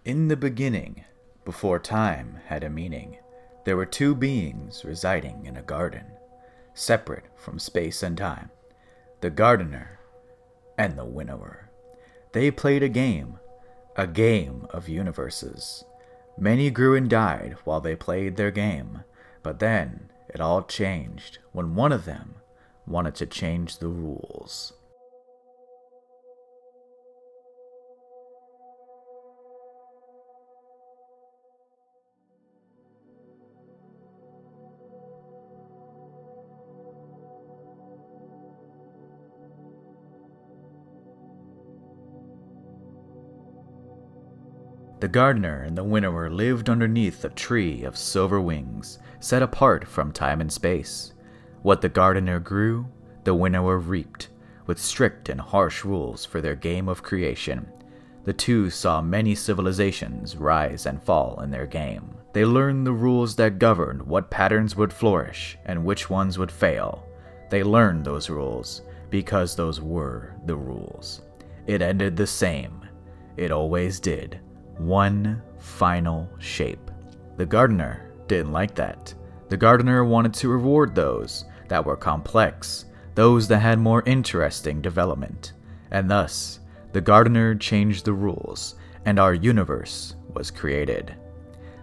In the beginning, before time had a meaning, there were two beings residing in a garden, separate from space and time, the gardener and the winnower. They played a game of universes. Many grew and died while they played their game, but then it all changed when one of them wanted to change the rules. The gardener and the winnower lived underneath a tree of silver wings, set apart from time and space. What the gardener grew, the winnower reaped, with strict and harsh rules for their game of creation. The two saw many civilizations rise and fall in their game. They learned the rules that governed what patterns would flourish and which ones would fail. They learned those rules because those were the rules. It ended the same. It always did. One final shape. The gardener didn't like that. The gardener wanted to reward those that were complex, those that had more interesting development. And thus, the gardener changed the rules, and our universe was created.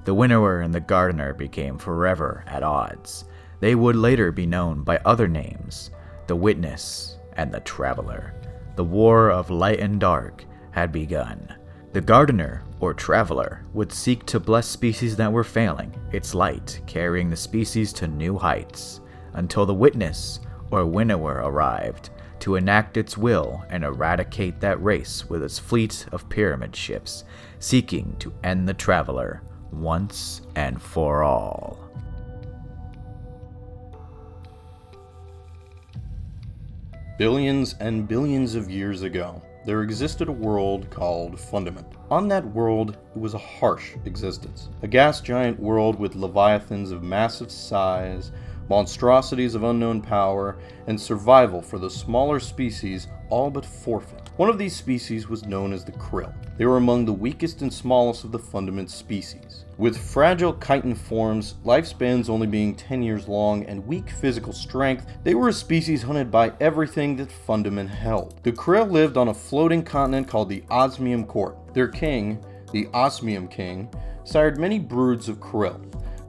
The winnower and the gardener became forever at odds. They would later be known by other names, the witness and the traveler. The war of light and dark had begun. The gardener, or traveler, would seek to bless species that were failing, its light carrying the species to new heights, until the witness, or winnower, arrived to enact its will and eradicate that race with its fleet of pyramid ships, seeking to end the traveler once and for all. Billions and billions of years ago, there existed a world called Fundament. On that world, it was a harsh existence. A gas giant world with leviathans of massive size, monstrosities of unknown power, and survival for the smaller species all but forfeit. One of these species was known as the Krill. They were among the weakest and smallest of the Fundament species. With fragile chitin forms, lifespans only being 10 years long, and weak physical strength, they were a species hunted by everything that Fundament held. The Krill lived on a floating continent called the Osmium Court. Their king, the Osmium King, sired many broods of Krill,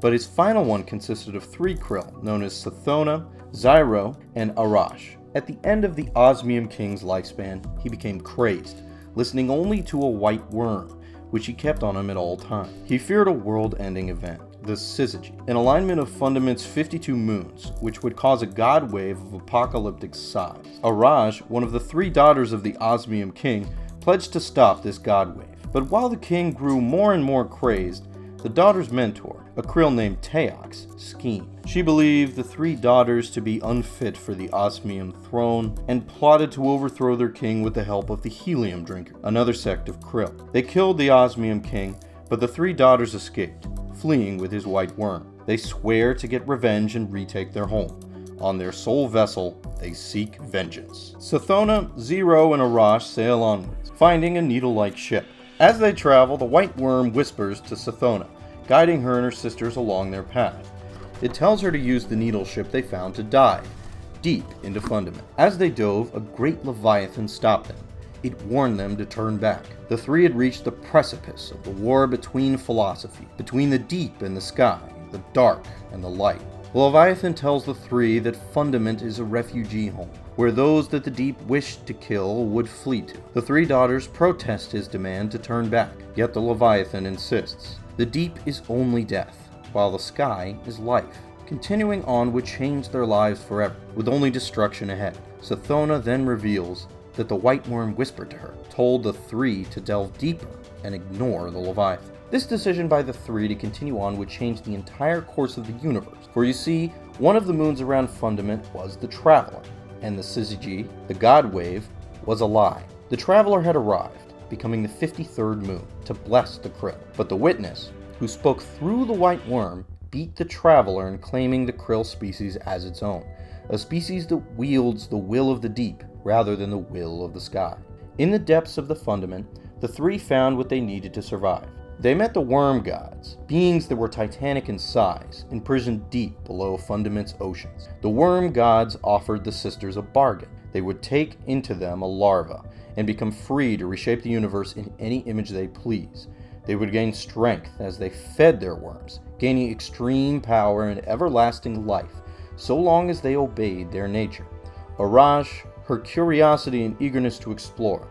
but his final one consisted of 3 Krill, known as Sathona, Zyro, and Arash. At the end of the Osmium King's lifespan, he became crazed, listening only to a white worm, which he kept on him at all times. He feared a world-ending event, the syzygy, an alignment of Fundament's 52 moons, which would cause a god wave of apocalyptic size. Arash, one of the 3 daughters of the Osmium King, pledged to stop this god wave. But while the king grew more and more crazed, the daughter's mentor, a Krill named Teox, schemed. She believed the 3 daughters to be unfit for the Osmium throne and plotted to overthrow their king with the help of the Helium Drinker, another sect of Krill. They killed the Osmium King, but the 3 daughters escaped, fleeing with his white worm. They swear to get revenge and retake their home. On their sole vessel, they seek vengeance. Sathona, Zero, and Arash sail onwards, finding a needle-like ship. As they travel, the white worm whispers to Sathona, guiding her and her sisters along their path. It tells her to use the needle ship they found to dive deep into Fundament. As they dove, a great leviathan stopped them. It warned them to turn back. The 3 had reached the precipice of the war between philosophy, between the deep and the sky, the dark and the light. The leviathan tells the 3 that Fundament is a refugee home, where those that the deep wished to kill would flee to. The 3 daughters protest his demand to turn back, yet the leviathan insists. The deep is only death, while the sky is life. Continuing on would change their lives forever, with only destruction ahead. Sathona then reveals that the white worm whispered to her, told the 3 to delve deeper and ignore the leviathan. This decision by the 3 to continue on would change the entire course of the universe, for you see, one of the moons around Fundament was the Traveler, and the syzygy, the god wave, was a lie. The Traveler had arrived, becoming the 53rd moon, to bless the Krill. But the Witness, who spoke through the white worm, beat the Traveler in claiming the Krill species as its own, a species that wields the will of the deep rather than the will of the sky. In the depths of the Fundament, the 3 found what they needed to survive. They met the worm gods, beings that were titanic in size, imprisoned deep below Fundament's oceans. The worm gods offered the sisters a bargain. They would take into them a larva and become free to reshape the universe in any image they please. They would gain strength as they fed their worms, gaining extreme power and everlasting life, so long as they obeyed their nature. Arash, her curiosity and eagerness to explore.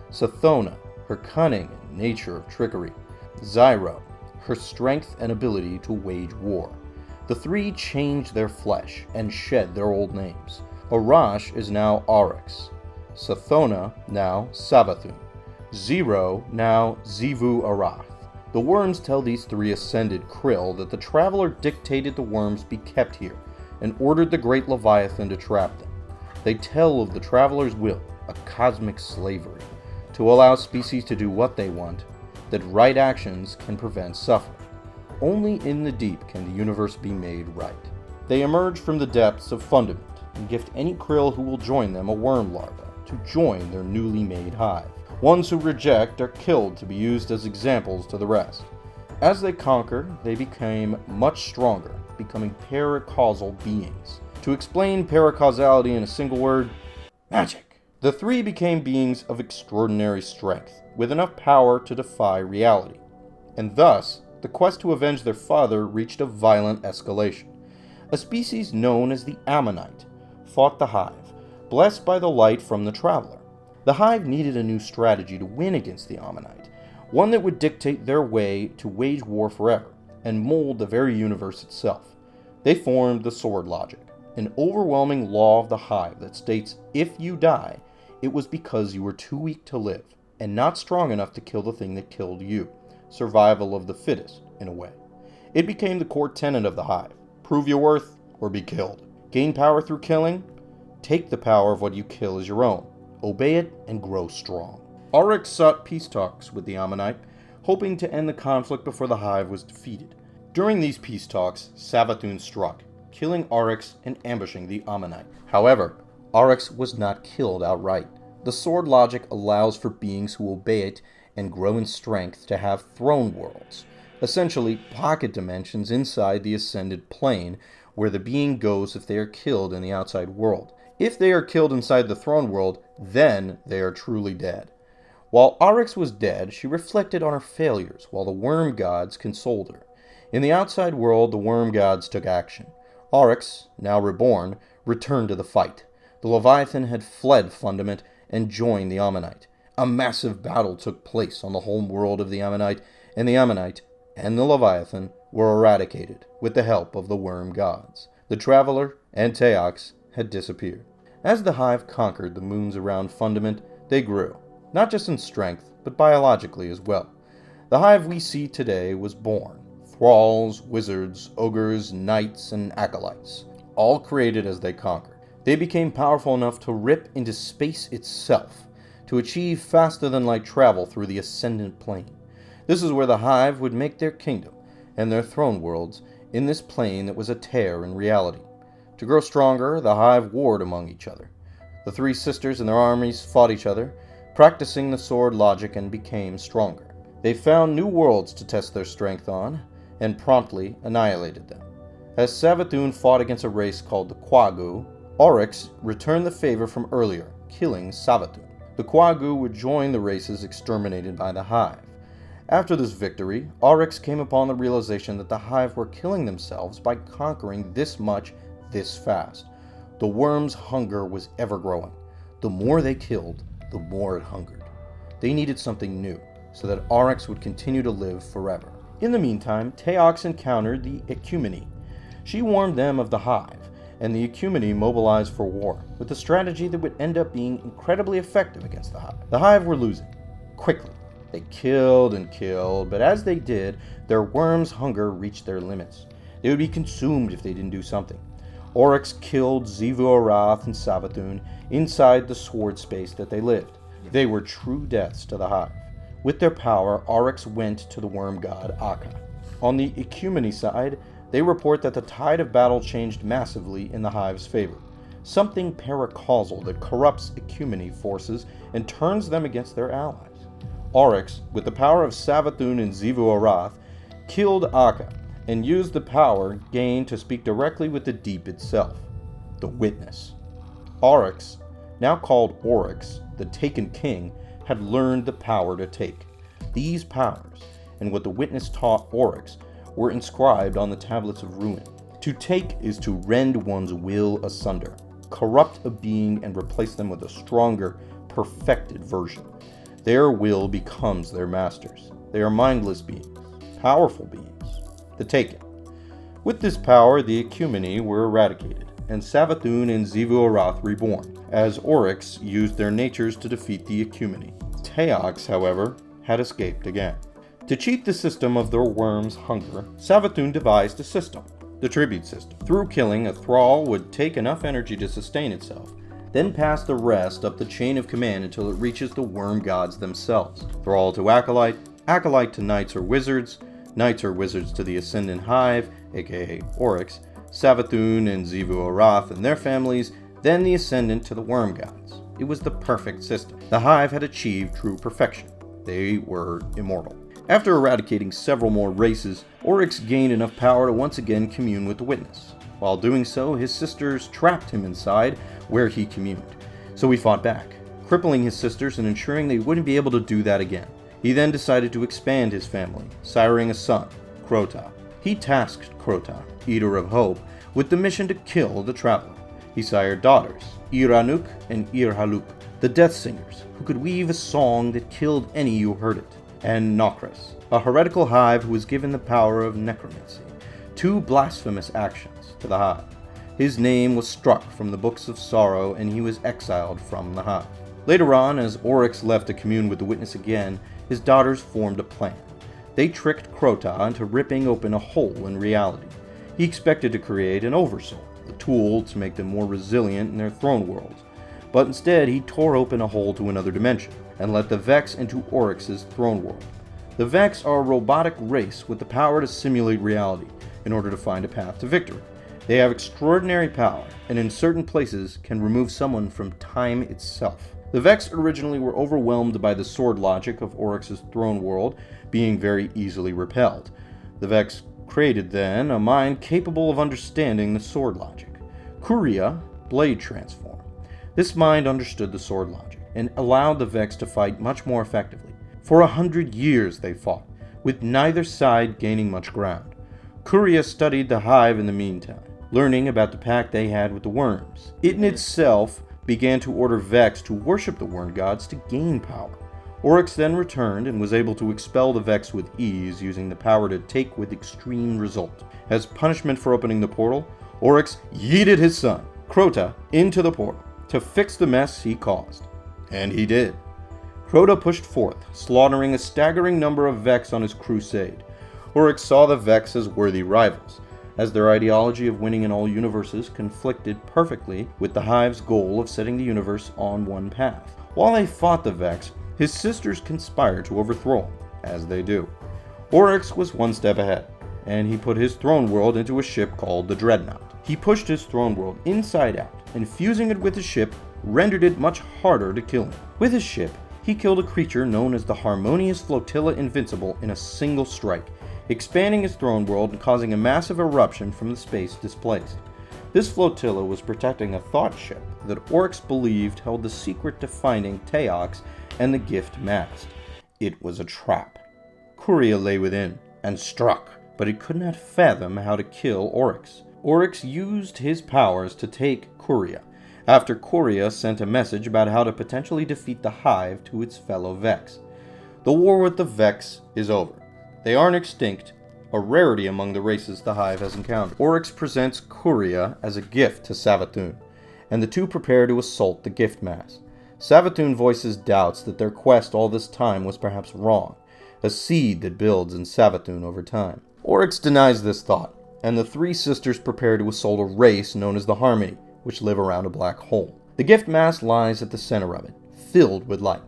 Sathona, her cunning and nature of trickery. Zyro, her strength and ability to wage war. The three changed their flesh and shed their old names. Arash is now Auryx. Sathona, now Savathun. Zero, now Zivu Arath. The worms tell these three ascended Krill that the Traveler dictated the worms be kept here and ordered the great Leviathan to trap them. They tell of the Traveler's will, a cosmic slavery, to allow species to do what they want, that right actions can prevent suffering. Only in the deep can the universe be made right. They emerge from the depths of Fundament and gift any Krill who will join them a worm larva to join their newly made hive. Ones who reject are killed to be used as examples to the rest. As they conquer, they became much stronger, becoming paracausal beings. To explain paracausality in a single word, magic. The three became beings of extraordinary strength, with enough power to defy reality. And thus, the quest to avenge their father reached a violent escalation. A species known as the Ammonite fought the hive, blessed by the light from the Traveler. The hive needed a new strategy to win against the Ammonite, one that would dictate their way to wage war forever and mold the very universe itself. They formed the sword logic, an overwhelming law of the hive that states if you die, it was because you were too weak to live and not strong enough to kill the thing that killed you. Survival of the fittest, in a way. It became the core tenet of the hive. Prove your worth or be killed. Gain power through killing? Take the power of what you kill as your own. Obey it and grow strong. Auryx sought peace talks with the Ammonite, hoping to end the conflict before the hive was defeated. During these peace talks, Savathun struck, killing Auryx and ambushing the Ammonite. However, Auryx was not killed outright. The sword logic allows for beings who obey it and grow in strength to have throne worlds, essentially pocket dimensions inside the ascended plane where the being goes if they are killed in the outside world. If they are killed inside the throne world, then they are truly dead. While Auryx was dead, she reflected on her failures while the worm gods consoled her. In the outside world, the worm gods took action. Auryx, now reborn, returned to the fight. The Leviathan had fled Fundament and joined the Ammonite. A massive battle took place on the home world of the Ammonite, and the Ammonite and the Leviathan were eradicated with the help of the worm gods. The Traveler and Teox had disappeared. As the hive conquered the moons around Fundament, they grew, not just in strength, but biologically as well. The hive we see today was born. Thralls, wizards, ogres, knights, and acolytes, all created as they conquered. They became powerful enough to rip into space itself, to achieve faster-than-light travel through the ascendant plane. This is where the hive would make their kingdom and their throne worlds in this plane that was a tear in reality. To grow stronger, the hive warred among each other. The three sisters and their armies fought each other, practicing the sword logic, and became stronger. They found new worlds to test their strength on, and promptly annihilated them. As Savathun fought against a race called the Quagoo, Auryx returned the favor from earlier, killing Savathun. The Quagoo would join the races exterminated by the hive. After this victory, Auryx came upon the realization that the hive were killing themselves by conquering this much this fast. The worm's hunger was ever growing. The more they killed, the more it hungered. They needed something new, so that Auryx would continue to live forever. In the meantime, Teox encountered the Ecumeni. She warned them of the hive, and the Ecumeni mobilized for war, with a strategy that would end up being incredibly effective against the hive. The hive were losing, quickly. They killed and killed, but as they did, their worm's hunger reached their limits. They would be consumed if they didn't do something. Auryx killed Zivu Arath and Savathun inside the sword space that they lived. They were true deaths to the hive. With their power, Auryx went to the worm god Akka. On the Ecumeni side, they report that the tide of battle changed massively in the hive's favor. Something paracausal that corrupts Ecumeni forces and turns them against their allies. Oryx, with the power of Savathun and Xivu Arath, killed Akka and used the power gained to speak directly with the deep itself, the Witness. Oryx, now called Oryx, the Taken King, had learned the power to take. These powers, and what the Witness taught Oryx, were inscribed on the tablets of ruin. To take is to rend one's will asunder, corrupt a being and replace them with a stronger, perfected version. Their will becomes their masters. They are mindless beings, powerful beings, the Taken. With this power, the Ecumeni were eradicated, and Savathun and Xivu Arath reborn, as Oryx used their natures to defeat the Ecumeni. Teox, however, had escaped again. To cheat the system of their worm's hunger, Savathun devised a system, the tribute system. Through killing, a thrall would take enough energy to sustain itself, then pass the rest up the chain of command until it reaches the worm gods themselves. Thrall to acolyte, acolyte to knights or wizards to the Ascendant Hive, aka Oryx, Savathun and Xivu Arath and their families, then the Ascendant to the worm gods. It was the perfect system. The Hive had achieved true perfection. They were immortal. After eradicating several more races, Oryx gained enough power to once again commune with the Witness. While doing so, his sisters trapped him inside where he communed. So he fought back, crippling his sisters and ensuring they wouldn't be able to do that again. He then decided to expand his family, siring a son, Crota. He tasked Crota, Eater of Hope, with the mission to kill the Traveler. He sired daughters, Iranuk and Irhaluk, the Death Singers, who could weave a song that killed any who heard it, and Nokris, a heretical hive who was given the power of necromancy, two blasphemous actions to the hive. His name was struck from the books of sorrow and he was exiled from the hive. Later on, as Oryx left to commune with the Witness again, his daughters formed a plan. They tricked Crota into ripping open a hole in reality. He expected to create an Oversoul, a tool to make them more resilient in their throne worlds, but instead he tore open a hole to another dimension and let the Vex into Oryx's throne world. The Vex are a robotic race with the power to simulate reality in order to find a path to victory. They have extraordinary power, and in certain places can remove someone from time itself. The Vex originally were overwhelmed by the sword logic of Oryx's throne world, being very easily repelled. The Vex created then a mind capable of understanding the sword logic. Kuria, Blade Transform. This mind understood the sword logic and allowed the Vex to fight much more effectively. For 100 years they fought, with neither side gaining much ground. Kuria studied the Hive in the meantime, learning about the pact they had with the worms. It in itself began to order Vex to worship the worm gods to gain power. Oryx then returned and was able to expel the Vex with ease, using the power to take with extreme result. As punishment for opening the portal, Oryx yeeted his son, Crota, into the portal to fix the mess he caused. And he did. Crota pushed forth, slaughtering a staggering number of Vex on his crusade. Oryx saw the Vex as worthy rivals, as their ideology of winning in all universes conflicted perfectly with the Hive's goal of setting the universe on one path. While they fought the Vex, his sisters conspired to overthrow him, as they do. Oryx was one step ahead, and he put his throne world into a ship called the Dreadnought. He pushed his throne world inside out, and fusing it with his ship rendered it much harder to kill him. With his ship, he killed a creature known as the Harmonious Flotilla Invincible in a single strike, expanding his throne world and causing a massive eruption from the space displaced. This flotilla was protecting a thought ship that Oryx believed held the secret to finding Teox and the gift mast. It was a trap. Kuria lay within and struck, but it could not fathom how to kill Oryx. Oryx used his powers to take Kuria, after Kuria sent a message about how to potentially defeat the Hive to its fellow Vex. The war with the Vex is over. They aren't extinct, a rarity among the races the Hive has encountered. Oryx presents Kuria as a gift to Savathun, and the two prepare to assault the gift mass. Savathun voices doubts that their quest all this time was perhaps wrong, a seed that builds in Savathun over time. Oryx denies this thought, and the three sisters prepare to assault a race known as the Harmony, which live around a black hole. The gift mass lies at the center of it, filled with light.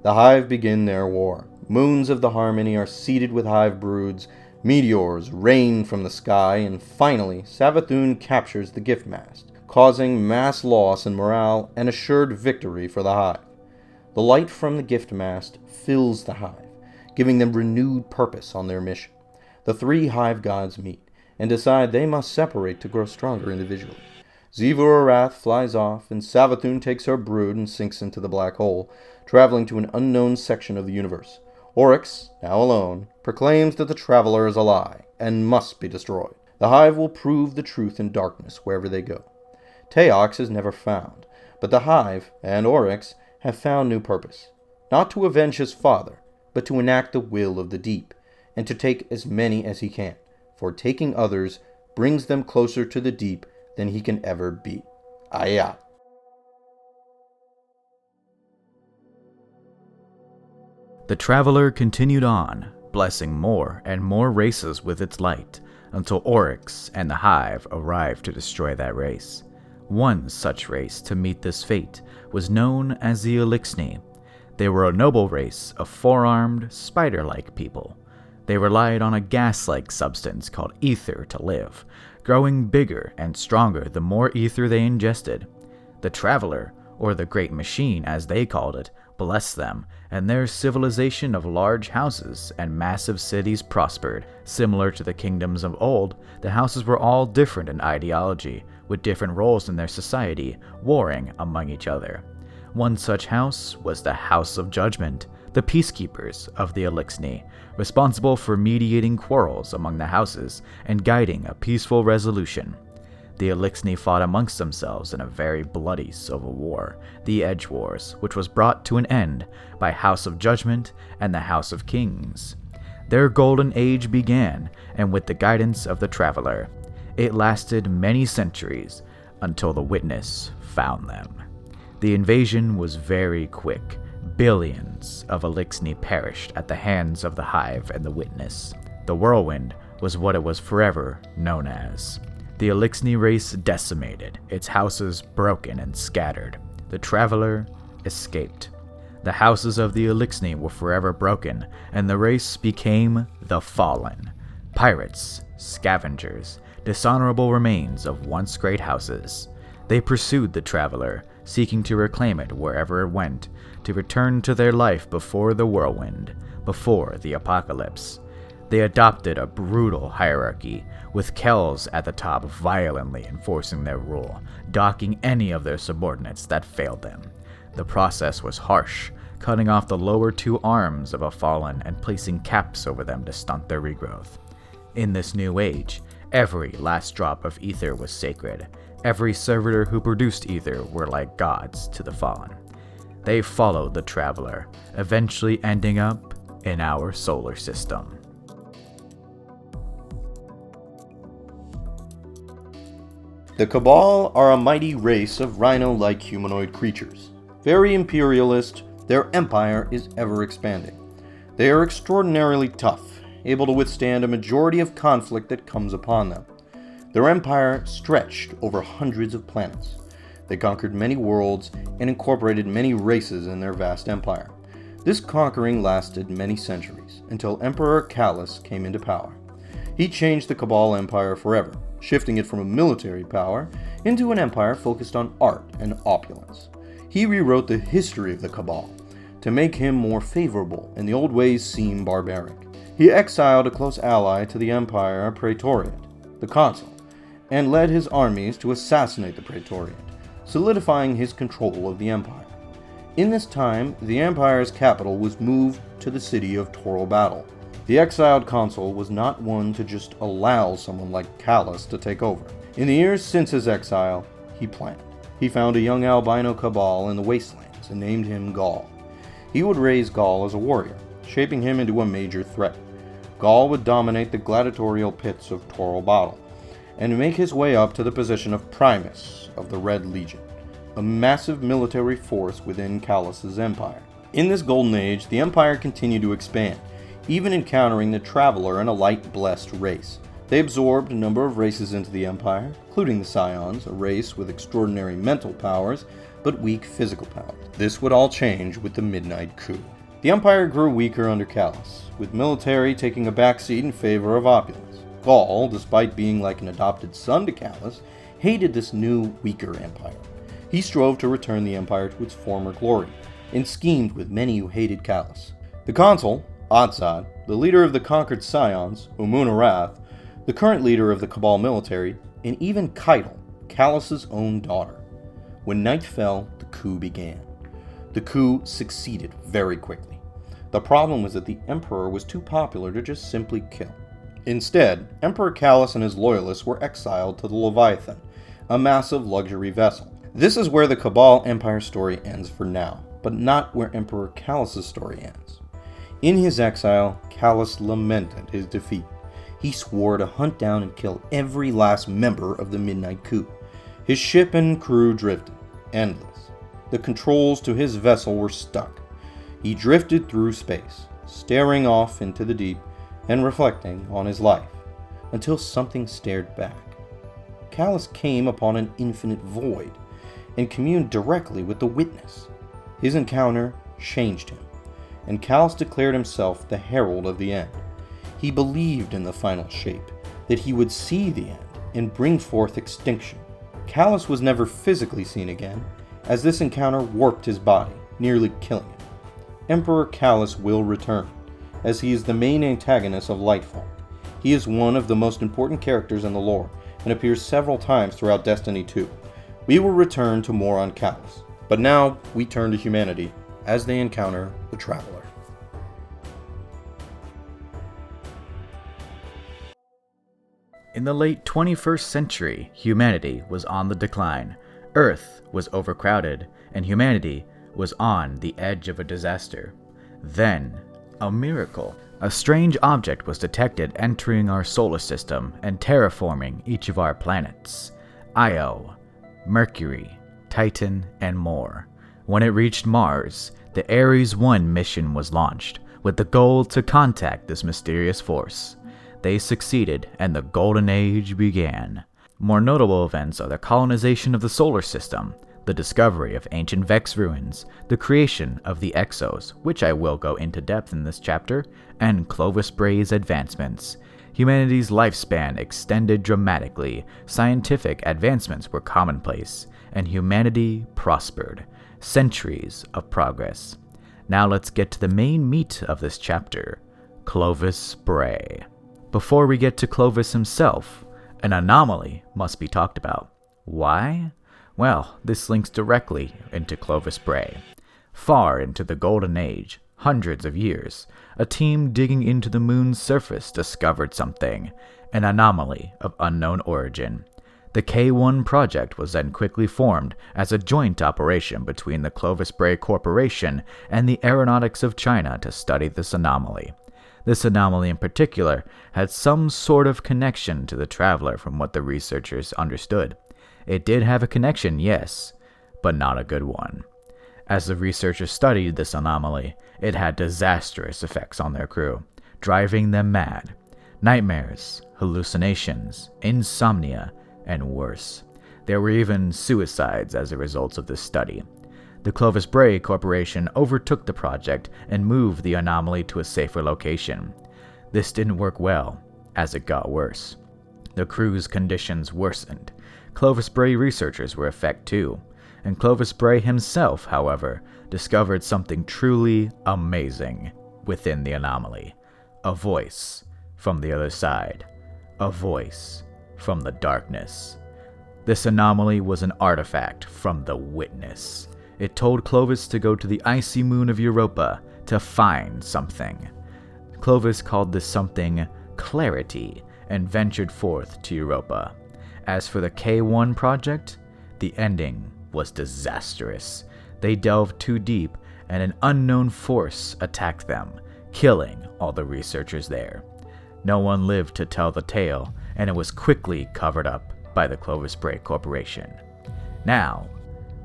The Hive begin their war. Moons of the Harmony are seeded with Hive broods, meteors rain from the sky, and finally, Savathun captures the gift mast, causing mass loss in morale and assured victory for the Hive. The light from the gift mast fills the hive, giving them renewed purpose on their mission. The three hive gods meet and decide they must separate to grow stronger individually. Zivu-Arath flies off, and Savathun takes her brood and sinks into the black hole, traveling to an unknown section of the universe. Oryx, now alone, proclaims that the traveler is a lie and must be destroyed. The hive will prove the truth in darkness wherever they go. Teox is never found, but the hive and Oryx have found new purpose, not to avenge his father, but to enact the will of the deep, and to take as many as he can, for taking others brings them closer to the deep than he can ever be. Aya. The traveler continued on, blessing more and more races with its light, until Oryx and the hive arrived to destroy that race. One such race to meet this fate was known as the Elixir. They were a noble race of four-armed, spider-like people. They relied on a gas-like substance called ether to live, growing bigger and stronger the more ether they ingested. The Traveler, or the Great Machine as they called it, blessed them, and their civilization of large houses and massive cities prospered. Similar to the kingdoms of old, the houses were all different in ideology, with different roles in their society, warring among each other. One such house was the House of Judgment, the peacekeepers of the Elixir, responsible for mediating quarrels among the houses and guiding a peaceful resolution. The Elixir fought amongst themselves in a very bloody civil war, the Edge Wars, which was brought to an end by House of Judgment and the House of Kings. Their golden age began, and with the guidance of the Traveler, it lasted many centuries until the Witness found them. The invasion was very quick. Billions of Elixir perished at the hands of the Hive and the Witness. The Whirlwind was what it was forever known as. The Elixir race decimated, its houses broken and scattered. The Traveler escaped. The houses of the Elixir were forever broken, and the race became the Fallen. Pirates, scavengers, dishonorable remains of once great houses. They pursued the Traveler, seeking to reclaim it wherever it went, to return to their life before the Whirlwind, before the Apocalypse. They adopted a brutal hierarchy, with Kells at the top violently enforcing their rule, docking any of their subordinates that failed them. The process was harsh, cutting off the lower two arms of a Fallen and placing caps over them to stunt their regrowth. In this new age, every last drop of ether was sacred. Every servitor who produced ether were like gods to the Fallen. They followed the Traveler, eventually ending up in our solar system. The Cabal are a mighty race of rhino-like humanoid creatures. Very imperialist, their empire is ever expanding. They are extraordinarily tough, able to withstand a majority of conflict that comes upon them. Their empire stretched over hundreds of planets. They conquered many worlds and incorporated many races in their vast empire. This conquering lasted many centuries, until Emperor Callus came into power. He changed the Cabal Empire forever, shifting it from a military power into an empire focused on art and opulence. He rewrote the history of the Cabal to make him more favorable, and the old ways seem barbaric. He exiled a close ally to the Empire, Praetorian, the consul, and led his armies to assassinate the Praetorian, solidifying his control of the empire. In this time, the empire's capital was moved to the city of Toral Battle. The exiled consul was not one to just allow someone like Callus to take over. In the years since his exile, he planned. He found a young albino Cabal in the wastelands and named him Gaul. He would raise Gaul as a warrior, shaping him into a major threat. Gaul would dominate the gladiatorial pits of Toral Battle, and make his way up to the position of Primus of the Red Legion, a massive military force within Callus's empire. In this golden age, the empire continued to expand, even encountering the Traveler and a light-blessed race. They absorbed a number of races into the empire, including the Scions, a race with extraordinary mental powers, but weak physical powers. This would all change with the Midnight Coup. The empire grew weaker under Callus, with military taking a backseat in favor of opulence. Gaul, despite being like an adopted son to Callus, hated this new, weaker empire. He strove to return the empire to its former glory, and schemed with many who hated Callus. The consul, Odsad, the leader of the conquered Scions, Umunarath, the current leader of the Cabal military, and even Keitel, Callus's own daughter. When night fell, the coup began. The coup succeeded very quickly. The problem was that the Emperor was too popular to just simply kill. Instead, Emperor Callus and his loyalists were exiled to the Leviathan, a massive luxury vessel. This is where the Cabal Empire story ends for now, but not where Emperor Callus's story ends. In his exile, Callus lamented his defeat. He swore to hunt down and kill every last member of the Midnight Coup. His ship and crew drifted, endless. The controls to his vessel were stuck. He drifted through space, staring off into the deep and reflecting on his life, until something stared back. Callus came upon an infinite void and communed directly with the Witness. His encounter changed him, and Callus declared himself the herald of the end. He believed in the final shape, that he would see the end and bring forth extinction. Callus was never physically seen again, as this encounter warped his body, nearly killing him. Emperor Callus will return, as he is the main antagonist of Lightfall. He is one of the most important characters in the lore, and appears several times throughout Destiny 2. We will return to more on Callus, but now we turn to humanity as they encounter the Traveler. In the late 21st century, humanity was on the decline. Earth was overcrowded, and humanity was on the edge of a disaster. Then, a miracle. A strange object was detected entering our solar system and terraforming each of our planets. Io, Mercury, Titan, and more. When it reached Mars, the Ares 1 mission was launched, with the goal to contact this mysterious force. They succeeded, and the Golden Age began. More notable events are the colonization of the solar system, the discovery of ancient Vex ruins, the creation of the Exos, which I will go into depth in this chapter, and Clovis Bray's advancements. Humanity's lifespan extended dramatically, scientific advancements were commonplace, and humanity prospered. Centuries of progress. Now let's get to the main meat of this chapter, Clovis Bray. Before we get to Clovis himself, an anomaly must be talked about. Why? Well, this links directly into Clovis Bray. Far into the Golden Age, hundreds of years, a team digging into the moon's surface discovered something, an anomaly of unknown origin. The K1 project was then quickly formed as a joint operation between the Clovis Bray Corporation and the Aeronautics of China to study this anomaly. This anomaly in particular had some sort of connection to the Traveler from what the researchers understood. It did have a connection, yes, but not a good one. As the researchers studied this anomaly, it had disastrous effects on their crew, driving them mad. Nightmares, hallucinations, insomnia, and worse. There were even suicides as a result of this study. The Clovis Bray Corporation overtook the project and moved the anomaly to a safer location. This didn't work well, as it got worse. The crew's conditions worsened. Clovis Bray researchers were affected too, and Clovis Bray himself, however, discovered something truly amazing within the anomaly. A voice from the other side. A voice from the darkness. This anomaly was an artifact from the Witness. It told Clovis to go to the icy moon of Europa to find something. Clovis called this something Clarity and ventured forth to Europa. As for the K1 project, the ending was disastrous. They delved too deep and an unknown force attacked them, killing all the researchers there. No one lived to tell the tale, and it was quickly covered up by the Clovis Bray Corporation. Now,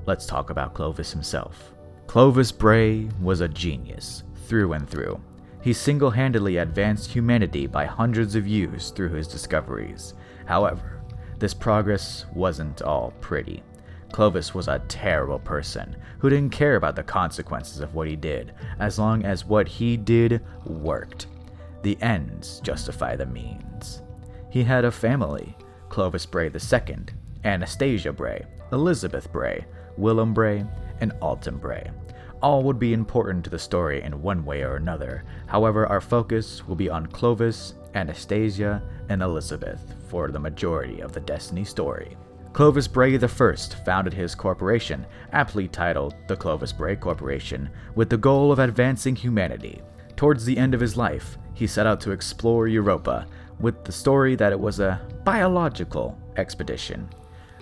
let's talk about Clovis himself. Clovis Bray was a genius, through and through. He single-handedly advanced humanity by hundreds of years through his discoveries. However, this progress wasn't all pretty. Clovis was a terrible person who didn't care about the consequences of what he did, as long as what he did worked. The ends justify the means. He had a family, Clovis Bray II, Anastasia Bray, Elizabeth Bray, Willem Bray, and Alton Bray. All would be important to the story in one way or another. However, our focus will be on Clovis, Anastasia, and Elizabeth for the majority of the Destiny story. Clovis Bray I founded his corporation, aptly titled the Clovis Bray Corporation, with the goal of advancing humanity. Towards the end of his life, he set out to explore Europa, with the story that it was a biological expedition.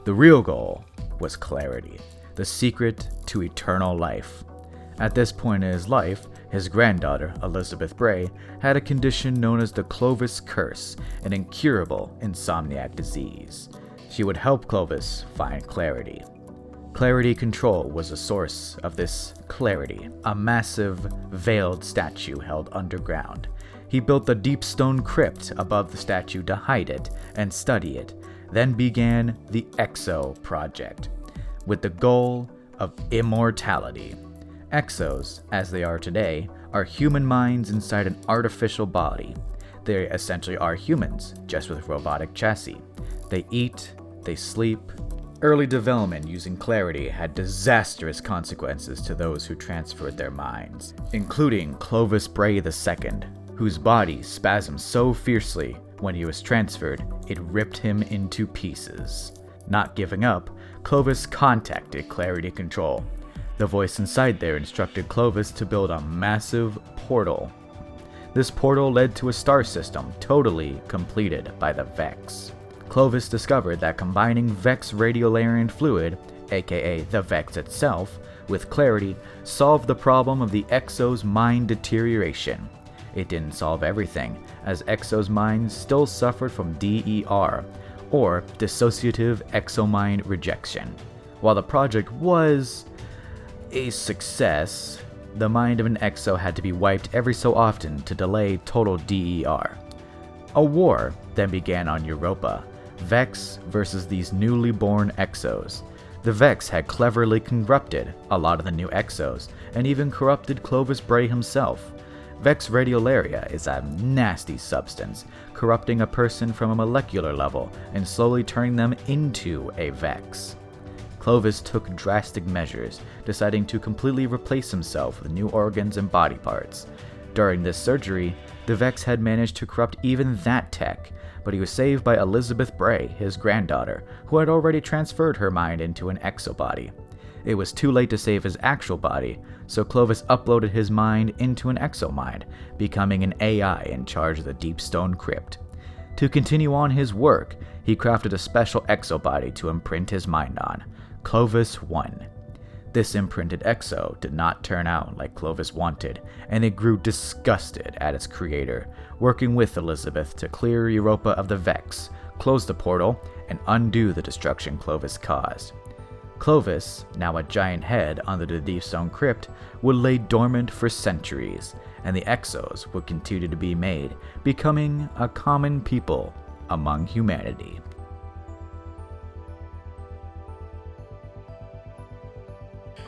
The real goal was clarity, the secret to eternal life. At this point in his life, his granddaughter, Elizabeth Bray, had a condition known as the Clovis Curse, an incurable insomniac disease. She would help Clovis find clarity. Clarity Control was the source of this clarity, a massive, veiled statue held underground. He built the deep stone crypt above the statue to hide it and study it, then began the Exo Project, with the goal of immortality. Exos, as they are today, are human minds inside an artificial body. They essentially are humans, just with robotic chassis. They eat, they sleep. Early development using clarity had disastrous consequences to those who transferred their minds, including Clovis Bray II, whose body spasmed so fiercely when he was transferred, it ripped him into pieces. Not giving up, Clovis contacted Clarity Control. The voice inside there instructed Clovis to build a massive portal. This portal led to a star system totally completed by the Vex. Clovis discovered that combining Vex radiolarian fluid, aka the Vex itself, with clarity solved the problem of the Exo's mind deterioration. It didn't solve everything, as Exo's minds still suffered from DER, or dissociative exomind rejection. While the project was a success, the mind of an Exo had to be wiped every so often to delay total DER. A war then began on Europa, Vex versus these newly born Exos. The Vex had cleverly corrupted a lot of the new Exos, and even corrupted Clovis Bray himself. Vex radiolaria is a nasty substance, corrupting a person from a molecular level and slowly turning them into a Vex. Clovis took drastic measures, deciding to completely replace himself with new organs and body parts. During this surgery, the Vex had managed to corrupt even that tech, but he was saved by Elizabeth Bray, his granddaughter, who had already transferred her mind into an exobody. It was too late to save his actual body, so Clovis uploaded his mind into an exomind, becoming an AI in charge of the Deep Stone Crypt. To continue on his work, he crafted a special exobody to imprint his mind on, Clovis 1. This imprinted Exo did not turn out like Clovis wanted, and it grew disgusted at its creator, working with Elizabeth to clear Europa of the Vex, close the portal, and undo the destruction Clovis caused. Clovis, now a giant head under the Deep Stone Crypt, would lay dormant for centuries, and the Exos would continue to be made, becoming a common people among humanity.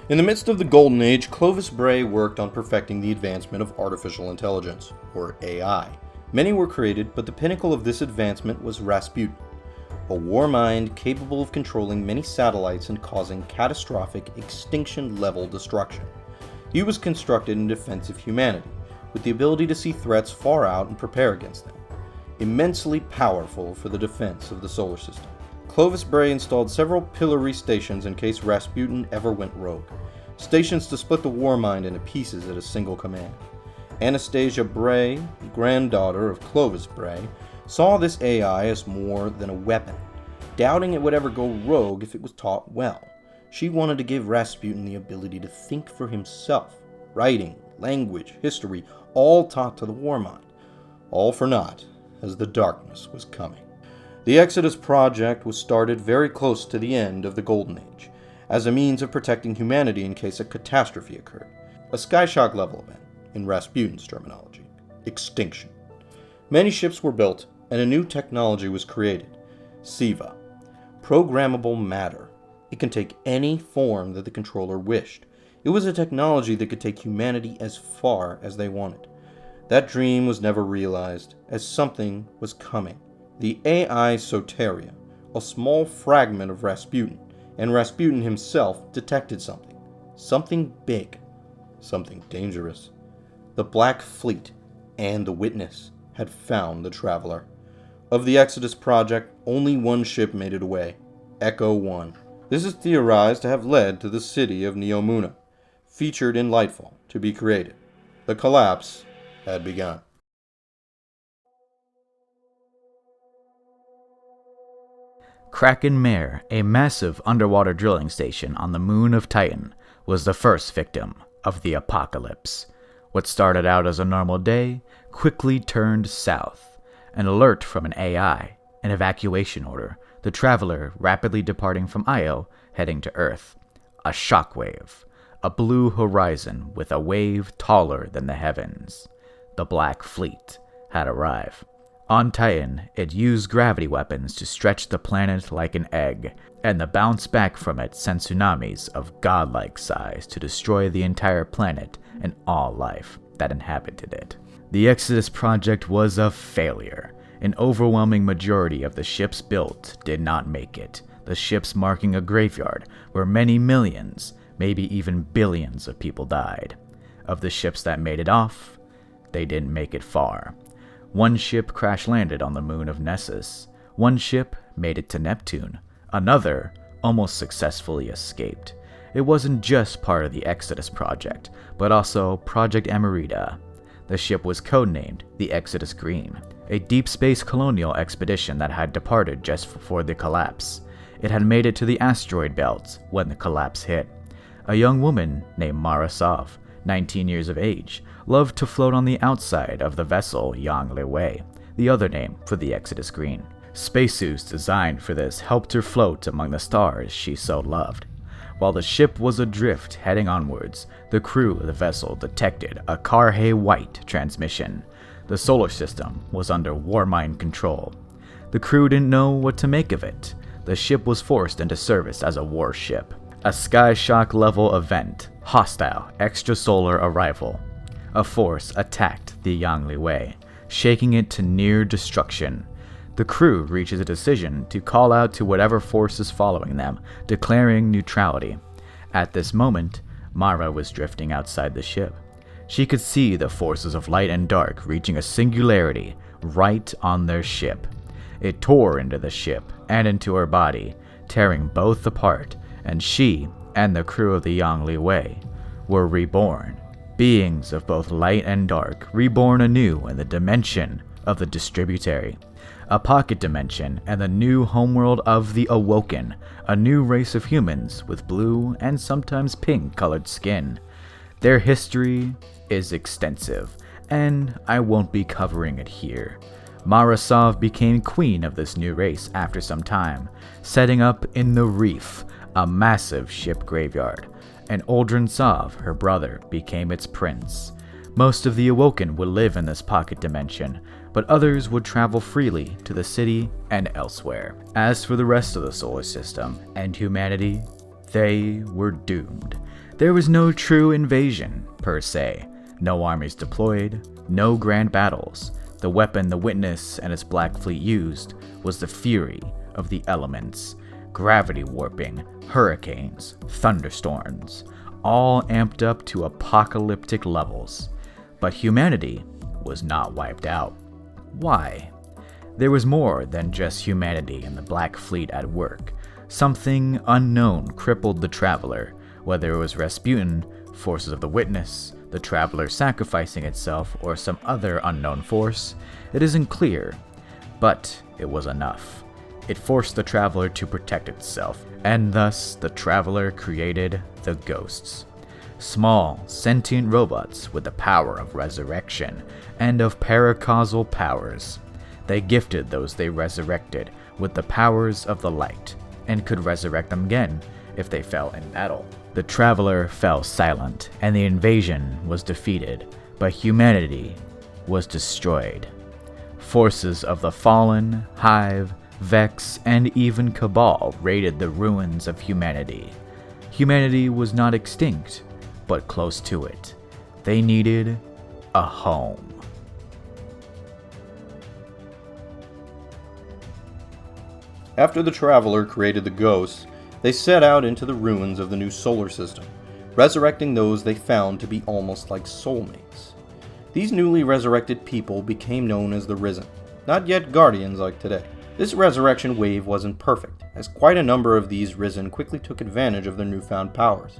In the midst of the Golden Age, Clovis Bray worked on perfecting the advancement of artificial intelligence, or AI. Many were created, but the pinnacle of this advancement was Rasputin, a war mind capable of controlling many satellites and causing catastrophic extinction-level destruction. He was constructed in defense of humanity, with the ability to see threats far out and prepare against them. Immensely powerful for the defense of the solar system. Clovis Bray installed several pillory stations in case Rasputin ever went rogue. Stations to split the war mind into pieces at a single command. Anastasia Bray, granddaughter of Clovis Bray, saw this AI as more than a weapon, doubting it would ever go rogue if it was taught well. She wanted to give Rasputin the ability to think for himself. Writing, language, history, all taught to the war mind. All for naught, as the darkness was coming. The Exodus Project was started very close to the end of the Golden Age, as a means of protecting humanity in case a catastrophe occurred. A skyshock level event, in Rasputin's terminology. Extinction. Many ships were built, and a new technology was created. SIVA. Programmable matter. It can take any form that the controller wished. It was a technology that could take humanity as far as they wanted. That dream was never realized, as something was coming. The AI Soteria, a small fragment of Rasputin, and Rasputin himself detected something. Something big. something dangerous. The Black Fleet and the Witness had found the Traveler. Of the Exodus project, only one ship made it away, Echo 1. This is theorized to have led to the city of Neomuna, featured in Lightfall, to be created. The collapse had begun. Kraken Mare, a massive underwater drilling station on the moon of Titan, was the first victim of the apocalypse. What started out as a normal day quickly turned south. An alert from an AI, an evacuation order, the Traveler rapidly departing from Io, heading to Earth. A shockwave, a blue horizon with a wave taller than the heavens. The Black Fleet had arrived. On Titan, it used gravity weapons to stretch the planet like an egg, and the bounce back from it sent tsunamis of godlike size to destroy the entire planet and all life that inhabited it. The Exodus project was a failure. An overwhelming majority of the ships built did not make it, the ships marking a graveyard where many millions, maybe even billions of people died. Of the ships that made it off, they didn't make it far. One ship crash-landed on the moon of Nessus. One ship made it to Neptune. Another almost successfully escaped. It wasn't just part of the Exodus project, but also Project Emerita. The ship was codenamed the Exodus Green, a deep space colonial expedition that had departed just before the collapse. It had made it to the asteroid belt when the collapse hit. A young woman named Mara Sov, 19 years of age, loved to float on the outside of the vessel Yang Liwei, the other name for the Exodus Green. Spacesuits designed for this helped her float among the stars she so loved. While the ship was adrift heading onwards, the crew of the vessel detected a Karhe White transmission. The solar system was under Warmind control. The crew didn't know what to make of it. The ship was forced into service as a warship. A Sky Shock level event, hostile extrasolar arrival. A force attacked the Yang Liwei, shaking it to near destruction. The crew reaches a decision to call out to whatever force is following them, declaring neutrality. At this moment, Mara was drifting outside the ship. She could see the forces of light and dark reaching a singularity right on their ship. It tore into the ship and into her body, tearing both apart, and she and the crew of the Yang Liwei were reborn. Beings of both light and dark, reborn anew in the dimension of the Distributary, a pocket dimension and the new homeworld of the Awoken, a new race of humans with blue and sometimes pink-colored skin. Their history is extensive, and I won't be covering it here. Mara Sov became queen of this new race after some time, setting up in the Reef, a massive ship graveyard. And Uldren Sov, her brother, became its prince. Most of the Awoken would live in this pocket dimension, but others would travel freely to the city and elsewhere. As for the rest of the solar system and humanity, they were doomed. There was no true invasion, per se. No armies deployed, no grand battles. The weapon the Witness and its Black Fleet used was the fury of the elements. Gravity warping, hurricanes, thunderstorms, all amped up to apocalyptic levels. But humanity was not wiped out. Why? There was more than just humanity and the Black Fleet at work. Something unknown crippled the Traveler, whether it was Rasputin, forces of the Witness, the Traveler sacrificing itself, or some other unknown force. It isn't clear, but it was enough. It forced the Traveler to protect itself, and thus the Traveler created the Ghosts. Small, sentient robots with the power of resurrection and of paracausal powers. They gifted those they resurrected with the powers of the light, and could resurrect them again if they fell in battle. The Traveler fell silent, and the invasion was defeated, but humanity was destroyed. Forces of the Fallen, Hive, Vex, and even Cabal raided the ruins of humanity. Humanity was not extinct, but close to it. They needed a home. After the Traveler created the Ghosts, they set out into the ruins of the new solar system, resurrecting those they found to be almost like soulmates. These newly resurrected people became known as the Risen, not yet Guardians like today. This resurrection wave wasn't perfect, as quite a number of these Risen quickly took advantage of their newfound powers.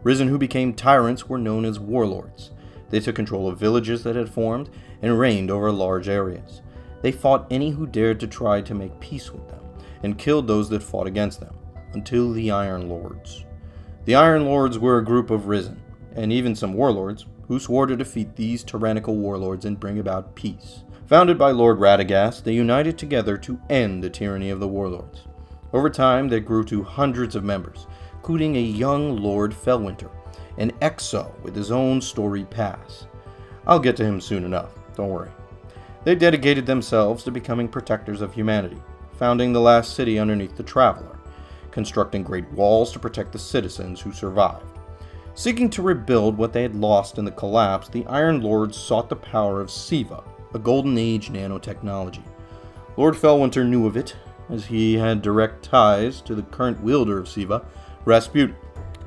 Risen who became tyrants were known as warlords. They took control of villages that had formed and reigned over large areas. They fought any who dared to try to make peace with them, and killed those that fought against them, until the Iron Lords. The Iron Lords were a group of Risen, and even some warlords, who swore to defeat these tyrannical warlords and bring about peace. Founded by Lord Radagast, they united together to end the tyranny of the warlords. Over time, they grew to hundreds of members, including a young Lord Fellwinter, an Exo with his own storied past. I'll get to him soon enough, don't worry. They dedicated themselves to becoming protectors of humanity, founding the last city underneath the Traveler, constructing great walls to protect the citizens who survived. Seeking to rebuild what they had lost in the collapse, the Iron Lords sought the power of Siva, a Golden Age nanotechnology. Lord Fellwinter knew of it, as he had direct ties to the current wielder of Siva, Rasputin.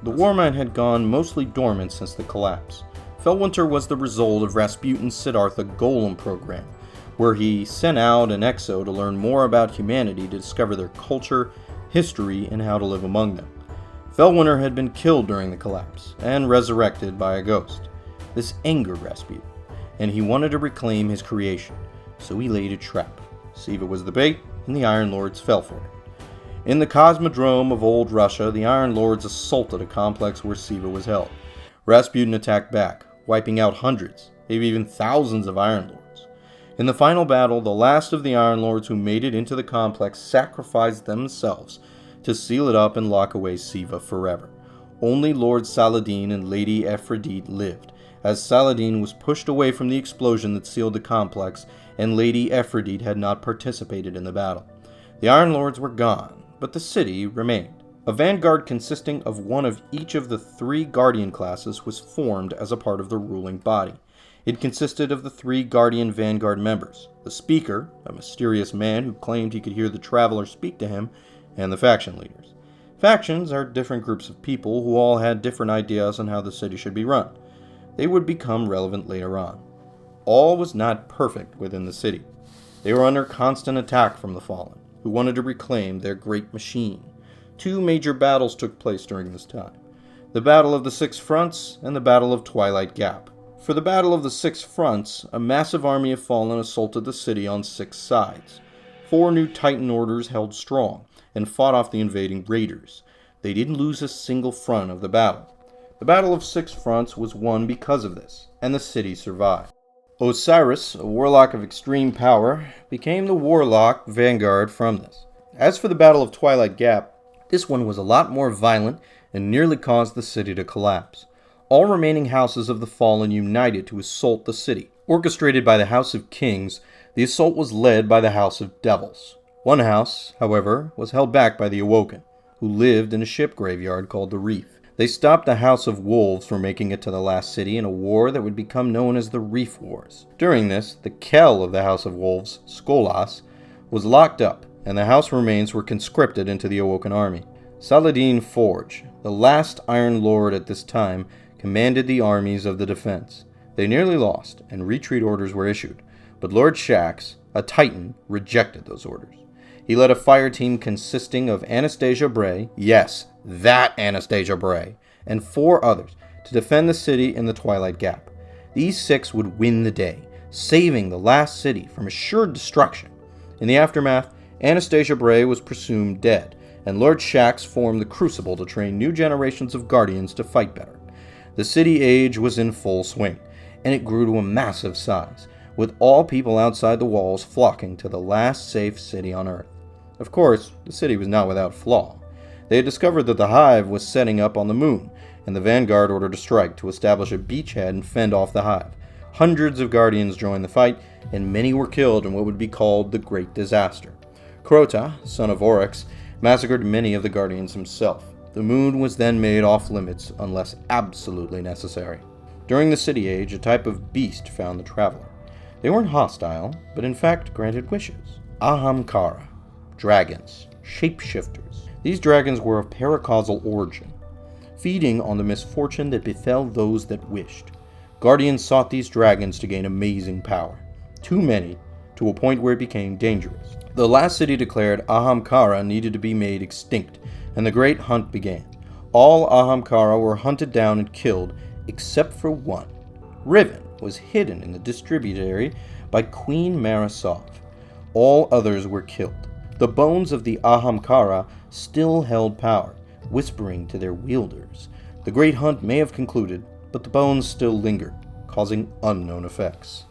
The Warmind had gone mostly dormant since the collapse. Fellwinter was the result of Rasputin's Siddhartha Golem program, where he sent out an Exo to learn more about humanity to discover their culture, history, and how to live among them. Fellwinter had been killed during the collapse, and resurrected by a ghost. This angered Rasputin, and he wanted to reclaim his creation, so he laid a trap. Siva was the bait, and the Iron Lords fell for it. In the Cosmodrome of Old Russia, the Iron Lords assaulted a complex where Siva was held. Rasputin attacked back, wiping out hundreds, maybe even thousands of Iron Lords. In the final battle, the last of the Iron Lords who made it into the complex sacrificed themselves to seal it up and lock away Siva forever. Only Lord Saladin and Lady Aphrodite lived, as Saladin was pushed away from the explosion that sealed the complex, and Lady Aphrodite had not participated in the battle. The Iron Lords were gone, but the city remained. A vanguard consisting of one of each of the 3 Guardian classes was formed as a part of the ruling body. It consisted of the 3 Guardian Vanguard members, the Speaker, a mysterious man who claimed he could hear the Traveler speak to him, and the faction leaders. Factions are different groups of people who all had different ideas on how the city should be run. They would become relevant later on. All was not perfect within the city. They were under constant attack from the Fallen, who wanted to reclaim their great machine. 2 major battles took place during this time. The Battle of the Six Fronts and the Battle of Twilight Gap. For the Battle of the Six Fronts, a massive army of Fallen assaulted the city on 6 sides. 4 new Titan orders held strong and fought off the invading raiders. They didn't lose a single front of the battle. The Battle of Six Fronts was won because of this, and the city survived. Osiris, a warlock of extreme power, became the warlock vanguard from this. As for the Battle of Twilight Gap, this one was a lot more violent and nearly caused the city to collapse. All remaining houses of the Fallen united to assault the city. Orchestrated by the House of Kings, the assault was led by the House of Devils. One house, however, was held back by the Awoken, who lived in a ship graveyard called the Reef. They stopped the House of Wolves from making it to the last city in a war that would become known as the Reef Wars. During this, the Kell of the House of Wolves, Skolas, was locked up, and the house remains were conscripted into the Awoken army. Saladin Forge, the last Iron Lord at this time, commanded the armies of the defense. They nearly lost, and retreat orders were issued, but Lord Shax, a Titan, rejected those orders. He led a fire team consisting of Anastasia Bray, yes, that Anastasia Bray, and 4 others to defend the city in the Twilight Gap. These 6 would win the day, saving the last city from assured destruction. In the aftermath, Anastasia Bray was presumed dead, and Lord Shax formed the Crucible to train new generations of Guardians to fight better. The city age was in full swing, and it grew to a massive size, with all people outside the walls flocking to the last safe city on Earth. Of course, the city was not without flaw. They had discovered that the Hive was setting up on the moon, and the Vanguard ordered a strike to establish a beachhead and fend off the Hive. Hundreds of Guardians joined the fight, and many were killed in what would be called the Great Disaster. Crota, son of Oryx, massacred many of the Guardians himself. The moon was then made off-limits unless absolutely necessary. During the City Age, a type of beast found the Traveler. They weren't hostile, but in fact granted wishes. Ahamkara. Dragons. Shapeshifters. These dragons were of paracausal origin. feeding on the misfortune that befell those that wished. Guardians sought these dragons to gain amazing power. Too many, to a point where it became dangerous. The last city declared Ahamkara needed to be made extinct, and the great hunt began. All Ahamkara were hunted down and killed, except for one. Riven was hidden in the distributary by Queen Marasov. All others were killed. The bones of the Ahamkara still held power, whispering to their wielders. The great hunt may have concluded, but the bones still lingered, causing unknown effects.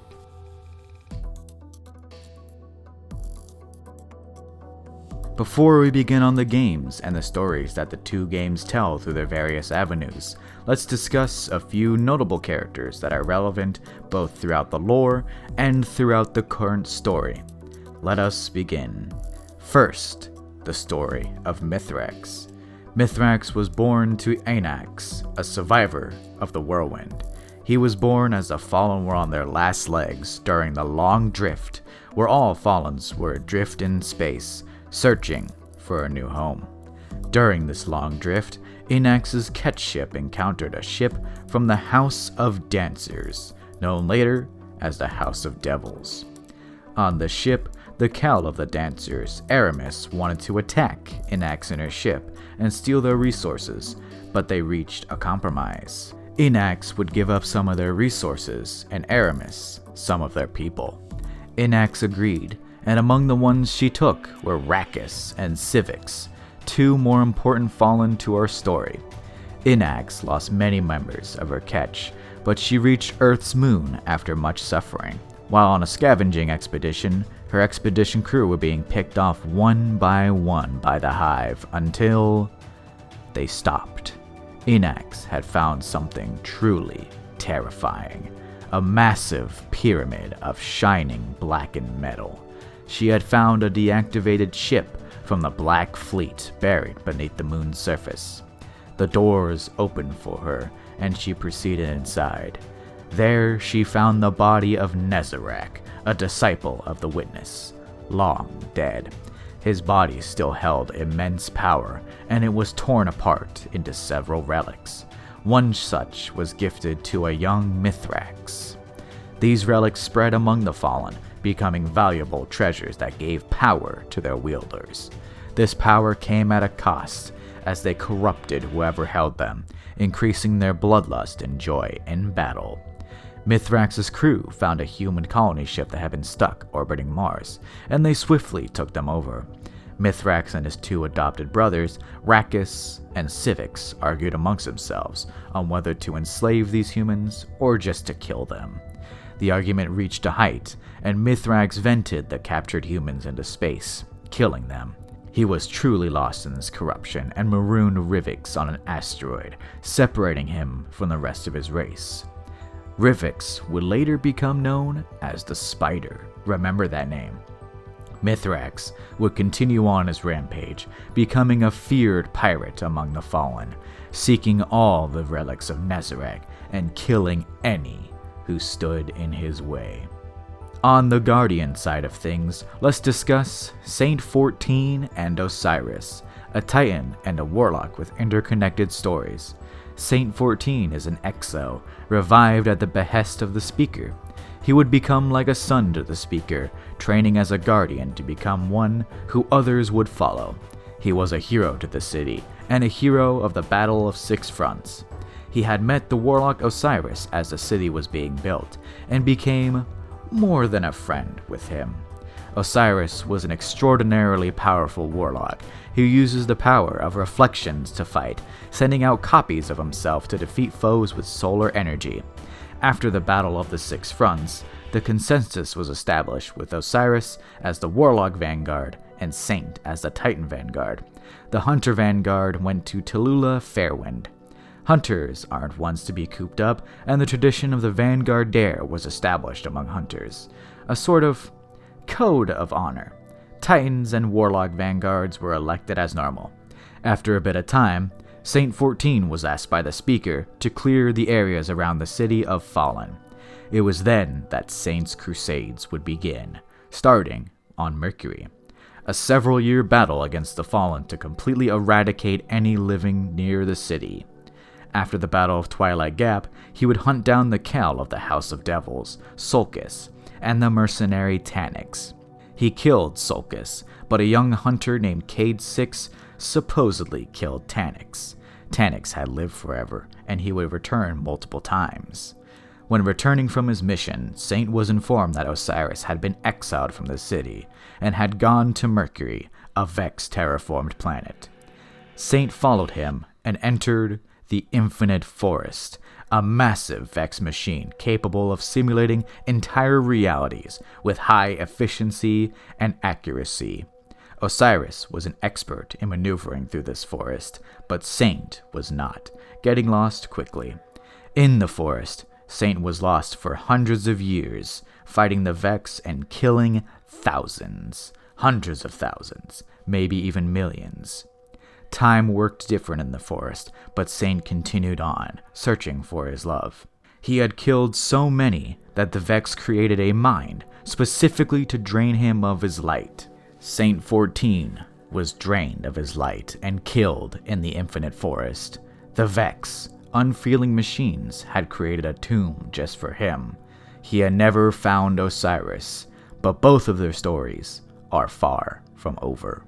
Before we begin on the games and the stories that the two games tell through their various avenues, let's discuss a few notable characters that are relevant both throughout the lore and throughout the current story. Let us begin. First, the story of Mithrax. Mithrax was born to Anax, a survivor of the whirlwind. He was born as the Fallen were on their last legs during the long drift, where all Fallens were adrift in space, searching for a new home. During this long drift, Anax's catch ship encountered a ship from the House of Dancers, known later as the House of Devils. On the ship, the Cal of the Dancers, Aramis, wanted to attack Anax and her ship and steal their resources, but they reached a compromise. Anax would give up some of their resources and Aramis some of their people. Anax agreed, and among the ones she took were Rakkus and Civix, two more important Fallen to our story. Anax lost many members of her catch, but she reached Earth's moon after much suffering. While on a scavenging expedition, her expedition crew were being picked off one by the Hive until they stopped. Anax had found something truly terrifying, a massive pyramid of shining blackened metal. She had found a deactivated ship from the Black Fleet buried beneath the moon's surface. The doors opened for her, and she proceeded inside. There she found the body of Nezarak, a disciple of the Witness, long dead. His body still held immense power, and it was torn apart into several relics. One such was gifted to a young Mithrax. These relics spread among the Fallen, becoming valuable treasures that gave power to their wielders. This power came at a cost, as they corrupted whoever held them, increasing their bloodlust and joy in battle. Mithrax's crew found a human colony ship that had been stuck orbiting Mars, and they swiftly took them over. Mithrax and his two adopted brothers, Rakkus and Civix, argued amongst themselves on whether to enslave these humans or just to kill them. The argument reached a height, and Mithrax vented the captured humans into space, killing them. He was truly lost in this corruption and marooned Rivix on an asteroid, separating him from the rest of his race. Rivix would later become known as the Spider. Remember that name. Mithrax would continue on his rampage, becoming a feared pirate among the Fallen, seeking all the relics of Nezarak and killing any who stood in his way. On the Guardian side of things, let's discuss Saint 14 and Osiris, a Titan and a Warlock with interconnected stories. Saint 14 is an exo, revived at the behest of the Speaker. He would become like a son to the Speaker, training as a Guardian to become one who others would follow. He was a hero to the city, and a hero of the Battle of Six Fronts. He had met the Warlock Osiris as the city was being built, and became more than a friend with him. Osiris was an extraordinarily powerful warlock who uses the power of reflections to fight, sending out copies of himself to defeat foes with solar energy. After the Battle of the Six Fronts, the consensus was established with Osiris as the Warlock Vanguard and Saint as the Titan Vanguard. The Hunter Vanguard went to Tallulah Fairwind. Hunters aren't ones to be cooped up, and the tradition of the Vanguard Dare was established among hunters, a sort of code of honor. Titans and Warlock Vanguards were elected as normal. After a bit of time, Saint 14 was asked by the Speaker to clear the areas around the city of Fallen. It was then that Saint's crusades would begin, starting on Mercury. A several-year battle against the Fallen to completely eradicate any living near the city. After the Battle of Twilight Gap, he would hunt down the Kell of the House of Devils, Sulcus, and the mercenary Taniks. He killed Sulcus, but a young hunter named Cade Six supposedly killed Taniks. Taniks had lived forever, and he would return multiple times. When returning from his mission, Saint was informed that Osiris had been exiled from the city and had gone to Mercury, a Vex terraformed planet. Saint followed him and entered the Infinite Forest, a massive Vex machine capable of simulating entire realities with high efficiency and accuracy. Osiris was an expert in maneuvering through this forest, but Saint was not, getting lost quickly. In the forest, Saint was lost for hundreds of years, fighting the Vex and killing thousands, hundreds of thousands, maybe even millions. Time worked different in the forest, but Saint continued on, searching for his love. He had killed so many that the Vex created a mind specifically to drain him of his light. Saint 14 was drained of his light and killed in the Infinite Forest. The Vex, unfeeling machines, had created a tomb just for him. He had never found Osiris, but both of their stories are far from over.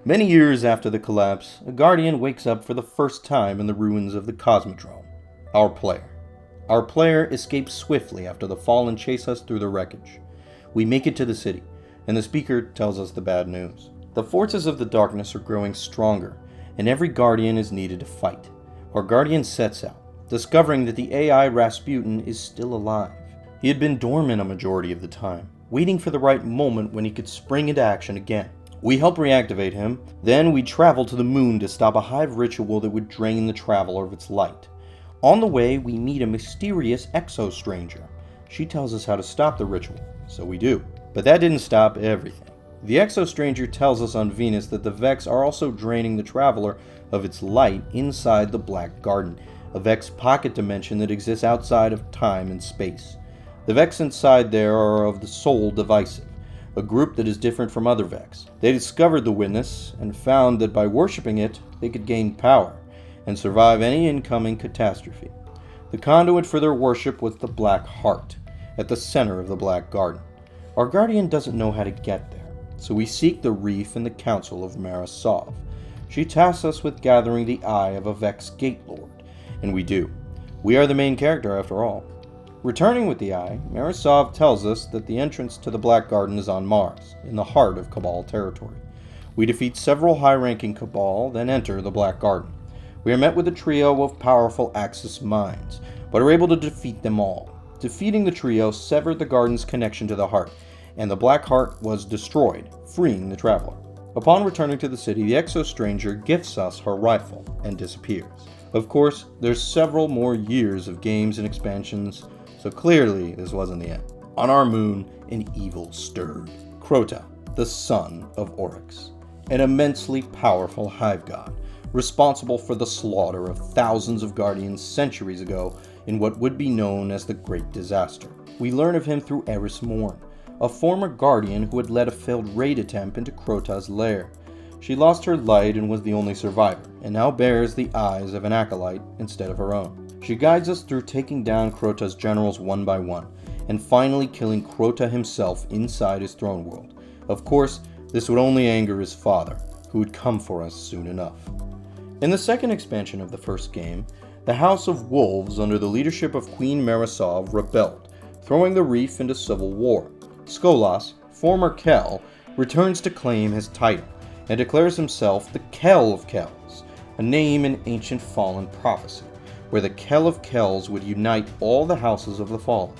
Many years after the collapse, a Guardian wakes up for the first time in the ruins of the Cosmodrome. Our player escapes swiftly after the Fallen chase us through the wreckage. We make it to the city, and the speaker tells us the bad news. The forces of the darkness are growing stronger, and every Guardian is needed to fight. Our Guardian sets out, discovering that the AI Rasputin is still alive. He had been dormant a majority of the time, waiting for the right moment when he could spring into action again. We help reactivate him, then we travel to the moon to stop a hive ritual that would drain the traveler of its light. On the way, we meet a mysterious exo-stranger. She tells us how to stop the ritual, so we do. But that didn't stop everything. The exo-stranger tells us on Venus that the Vex are also draining the traveler of its light inside the Black Garden, a Vex pocket dimension that exists outside of time and space. The Vex inside there are of the Soul Divisive, a group that is different from other Vex. They discovered the witness and found that by worshipping it, they could gain power and survive any incoming catastrophe. The conduit for their worship was the Black Heart, at the center of the Black Garden. Our Guardian doesn't know how to get there, so we seek the Reef and the Council of Marasov. She tasks us with gathering the eye of a Vex Gate Lord, and we do. We are the main character after all. Returning with the eye, Marasov tells us that the entrance to the Black Garden is on Mars, in the heart of Cabal territory. We defeat several high-ranking Cabal, then enter the Black Garden. We are met with a trio of powerful Axis minds, but are able to defeat them all. Defeating the trio severed the Garden's connection to the heart, and the Black Heart was destroyed, freeing the traveler. Upon returning to the city, the exo-stranger gifts us her rifle and disappears. Of course, there's several more years of games and expansions, so clearly this wasn't the end. On our moon, an evil stirred. Crota, the son of Oryx, an immensely powerful hive god, responsible for the slaughter of thousands of Guardians centuries ago in what would be known as the Great Disaster. We learn of him through Eris Morn, a former Guardian who had led a failed raid attempt into Crota's lair. She lost her light and was the only survivor, and now bears the eyes of an acolyte instead of her own. She guides us through taking down Crota's generals one by one, and finally killing Crota himself inside his throne world. Of course, this would only anger his father, who would come for us soon enough. In the second expansion of the first game, the House of Wolves under the leadership of Queen Marasov rebelled, throwing the Reef into civil war. Skolas, former Kell, returns to claim his title, and declares himself the Kell of Kells, a name in ancient Fallen prophecy, where the Kell of Kells would unite all the houses of the Fallen.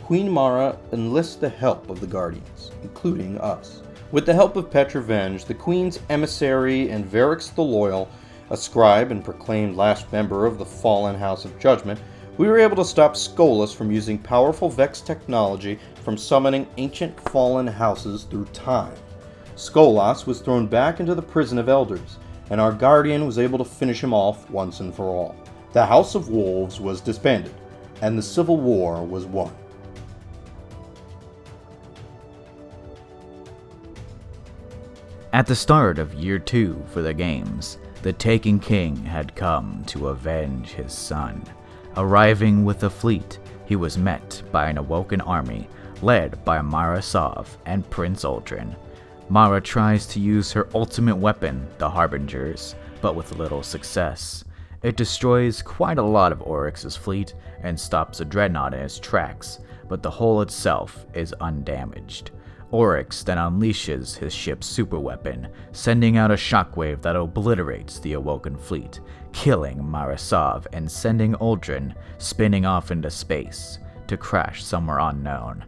Queen Mara enlists the help of the Guardians, including us. With the help of Petrovenge, the Queen's emissary, and Varix the Loyal, a scribe and proclaimed last member of the Fallen House of Judgment, we were able to stop Skolas from using powerful Vex technology from summoning ancient Fallen houses through time. Skolas was thrown back into the prison of elders, and our Guardian was able to finish him off once and for all. The House of Wolves was disbanded, and the Civil War was won. At the start of year 2 for the games, the Taken King had come to avenge his son. Arriving with a fleet, he was met by an awoken army led by Mara Sov and Prince Uldren. Mara tries to use her ultimate weapon, the Harbingers, but with little success. It destroys quite a lot of Oryx's fleet and stops a dreadnought in its tracks, but the hull itself is undamaged. Oryx then unleashes his ship's superweapon, sending out a shockwave that obliterates the awoken fleet, killing Marasov and sending Uldren spinning off into space to crash somewhere unknown.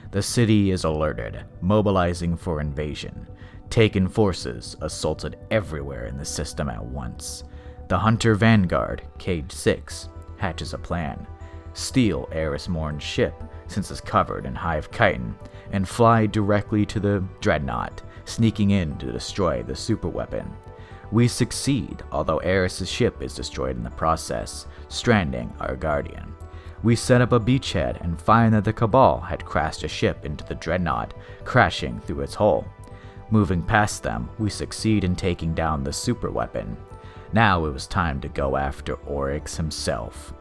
The city is alerted, mobilizing for invasion. Taken forces assaulted everywhere in the system at once. The Hunter Vanguard, Cage 6, hatches a plan. Steal Eris Morn's ship, since it's covered in hive chitin, and fly directly to the dreadnought, sneaking in to destroy the superweapon. We succeed, although Eris' ship is destroyed in the process, stranding our guardian. We set up a beachhead and find that the Cabal had crashed a ship into the dreadnought, crashing through its hull. Moving past them, we succeed in taking down the superweapon. Now it was time to go after Oryx himself.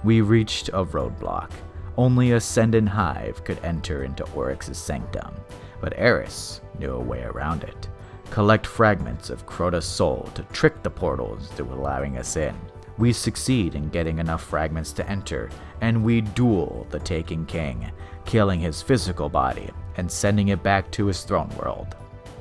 We reached a roadblock. Only a Sendin Hive could enter into Oryx's sanctum, but Eris knew a way around it. Collect fragments of Crota's soul to trick the portals into allowing us in. We succeed in getting enough fragments to enter, and we duel the Taken King, killing his physical body and sending it back to his throne world.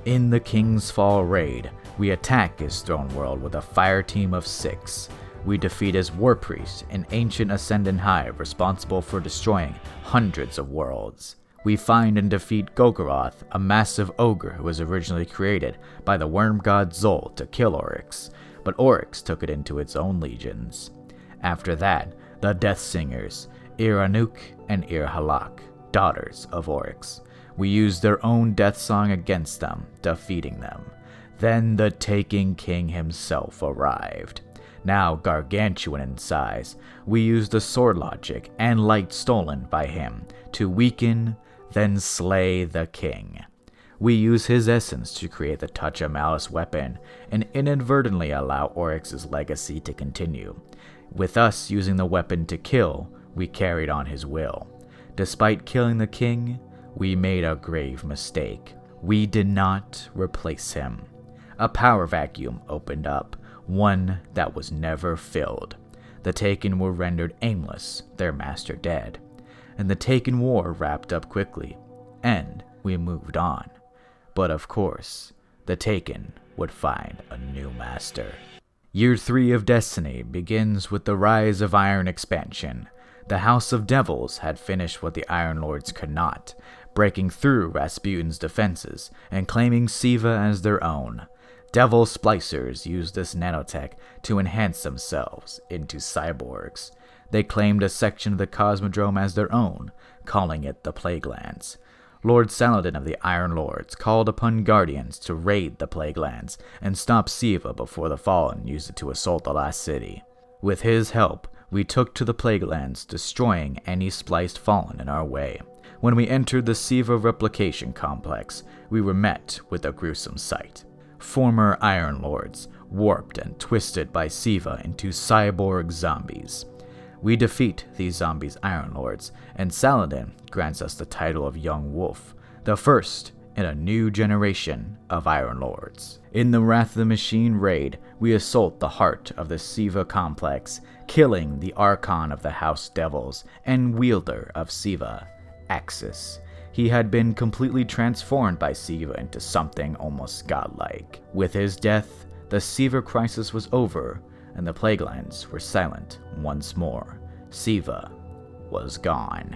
In the King's Fall raid, we attack his throne world with a fire team of 6. We defeat his war priest, an ancient Ascendant Hive responsible for destroying hundreds of worlds. We find and defeat Gogoroth, a massive ogre who was originally created by the worm god Zol to kill Oryx, but Oryx took it into its own legions. After that, the Death Singers, Ir-Anuk and Ir-Halak, daughters of Oryx. We used their own death song against them, defeating them. Then the Taken King himself arrived. Now gargantuan in size, we used the sword logic and light stolen by him to weaken, then slay the king. We use his essence to create the Touch of Malice weapon and inadvertently allow Oryx's legacy to continue. With us using the weapon to kill, we carried on his will. Despite killing the king, we made a grave mistake. We did not replace him. A power vacuum opened up, one that was never filled. The Taken were rendered aimless, their master dead. And the Taken War wrapped up quickly, and we moved on. But of course, the Taken would find a new master. Year 3 of Destiny begins with the Rise of Iron expansion. The House of Devils had finished what the Iron Lords could not, breaking through Rasputin's defenses and claiming Siva as their own. Devil Splicers used this nanotech to enhance themselves into cyborgs. They claimed a section of the Cosmodrome as their own, calling it the Plaguelands. Lord Saladin of the Iron Lords called upon Guardians to raid the Plaguelands and stop Siva before the Fallen used it to assault the last city. With his help, we took to the Plaguelands, destroying any spliced Fallen in our way. When we entered the Siva replication complex, we were met with a gruesome sight. Former Iron Lords, warped and twisted by Siva into cyborg zombies. We defeat these zombies' Iron Lords, and Saladin grants us the title of Young Wolf, the first in a new generation of Iron Lords. In the Wrath of the Machine raid, we assault the heart of the Siva complex, killing the Archon of the House Devils and wielder of Siva, Axis. He had been completely transformed by Siva into something almost godlike. With his death, the Siva crisis was over, and the Plaguelands were silent once more. Siva was gone.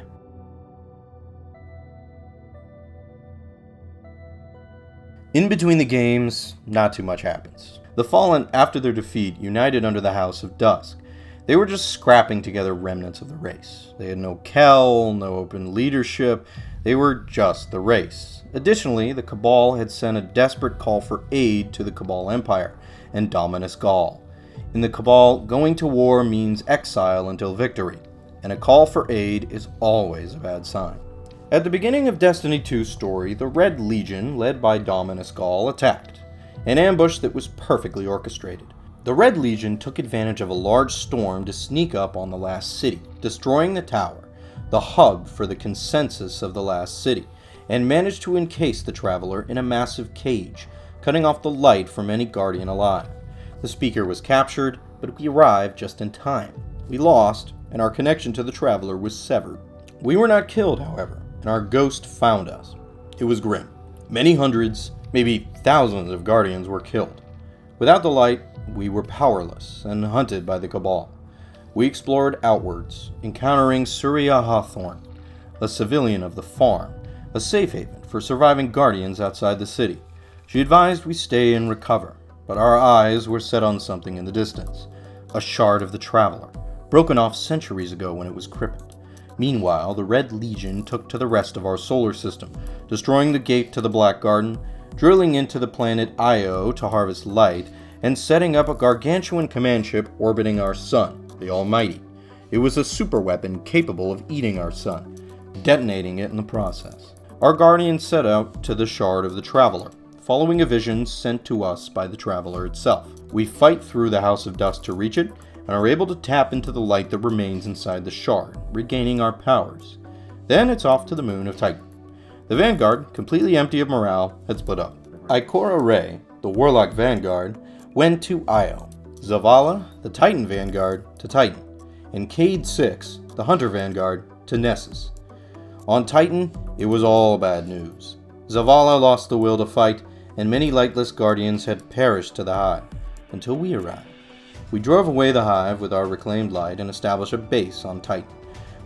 In between the games, not too much happens. The Fallen, after their defeat, united under the House of Dusk. They were just scrapping together remnants of the race. They had no Kell, no open leadership. They were just the race. Additionally, the Cabal had sent a desperate call for aid to the Cabal Empire and Dominus Gaul. In the Cabal, going to war means exile until victory, and a call for aid is always a bad sign. At the beginning of Destiny 2's story, the Red Legion, led by Dominus Gaul, attacked. an ambush that was perfectly orchestrated. The Red Legion took advantage of a large storm to sneak up on the last city, destroying the tower, the hub for the consensus of the last city, and managed to encase the traveler in a massive cage, cutting off the light from any guardian alive. The speaker was captured, but we arrived just in time. We lost, and our connection to the traveler was severed. We were not killed, however, and our ghost found us. It was grim. Many hundreds, maybe thousands of guardians were killed. Without the light, we were powerless and hunted by the Cabal. We explored outwards, encountering Surya Hawthorne, a civilian of the farm, a safe haven for surviving guardians outside the city. She advised we stay and recover, but our eyes were set on something in the distance, a shard of the Traveler, broken off centuries ago when it was crippled. Meanwhile, the Red Legion took to the rest of our solar system, destroying the gate to the Black Garden, drilling into the planet Io to harvest light, and setting up a gargantuan command ship orbiting our sun, the Almighty. It was a superweapon capable of eating our sun, detonating it in the process. Our guardians set out to the shard of the Traveler, following a vision sent to us by the Traveler itself. We fight through the House of Dust to reach it, and are able to tap into the light that remains inside the shard, regaining our powers. Then it's off to the moon of Titan. The Vanguard, completely empty of morale, had split up. Ikora Ray, the Warlock Vanguard, went to Io, Zavala, the Titan Vanguard, to Titan, and Cade 6, the Hunter Vanguard, to Nessus. On Titan, it was all bad news. Zavala lost the will to fight, and many lightless guardians had perished to the hive, until we arrived. We drove away the hive with our reclaimed light and established a base on Titan.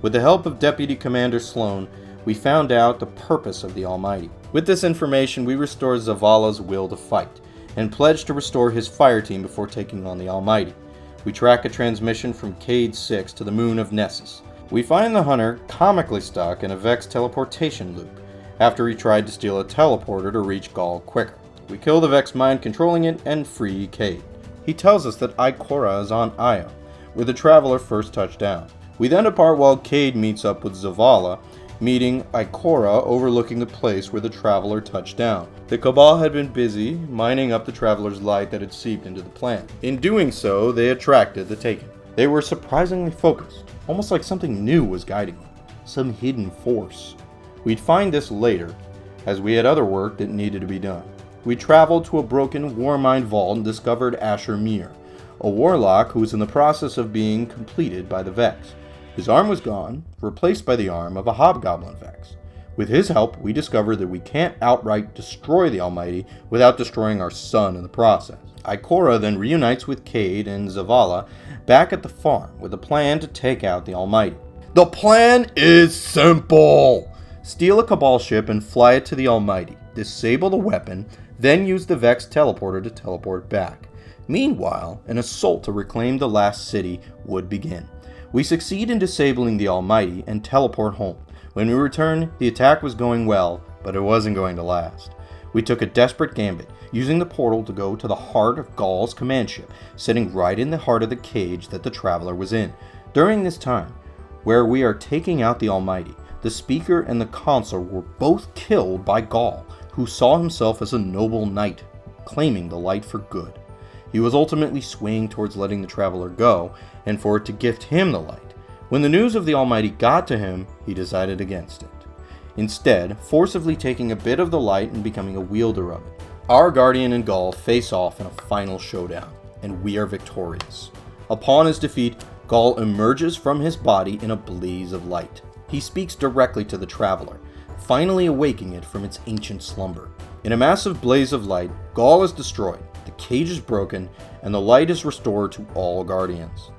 With the help of Deputy Commander Sloan, we found out the purpose of the Almighty. With this information, we restored Zavala's will to fight, and pledged to restore his fire team before taking on the Almighty. We track a transmission from Cade 6 to the moon of Nessus. We find the Hunter comically stuck in a Vex teleportation loop, after he tried to steal a teleporter to reach Gaul quicker. We kill the Vex mind controlling it and free Cade. He tells us that Ikora is on Io, where the Traveler first touched down. We then depart while Cade meets up with Zavala, meeting Ikora overlooking the place where the Traveler touched down. The Cabal had been busy mining up the Traveler's light that had seeped into the plant. In doing so, they attracted the Taken. They were surprisingly focused, almost like something new was guiding them, some hidden force. We'd find this later, as we had other work that needed to be done. We traveled to a broken Warmind vault and discovered Asher Mir, a warlock who was in the process of being completed by the Vex. His arm was gone, replaced by the arm of a Hobgoblin Vex. With his help, we discovered that we can't outright destroy the Almighty without destroying our sun in the process. Ikora then reunites with Cade and Zavala back at the farm with a plan to take out the Almighty. The plan is simple! Steal a Cabal ship and fly it to the Almighty, disable the weapon, then use the Vex teleporter to teleport back. Meanwhile, an assault to reclaim the last city would begin. We succeed in disabling the Almighty and teleport home. When we return, the attack was going well, but it wasn't going to last. We took a desperate gambit, using the portal to go to the heart of Gaul's command ship, sitting right in the heart of the cage that the Traveler was in. During this time, where we are taking out the Almighty, the Speaker and the Consul were both killed by Gaul, who saw himself as a noble knight, claiming the light for good. He was ultimately swaying towards letting the Traveler go, and for it to gift him the light. When the news of the Almighty got to him, he decided against it, instead forcibly taking a bit of the light and becoming a wielder of it. Our Guardian and Gaul face off in a final showdown, and we are victorious. Upon his defeat, Gaul emerges from his body in a blaze of light. He speaks directly to the Traveler, finally awaking it from its ancient slumber. In a massive blaze of light, Gaul is destroyed, the cage is broken, and the light is restored to all Guardians.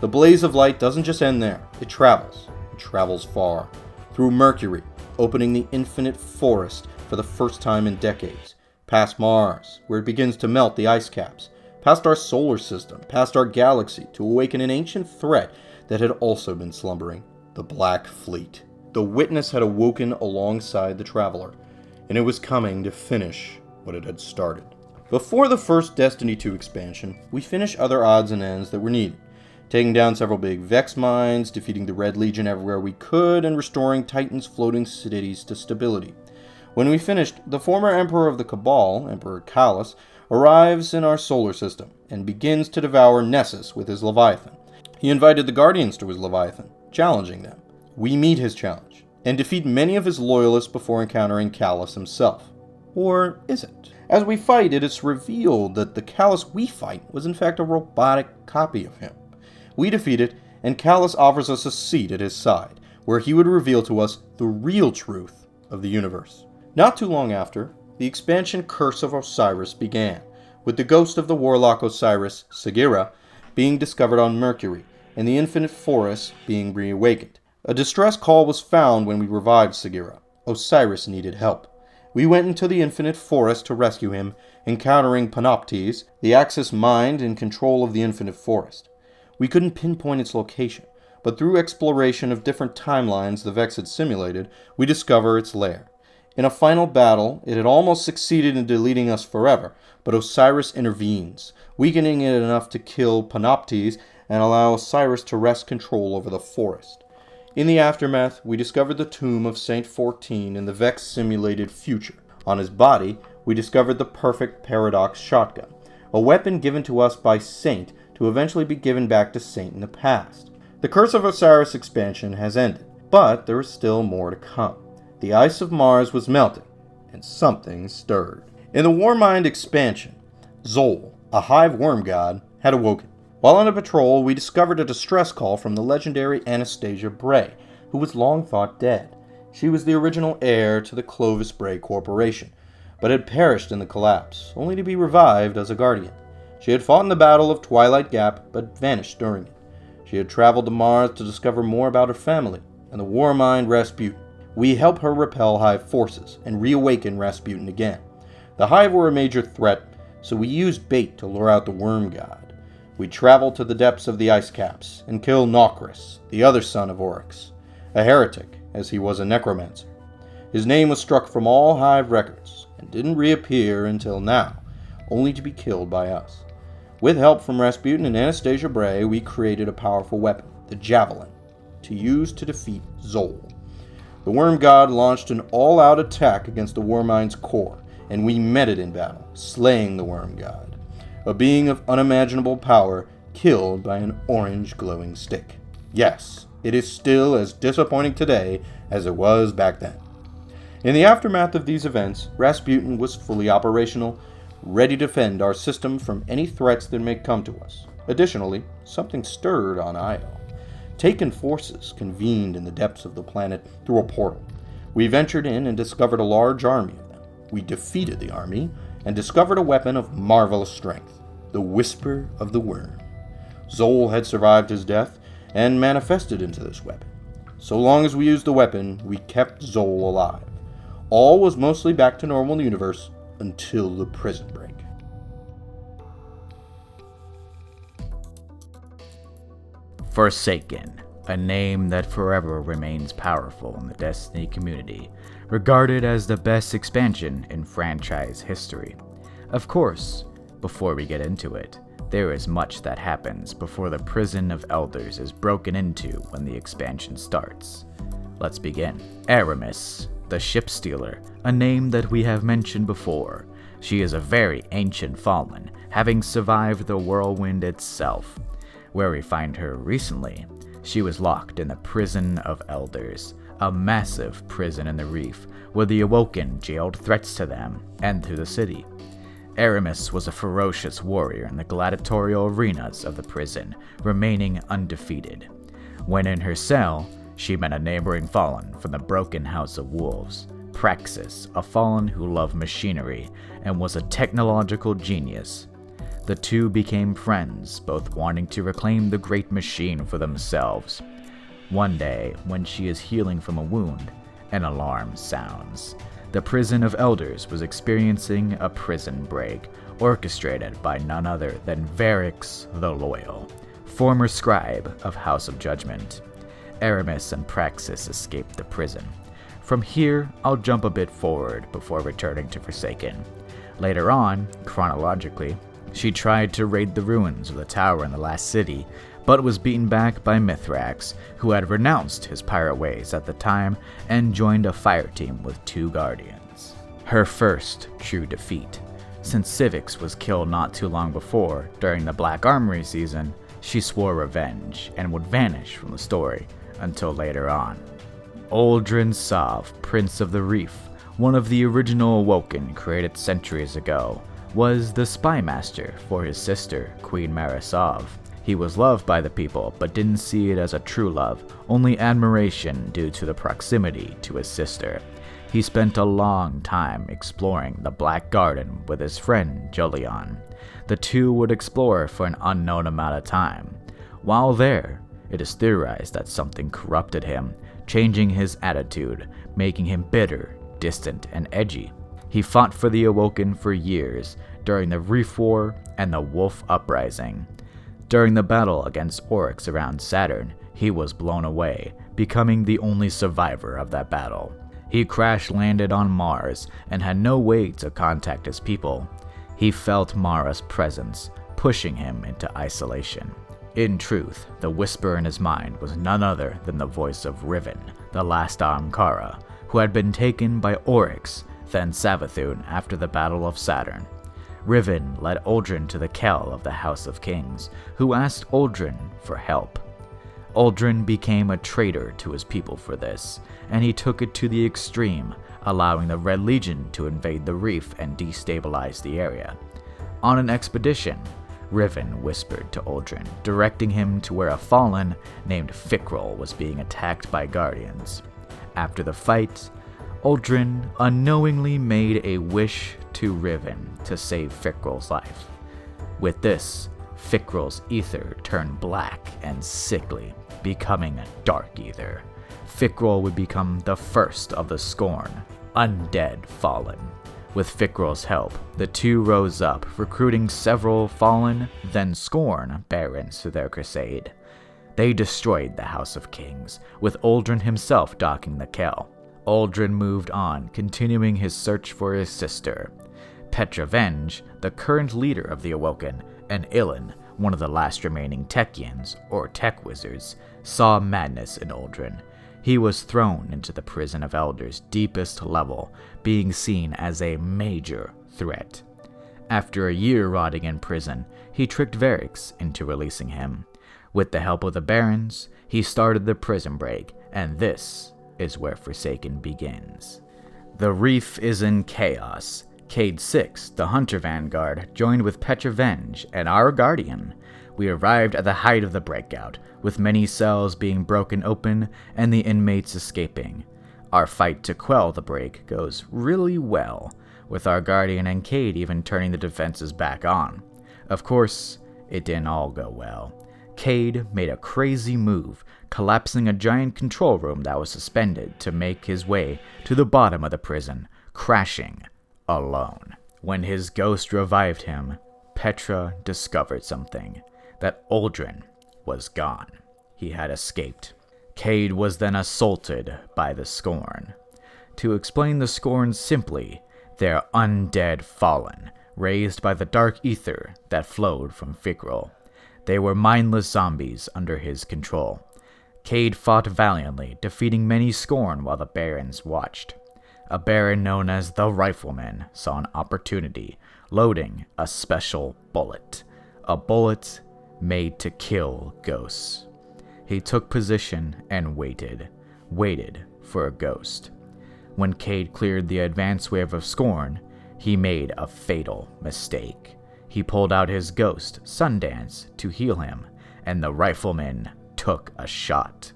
The blaze of light doesn't just end there, it travels far, through Mercury, opening the infinite forest for the first time in decades, past Mars, where it begins to melt the ice caps, past our solar system, past our galaxy, to awaken an ancient threat that had also been slumbering, the Black Fleet. The Witness had awoken alongside the Traveler, and it was coming to finish what it had started. Before the first Destiny 2 expansion, we finished other odds and ends that were needed, taking down several big Vex mines, defeating the Red Legion everywhere we could, and restoring Titan's floating cities to stability. When we finished, the former Emperor of the Cabal, Emperor Callus, arrives in our solar system and begins to devour Nessus with his Leviathan. He invited the Guardians to his Leviathan, challenging them. We meet his challenge, and defeat many of his loyalists before encountering Callus himself. Or is it? As we fight, it is revealed that the Callus we fight was in fact a robotic copy of him. We defeat it, and Callus offers us a seat at his side, where he would reveal to us the real truth of the universe. Not too long after, the expansion Curse of Osiris began, with the ghost of the warlock Osiris, Sagira, being discovered on Mercury, and the Infinite Forest being reawakened. A distress call was found when we revived Sagira. Osiris needed help. We went into the Infinite Forest to rescue him, encountering Panoptes, the Axis mind in control of the Infinite Forest. We couldn't pinpoint its location, but through exploration of different timelines the Vex had simulated, we discover its lair. In a final battle, it had almost succeeded in deleting us forever, but Osiris intervenes, weakening it enough to kill Panoptes and allow Osiris to wrest control over the forest. In the aftermath, we discovered the tomb of Saint 14 in the Vex-simulated future. On his body, we discovered the perfect Paradox shotgun, a weapon given to us by Saint to eventually be given back to Saint in the past. The Curse of Osiris expansion has ended, but there is still more to come. The ice of Mars was melting, and something stirred. In the Warmind expansion, Zol, a hive worm god, had awoken. While on a patrol, we discovered a distress call from the legendary Anastasia Bray, who was long thought dead. She was the original heir to the Clovis Bray Corporation, but had perished in the collapse, only to be revived as a guardian. She had fought in the Battle of Twilight Gap, but vanished during it. She had traveled to Mars to discover more about her family, and the Warmind Rasputin. We help her repel Hive forces, and reawaken Rasputin again. The Hive were a major threat, so we used bait to lure out the Worm God. We travel to the depths of the ice caps, and kill Nokris, the other son of Oryx, a heretic, as he was a necromancer. His name was struck from all Hive records, and didn't reappear until now, only to be killed by us. With help from Rasputin and Anastasia Bray, we created a powerful weapon, the Javelin, to use to defeat Zol. The Worm God launched an all-out attack against the Warmind's core, and we met it in battle, slaying the Worm God, a being of unimaginable power, killed by an orange glowing stick. Yes, it is still as disappointing today as it was back then. In the aftermath of these events, Rasputin was fully operational, ready to defend our system from any threats that may come to us. Additionally, something stirred on Io. Taken forces convened in the depths of the planet through a portal. We ventured in and discovered a large army of them. We defeated the army and discovered a weapon of marvelous strength, the Whisper of the Worm. Zol had survived his death and manifested into this weapon. So long as we used the weapon, we kept Zol alive. All was mostly back to normal universe until the prison break. Forsaken, a name that forever remains powerful in the Destiny community, regarded as the best expansion in franchise history. Of course, before we get into it, there is much that happens before the Prison of Elders is broken into when the expansion starts. Let's begin. Aramis, the Ship Stealer, a name that we have mentioned before. She is a very ancient fallen, having survived the whirlwind itself. Where we find her recently, she was locked in the Prison of Elders, a massive prison in the reef where the Awoken jailed threats to them and to the city. Aramis was a ferocious warrior in the gladiatorial arenas of the prison, remaining undefeated. When in her cell, she met a neighboring fallen from the broken House of Wolves, Praxis, a fallen who loved machinery and was a technological genius. The two became friends, both wanting to reclaim the great machine for themselves. One day, when she is healing from a wound, an alarm sounds. The Prison of Elders was experiencing a prison break, orchestrated by none other than Varix the Loyal, former scribe of House of Judgment. Aramis and Praxis escaped the prison. From here, I'll jump a bit forward before returning to Forsaken. Later on, chronologically, she tried to raid the ruins of the tower in the last city, but was beaten back by Mithrax, who had renounced his pirate ways at the time and joined a fire team with two guardians. Her first true defeat. Since Civix was killed not too long before, during the Black Armory season, she swore revenge and would vanish from the story until later on. Uldren Sov, Prince of the Reef, one of the original Awoken created centuries ago, was the spy master for his sister, Queen Marisov. He was loved by the people, but didn't see it as a true love, only admiration due to the proximity to his sister. He spent a long time exploring the Black Garden with his friend Jolion. The two would explore for an unknown amount of time. While there, it is theorized that something corrupted him, changing his attitude, making him bitter, distant, and edgy. He fought for the Awoken for years, during the Reef War and the Wolf Uprising. During the battle against Oryx around Saturn, he was blown away, becoming the only survivor of that battle. He crash-landed on Mars and had no way to contact his people. He felt Mara's presence, pushing him into isolation. In truth, the whisper in his mind was none other than the voice of Riven, the last Ahamkara, who had been taken by Oryx, then Savathun after the Battle of Saturn. Riven led Uldren to the Kell of the House of Kings, who asked Uldren for help. Uldren became a traitor to his people for this, and he took it to the extreme, allowing the Red Legion to invade the reef and destabilize the area. On an expedition, Riven whispered to Uldren, directing him to where a Fallen named Krill was being attacked by Guardians. After the fight, Uldren unknowingly made a wish to Riven to save Krill's life. With this, Krill's ether turned black and sickly, becoming a dark ether. Krill would become the first of the Scorn, undead Fallen. With Krill's help, the two rose up, recruiting several Fallen, then Scorn barons to their crusade. They destroyed the House of Kings, with Uldren himself docking the Kell. Uldren moved on, continuing his search for his sister. Petra Venge, the current leader of the Awoken, and Ilan, one of the last remaining Techians, or Tech Wizards, saw madness in Uldren. He was thrown into the Prison of Elders' deepest level, being seen as a major threat. After a year rotting in prison, he tricked Varix into releasing him. With the help of the Barons, he started the prison break, and this is where Forsaken begins. The reef is in chaos. Cade 6, the Hunter Vanguard, joined with Petra Venge and our Guardian. We arrived at the height of the breakout, with many cells being broken open and the inmates escaping. Our fight to quell the break goes really well, with our Guardian and Cade even turning the defenses back on. Of course, it didn't all go well. Cade made a crazy move, collapsing a giant control room that was suspended to make his way to the bottom of the prison, crashing alone. When his ghost revived him, Petra discovered something, that Uldren was gone. He had escaped. Cade was then assaulted by the Scorn. To explain the Scorn simply, they're undead Fallen, raised by the dark ether that flowed from Krill. They were mindless zombies under his control. Cade fought valiantly, defeating many Scorn while the Barons watched. A Baron known as the Rifleman saw an opportunity, loading a special bullet. A bullet made to kill ghosts. He took position and waited for a ghost. When Cade cleared the advance wave of Scorn, he made a fatal mistake. He pulled out his ghost, Sundance, to heal him, and the Rifleman took a shot.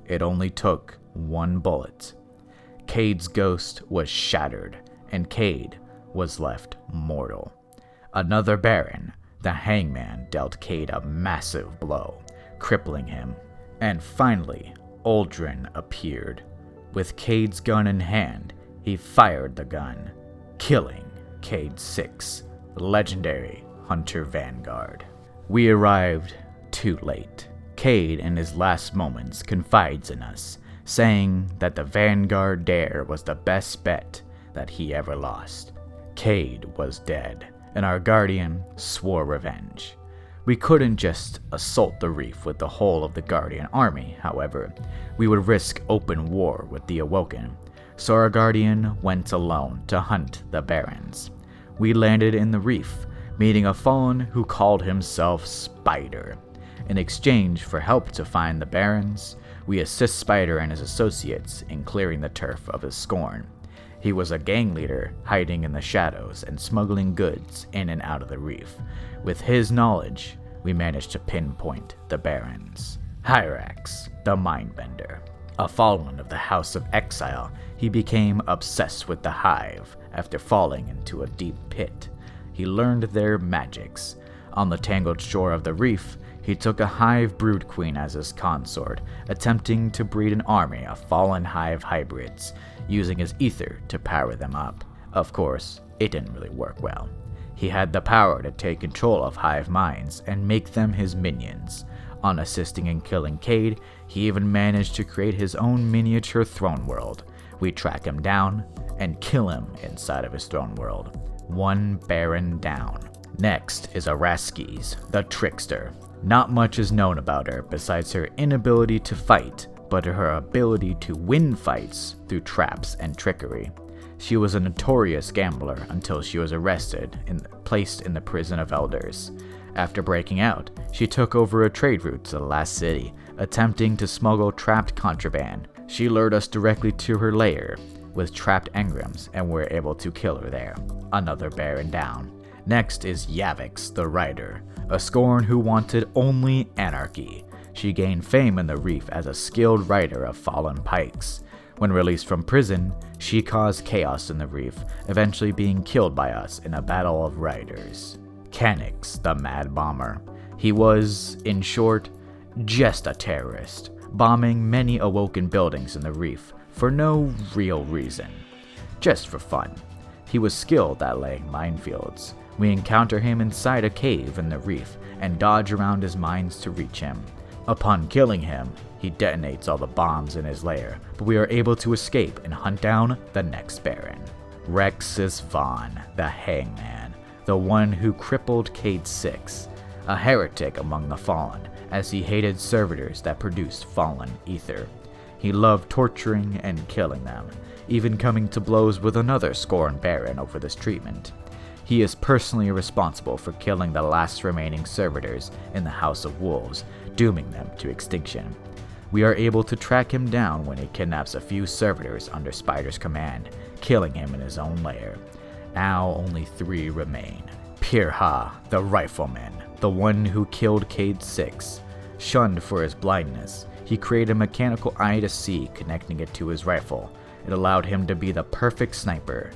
It only took one bullet. Cade's ghost was shattered, and Cade was left mortal. Another Baron, the Hangman, dealt Cade a massive blow, crippling him. And finally, Uldren appeared. With Cade's gun in hand, he fired the gun, killing Cade 6, the legendary Hunter Vanguard. We arrived too late. Cade, in his last moments, confides in us, saying that the Vanguard Dare was the best bet that he ever lost. Cade was dead, and our Guardian swore revenge. We couldn't just assault the reef with the whole of the Guardian army, however. We would risk open war with the Awoken, so our Guardian went alone to hunt the Barons. we landed in the reef, meeting a Fallen who called himself Spider. In exchange for help to find the Barons, we assist Spider and his associates in clearing the turf of his scorn. He was a gang leader hiding in the shadows and smuggling goods in and out of the reef. With his knowledge, we managed to pinpoint the Barons. Hyrax, the Mindbender. A fallen of the House of Exile, he became obsessed with the Hive after falling into a deep pit. He learned their magics. On the tangled shore of the reef, he took a Hive brood queen as his consort, attempting to breed an army of fallen Hive hybrids, using his ether to power them up. Of course, it didn't really work well. He had the power to take control of Hive minds and make them his minions. On assisting in killing Cade, he even managed to create his own miniature throne world. We track him down and kill him inside of his throne world. One Baron down. Next is Araskis, the Trickster. Not much is known about her besides her inability to fight, but her ability to win fights through traps and trickery. She was a notorious gambler until she was arrested and placed in the Prison of Elders. After breaking out, she took over a trade route to the last city, attempting to smuggle trapped contraband. She lured us directly to her lair with trapped engrams, and were able to kill her there. Another Baron down. Next is Yavix, the Rider, a Scorn who wanted only anarchy. She gained fame in the reef as a skilled rider of fallen pikes. When released from prison, she caused chaos in the reef, eventually being killed by us in a battle of riders. Canix, the Mad Bomber. He was, in short, just a terrorist, bombing many awoken buildings in the reef for no real reason, just for fun. He was skilled at laying minefields. We encounter him inside a cave in the reef and dodge around his mines to reach him. Upon killing him, he detonates all the bombs in his lair, but we are able to escape and hunt down the next Baron. Rexus Vaughn, the Hangman, the one who crippled Cade 6, a heretic among the Fallen, as he hated servitors that produced fallen ether. He loved torturing and killing them, even coming to blows with another Scorn Baron over this treatment. He is personally responsible for killing the last remaining servitors in the House of Wolves, dooming them to extinction. We are able to track him down when he kidnaps a few servitors under Spider's command, killing him in his own lair. Now only 3 remain. Pirha, the Rifleman, the one who killed Cade 6. Shunned for his blindness, he created a mechanical eye to see connecting it to his rifle. It allowed him to be the perfect sniper.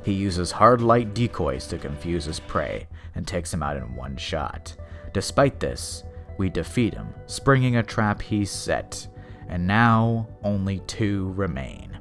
He uses hard light decoys to confuse his prey and takes him out in one shot. Despite this, we defeat him, springing a trap he set, and now only 2 remain.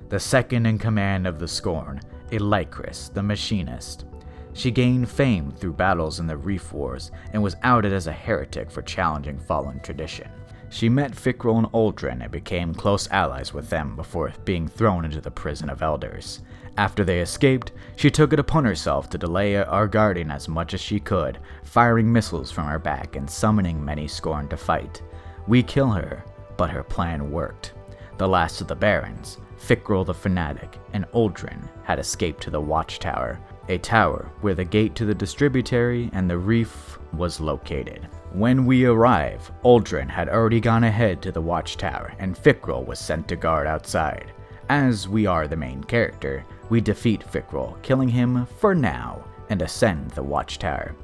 The second in command of the Scorn, Elixir, the Machinist. She gained fame through battles in the Reef Wars and was outed as a heretic for challenging fallen tradition. She met Krill and Uldren and became close allies with them before being thrown into the Prison of Elders. After they escaped, she took it upon herself to delay our guardian as much as she could, firing missiles from her back and summoning many Scorn to fight. We kill her, but her plan worked. The last of the Barons, Krill the Fanatic, and Uldren had escaped to the Watchtower, a tower where the gate to the distributary and the reef was located. When we arrive, Uldren had already gone ahead to the Watchtower, and Krill was sent to guard outside. As we are the main character, we defeat Krill, killing him for now, and ascend the Watchtower.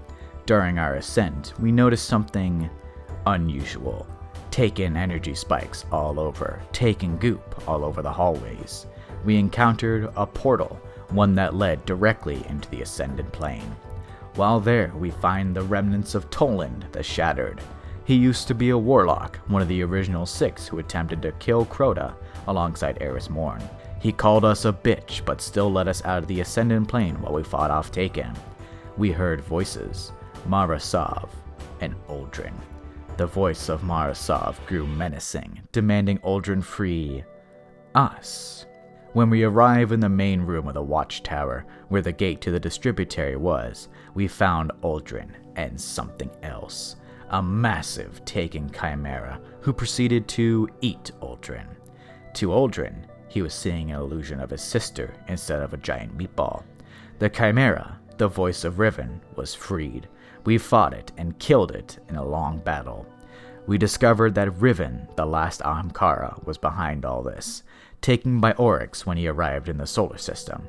During our ascent, we notice something unusual. Taken energy spikes all over, taken goop all over the hallways. We encountered a portal, one that led directly into the ascended plane. While there, we find the remnants of Toland the Shattered. He used to be a warlock, one of the original 6 who attempted to kill Crota alongside Eris Morn. He called us a bitch, but still let us out of the ascended plane while we fought off Taken. We heard voices, Marasov and Uldren. The voice of Marasov grew menacing, demanding Uldren free us. When we arrive in the main room of the Watchtower, where the gate to the distributary was, we found Uldren and something else. A massive Taken chimera who proceeded to eat Uldren. To Uldren, he was seeing an illusion of his sister instead of a giant meatball. The Chimera, the voice of Riven, was freed. We fought it and killed it in a long battle. We discovered that Riven, the last Ahamkara, was behind all this, taken by Oryx when he arrived in the solar system.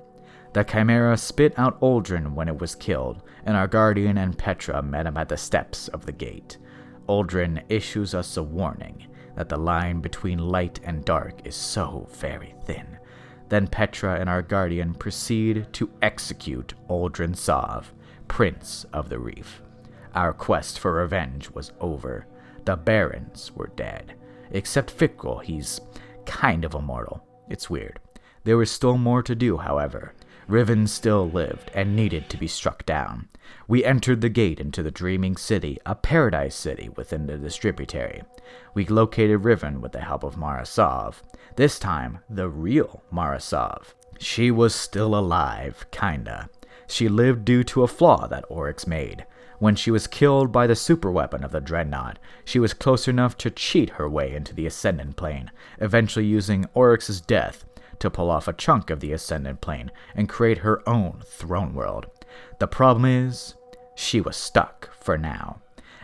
The Chimera spit out Uldren when it was killed, and our guardian and Petra met him at the steps of the gate. Uldren issues us a warning that the line between light and dark is so very thin. Then Petra and our guardian proceed to execute Uldren Sov, Prince of the Reef. Our quest for revenge was over. The Barons were dead. Except Fickle, he's kind of immortal. It's weird. There was still more to do, however. Riven still lived and needed to be struck down. We entered the gate into the Dreaming City, a paradise city within the Distributary. We located Riven with the help of Mara Sov. This time, the real Mara Sov. She was still alive, kinda. She lived due to a flaw that Oryx made. When she was killed by the superweapon of the Dreadnought, she was close enough to cheat her way into the Ascendant Plane, eventually using Oryx's death to pull off a chunk of the Ascendant Plane and create her own throne world. The problem is, she was stuck for now.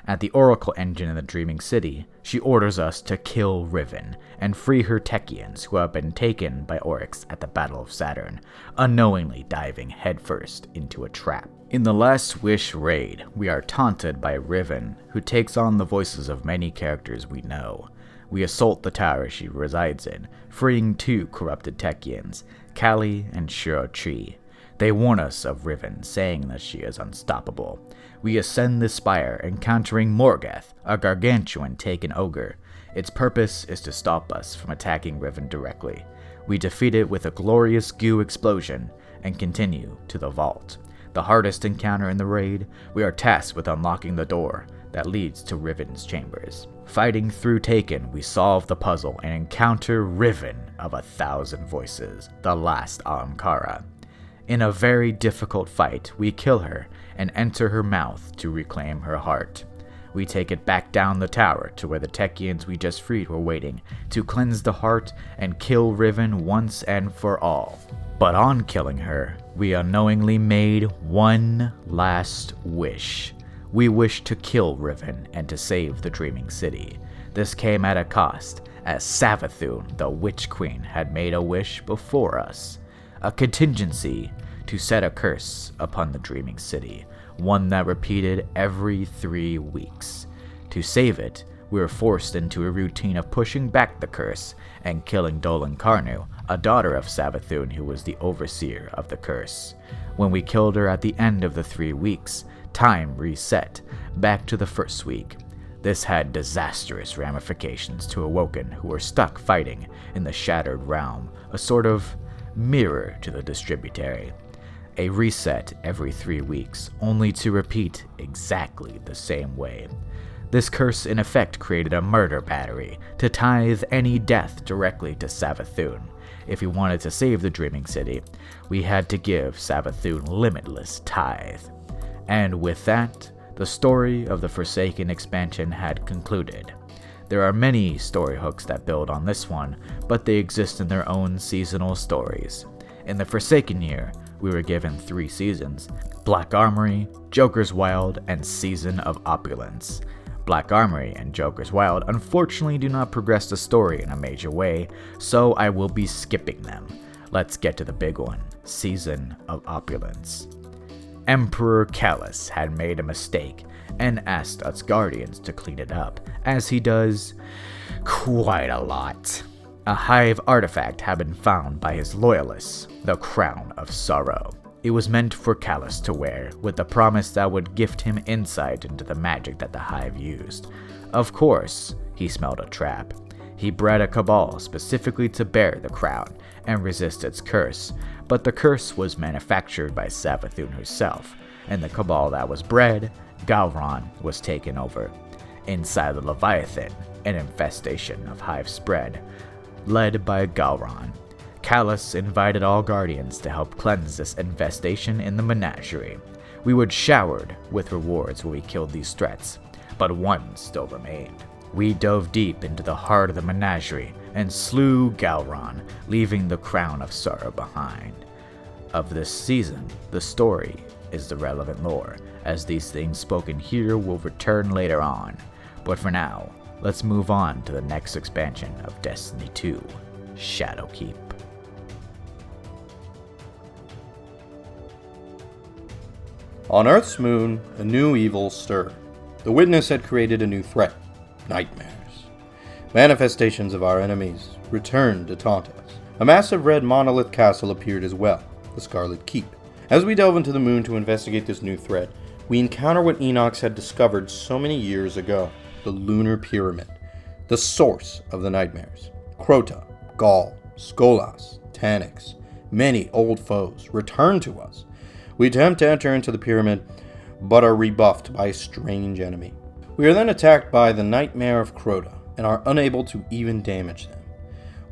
At the Oracle Engine in the Dreaming City, she orders us to kill Riven and free her Techians who have been taken by Oryx at the Battle of Saturn, unknowingly diving headfirst into a trap. In the Last Wish raid, we are taunted by Riven, who takes on the voices of many characters we know. We assault the tower she resides in, freeing 2 corrupted Techians, Kali and Shiro Tree. They warn us of Riven, saying that she is unstoppable. We ascend the spire, encountering Morgoth, a gargantuan taken ogre. Its purpose is to stop us from attacking Riven directly. We defeat it with a glorious goo explosion, and continue to the vault. The hardest encounter in the raid, we are tasked with unlocking the door that leads to Riven's chambers. Fighting through Taken, we solve the puzzle and encounter Riven of 1,000 Voices, the last Ahamkara. In a very difficult fight, we kill her and enter her mouth to reclaim her heart. We take it back down the tower to where the Techians we just freed were waiting to cleanse the heart and kill Riven once and for all. But on killing her, we unknowingly made one last wish. We wished to kill Riven and to save the Dreaming City. This came at a cost, as Savathun, the Witch Queen, had made a wish before us. A contingency to set a curse upon the Dreaming City, one that repeated every 3 weeks. To save it, we were forced into a routine of pushing back the curse and killing Dolan Karnu, a daughter of Savathun who was the overseer of the curse. When we killed her at the end of the 3 weeks, time reset, back to the first week. This had disastrous ramifications to Awoken who were stuck fighting in the Shattered Realm, a sort of mirror to the Distributary. A reset every 3 weeks, only to repeat exactly the same way. This curse in effect created a murder battery to tithe any death directly to Savathun. If we wanted to save the Dreaming City, we had to give Savathun limitless tithe. And with that, the story of the Forsaken expansion had concluded. There are many story hooks that build on this one, but they exist in their own seasonal stories. In the Forsaken year, we were given 3 seasons: Black Armory, Joker's Wild, and Season of Opulence. Black Armory and Joker's Wild unfortunately do not progress the story in a major way, so I will be skipping them. Let's get to the big one, Season of Opulence. Emperor Callus had made a mistake and asked us Guardians to clean it up, as he does quite a lot. A hive artifact had been found by his loyalists, the Crown of Sorrow. It was meant for Callus to wear, with the promise that would gift him insight into the magic that the hive used. Of course, he smelled a trap. He bred a Cabal specifically to bear the crown and resist its curse, but the curse was manufactured by Savathun herself, and the Cabal that was bred, Galron, was taken over. Inside the Leviathan, an infestation of hive spread, led by Galron. Callus invited all Guardians to help cleanse this infestation in the menagerie. We were showered with rewards when we killed these threats, but one still remained. We dove deep into the heart of the menagerie and slew Galron, leaving the Crown of Sorrow behind. of this season, the story is the relevant lore, as these things spoken here will return later on. But for now, let's move on to the next expansion of Destiny 2, Shadowkeep. On Earth's moon, a new evil stirred. The Witness had created a new threat: nightmares. Manifestations of our enemies returned to taunt us. A massive red monolith castle appeared as well, the Scarlet Keep. As we delve into the moon to investigate this new threat, we encounter what Enox had discovered so many years ago: the Lunar Pyramid, the source of the nightmares. Crota, Gaul, Skolas, Taniks, many old foes return to us. We attempt to enter into the pyramid, but are rebuffed by a strange enemy. We are then attacked by the Nightmare of Crota, and are unable to even damage them.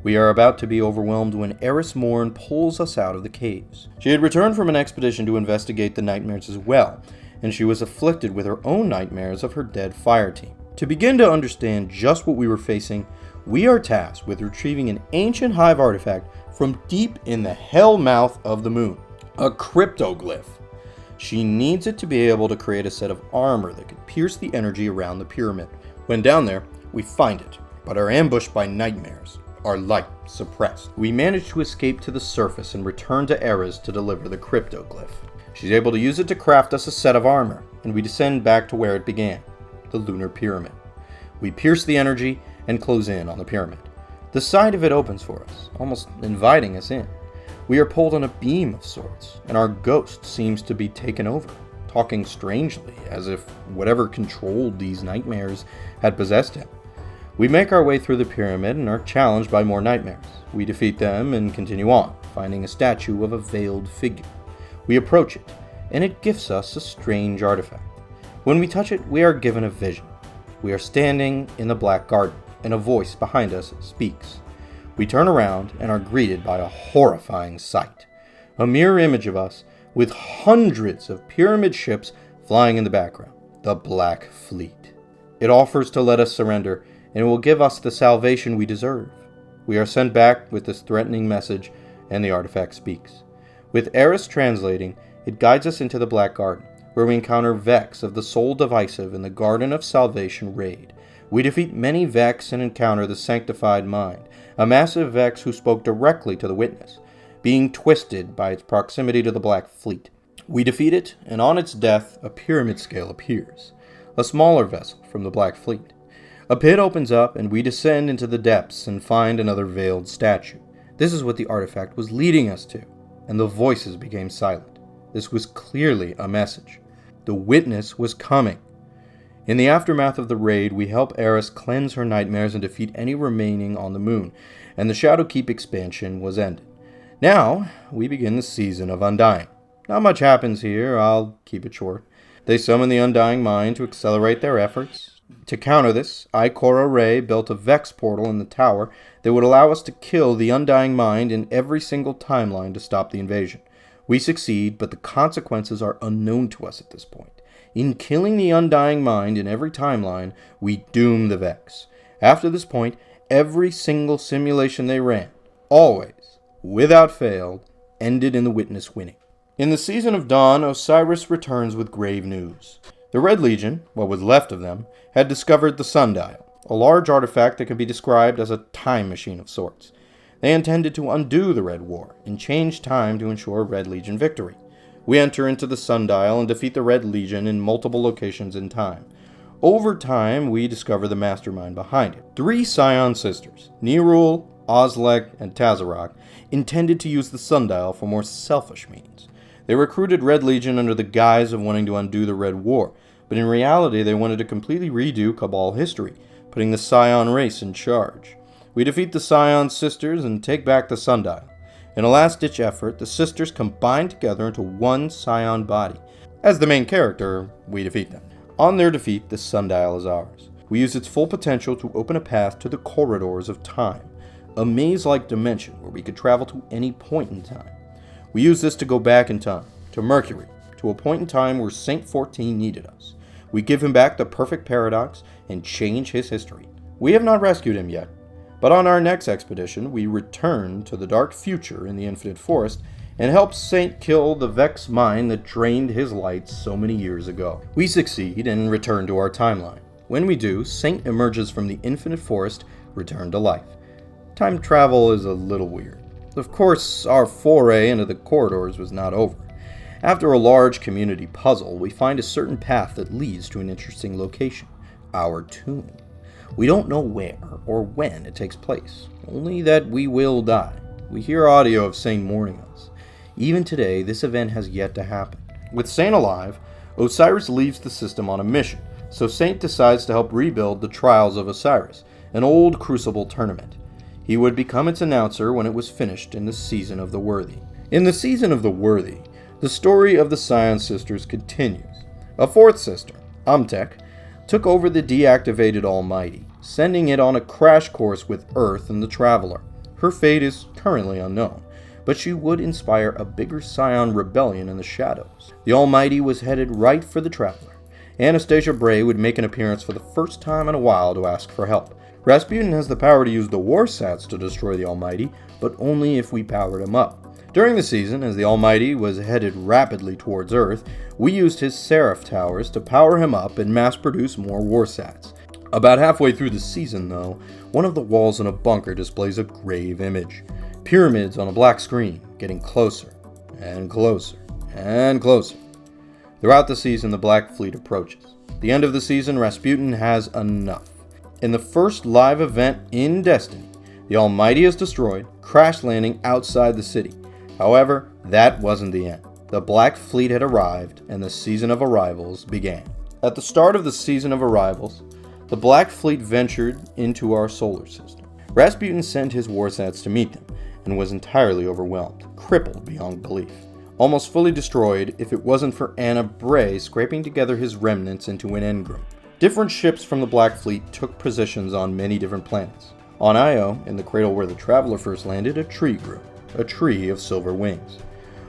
We are about to be overwhelmed when Eris Morn pulls us out of the caves. She had returned from an expedition to investigate the nightmares as well, and she was afflicted with her own nightmares of her dead fire team. To begin to understand just what we were facing, we are tasked with retrieving an ancient hive artifact from deep in the hell mouth of the moon. A cryptoglyph. She needs it to be able to create a set of armor that could pierce the energy around the pyramid. When down there, we find it, but are ambushed by nightmares, our light suppressed. We manage to escape to the surface and return to Eris to deliver the cryptoglyph. She's able to use it to craft us a set of armor, and we descend back to where it began, the Lunar Pyramid. We pierce the energy and close in on the pyramid. The side of it opens for us, almost inviting us in. We are pulled on a beam of sorts, and our ghost seems to be taken over, talking strangely, as if whatever controlled these nightmares had possessed him. We make our way through the pyramid and are challenged by more nightmares. We defeat them and continue on, finding a statue of a veiled figure. We approach it, and it gifts us a strange artifact. When we touch it, we are given a vision. We are standing in the Black Garden, and a voice behind us speaks. We turn around and are greeted by a horrifying sight. A mirror image of us with hundreds of pyramid ships flying in the background. The Black Fleet. It offers to let us surrender, and it will give us the salvation we deserve. We are sent back with this threatening message, and the artifact speaks. With Eris translating, it guides us into the Black Garden, where we encounter Vex of the Soul Divisive in the Garden of Salvation raid. We defeat many Vex and encounter the Sanctified Mind, a massive Vex who spoke directly to the Witness, being twisted by its proximity to the Black Fleet. We defeat it, and on its death, a pyramid scale appears, a smaller vessel from the Black Fleet. A pit opens up, and we descend into the depths and find another veiled statue. This is what the artifact was leading us to, and the voices became silent. This was clearly a message. The Witness was coming. In the aftermath of the raid, we help Eris cleanse her nightmares and defeat any remaining on the moon, and the Shadowkeep expansion was ended. Now, we begin the season of Undying. Not much happens here, I'll keep it short. They summon the Undying Mind to accelerate their efforts. To counter this, Ikora Ray built a Vex portal in the tower that would allow us to kill the Undying Mind in every single timeline to stop the invasion. We succeed, but the consequences are unknown to us at this point. In killing the Undying Mind in every timeline, we doom the Vex. After this point, every single simulation they ran, always, without fail, ended in the Witness winning. In the Season of Dawn, Osiris returns with grave news. The Red Legion, what was left of them, had discovered the Sundial, a large artifact that can be described as a time machine of sorts. They intended to undo the Red War and change time to ensure Red Legion victory. We enter into the Sundial and defeat the Red Legion in multiple locations in time. Over time, we discover the mastermind behind it. 3 Scion sisters, Nerul, Ozlek, and Tazarok, intended to use the Sundial for more selfish means. They recruited Red Legion under the guise of wanting to undo the Red War, but in reality they wanted to completely redo Cabal history, putting the Scion race in charge. We defeat the Scion sisters and take back the Sundial. In a last-ditch effort, the sisters combine together into one Scion body. As the main character, we defeat them. On their defeat, the Sundial is ours. We use its full potential to open a path to the corridors of time, a maze-like dimension where we could travel to any point in time. We use this to go back in time, to Mercury, to a point in time where Saint 14 needed us. We give him back the perfect paradox and change his history. We have not rescued him yet, but on our next expedition, we return to the dark future in the Infinite Forest and help Saint kill the Vex mine that drained his light so many years ago. We succeed and return to our timeline. When we do, Saint emerges from the infinite forest, returned to life. Time travel is a little weird. Of course, our foray into the corridors was not over. After a large community puzzle, we find a certain path that leads to an interesting location, our tomb. We don't know where or when it takes place, only that we will die. We hear audio of Saint mourning us. Even today, this event has yet to happen. With Saint alive, Osiris leaves the system on a mission, so Saint decides to help rebuild the Trials of Osiris, an old Crucible tournament. He would become its announcer when it was finished in the Season of the Worthy. In the Season of the Worthy, the story of the Scion sisters continues. A fourth sister, Umtek, took over the deactivated Almighty, sending it on a crash course with Earth and the Traveler. Her fate is currently unknown, but she would inspire a bigger Scion rebellion in the shadows. The Almighty was headed right for the Traveler. Anastasia Bray would make an appearance for the first time in a while to ask for help. Rasputin has the power to use the War Sats to destroy the Almighty, but only if we powered him up. During the season, as the Almighty was headed rapidly towards Earth, we used his Seraph Towers to power him up and mass-produce more War Sats. About halfway through the season, though, one of the walls in a bunker displays a grave image. Pyramids on a black screen, getting closer and closer and closer. Throughout the season, the Black Fleet approaches. At the end of the season, Rasputin has enough. In the first live event in Destiny, the Almighty is destroyed, crash landing outside the city. However, that wasn't the end. The Black Fleet had arrived, and the Season of Arrivals began. At the start of the Season of Arrivals, the Black Fleet ventured into our solar system. Rasputin sent his Warsats to meet them, and was entirely overwhelmed, crippled beyond belief. Almost fully destroyed if it wasn't for Anna Bray scraping together his remnants into an engram. Different ships from the Black Fleet took positions on many different planets. On Io, in the cradle where the Traveler first landed, a tree grew, a tree of silver wings.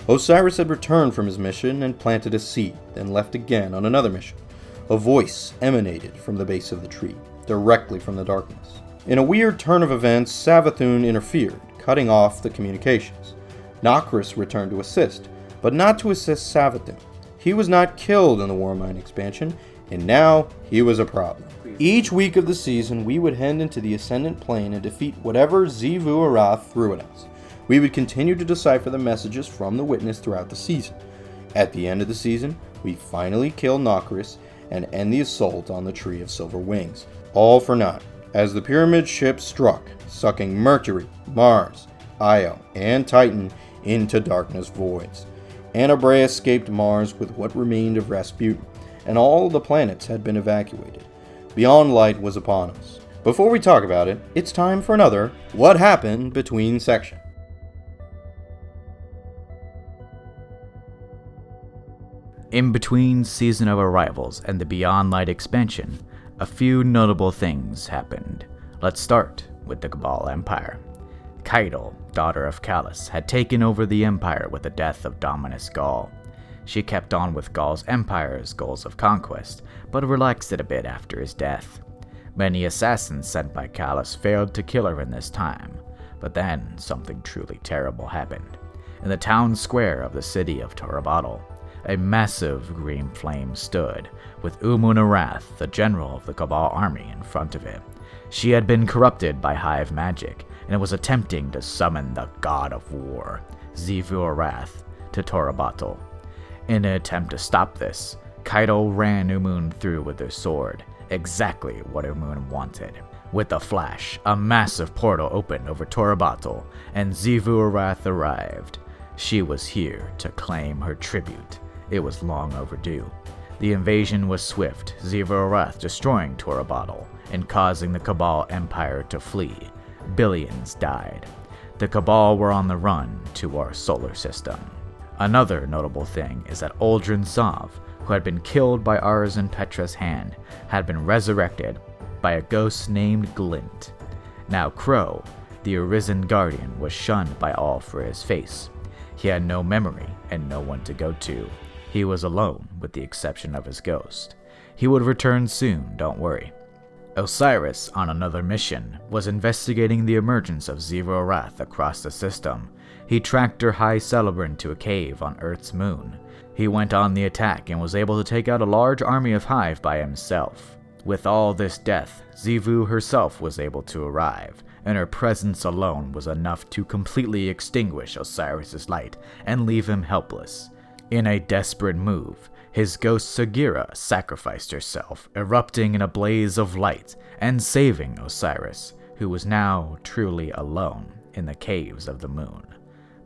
Osiris had returned from his mission and planted a seed, then left again on another mission. A voice emanated from the base of the tree, directly from the darkness. In a weird turn of events, Savathun interfered, cutting off the communications. Nokris returned to assist, but not to assist Savathun. He was not killed in the Warmind expansion, and now he was a problem. Each week of the season, we would head into the Ascendant Plane and defeat whatever Xivu Arath threw at us. We would continue to decipher the messages from the Witness throughout the season. At the end of the season, we finally kill Nokris and end the assault on the Tree of Silver Wings. All for naught, as the Pyramid ship struck, sucking Mercury, Mars, Io, and Titan into darkness voids. Anna Bray escaped Mars with what remained of Rasputin, and all the planets had been evacuated. Beyond Light was upon us. Before we talk about it, it's time for another What Happened Between section. In between Season of Arrivals and the Beyond Light expansion, a few notable things happened. Let's start with the Cabal Empire. Caiatl, daughter of Calus, had taken over the empire with the death of Dominus Gaul. She kept on with Gaul's empire's goals of conquest, but relaxed it a bit after his death. Many assassins sent by Calus failed to kill her in this time, but then something truly terrible happened. In the town square of the city of Torobatl, a massive green flame stood, with Umun Arath, the general of the Cabal army, in front of it. She had been corrupted by Hive magic, and was attempting to summon the god of war, Xivu Arath, to Torobatl. In an attempt to stop this, Caiatl ran Umun through with her sword, exactly what Umun wanted. With a flash, a massive portal opened over Torobatl, and Xivu Arath arrived. She was here to claim her tribute. It was long overdue. The invasion was swift, Xivu Arath destroying Torobatl and causing the Cabal Empire to flee. Billions died. The Cabal were on the run to our solar system. Another notable thing is that Uldren Sov, who had been killed by Ars and Petra's hand, had been resurrected by a ghost named Glint. Now Crow, the Arisen Guardian, was shunned by all for his face. He had no memory and no one to go to. He was alone with the exception of his ghost. He would return soon, don't worry. Osiris, on another mission, was investigating the emergence of Zero Wrath across the system. He tracked her High Celebrant to a cave on Earth's moon. He went on the attack and was able to take out a large army of Hive by himself. With all this death, Xivu herself was able to arrive, and her presence alone was enough to completely extinguish Osiris's light and leave him helpless. In a desperate move, his ghost Sagira sacrificed herself, erupting in a blaze of light and saving Osiris, who was now truly alone in the caves of the moon.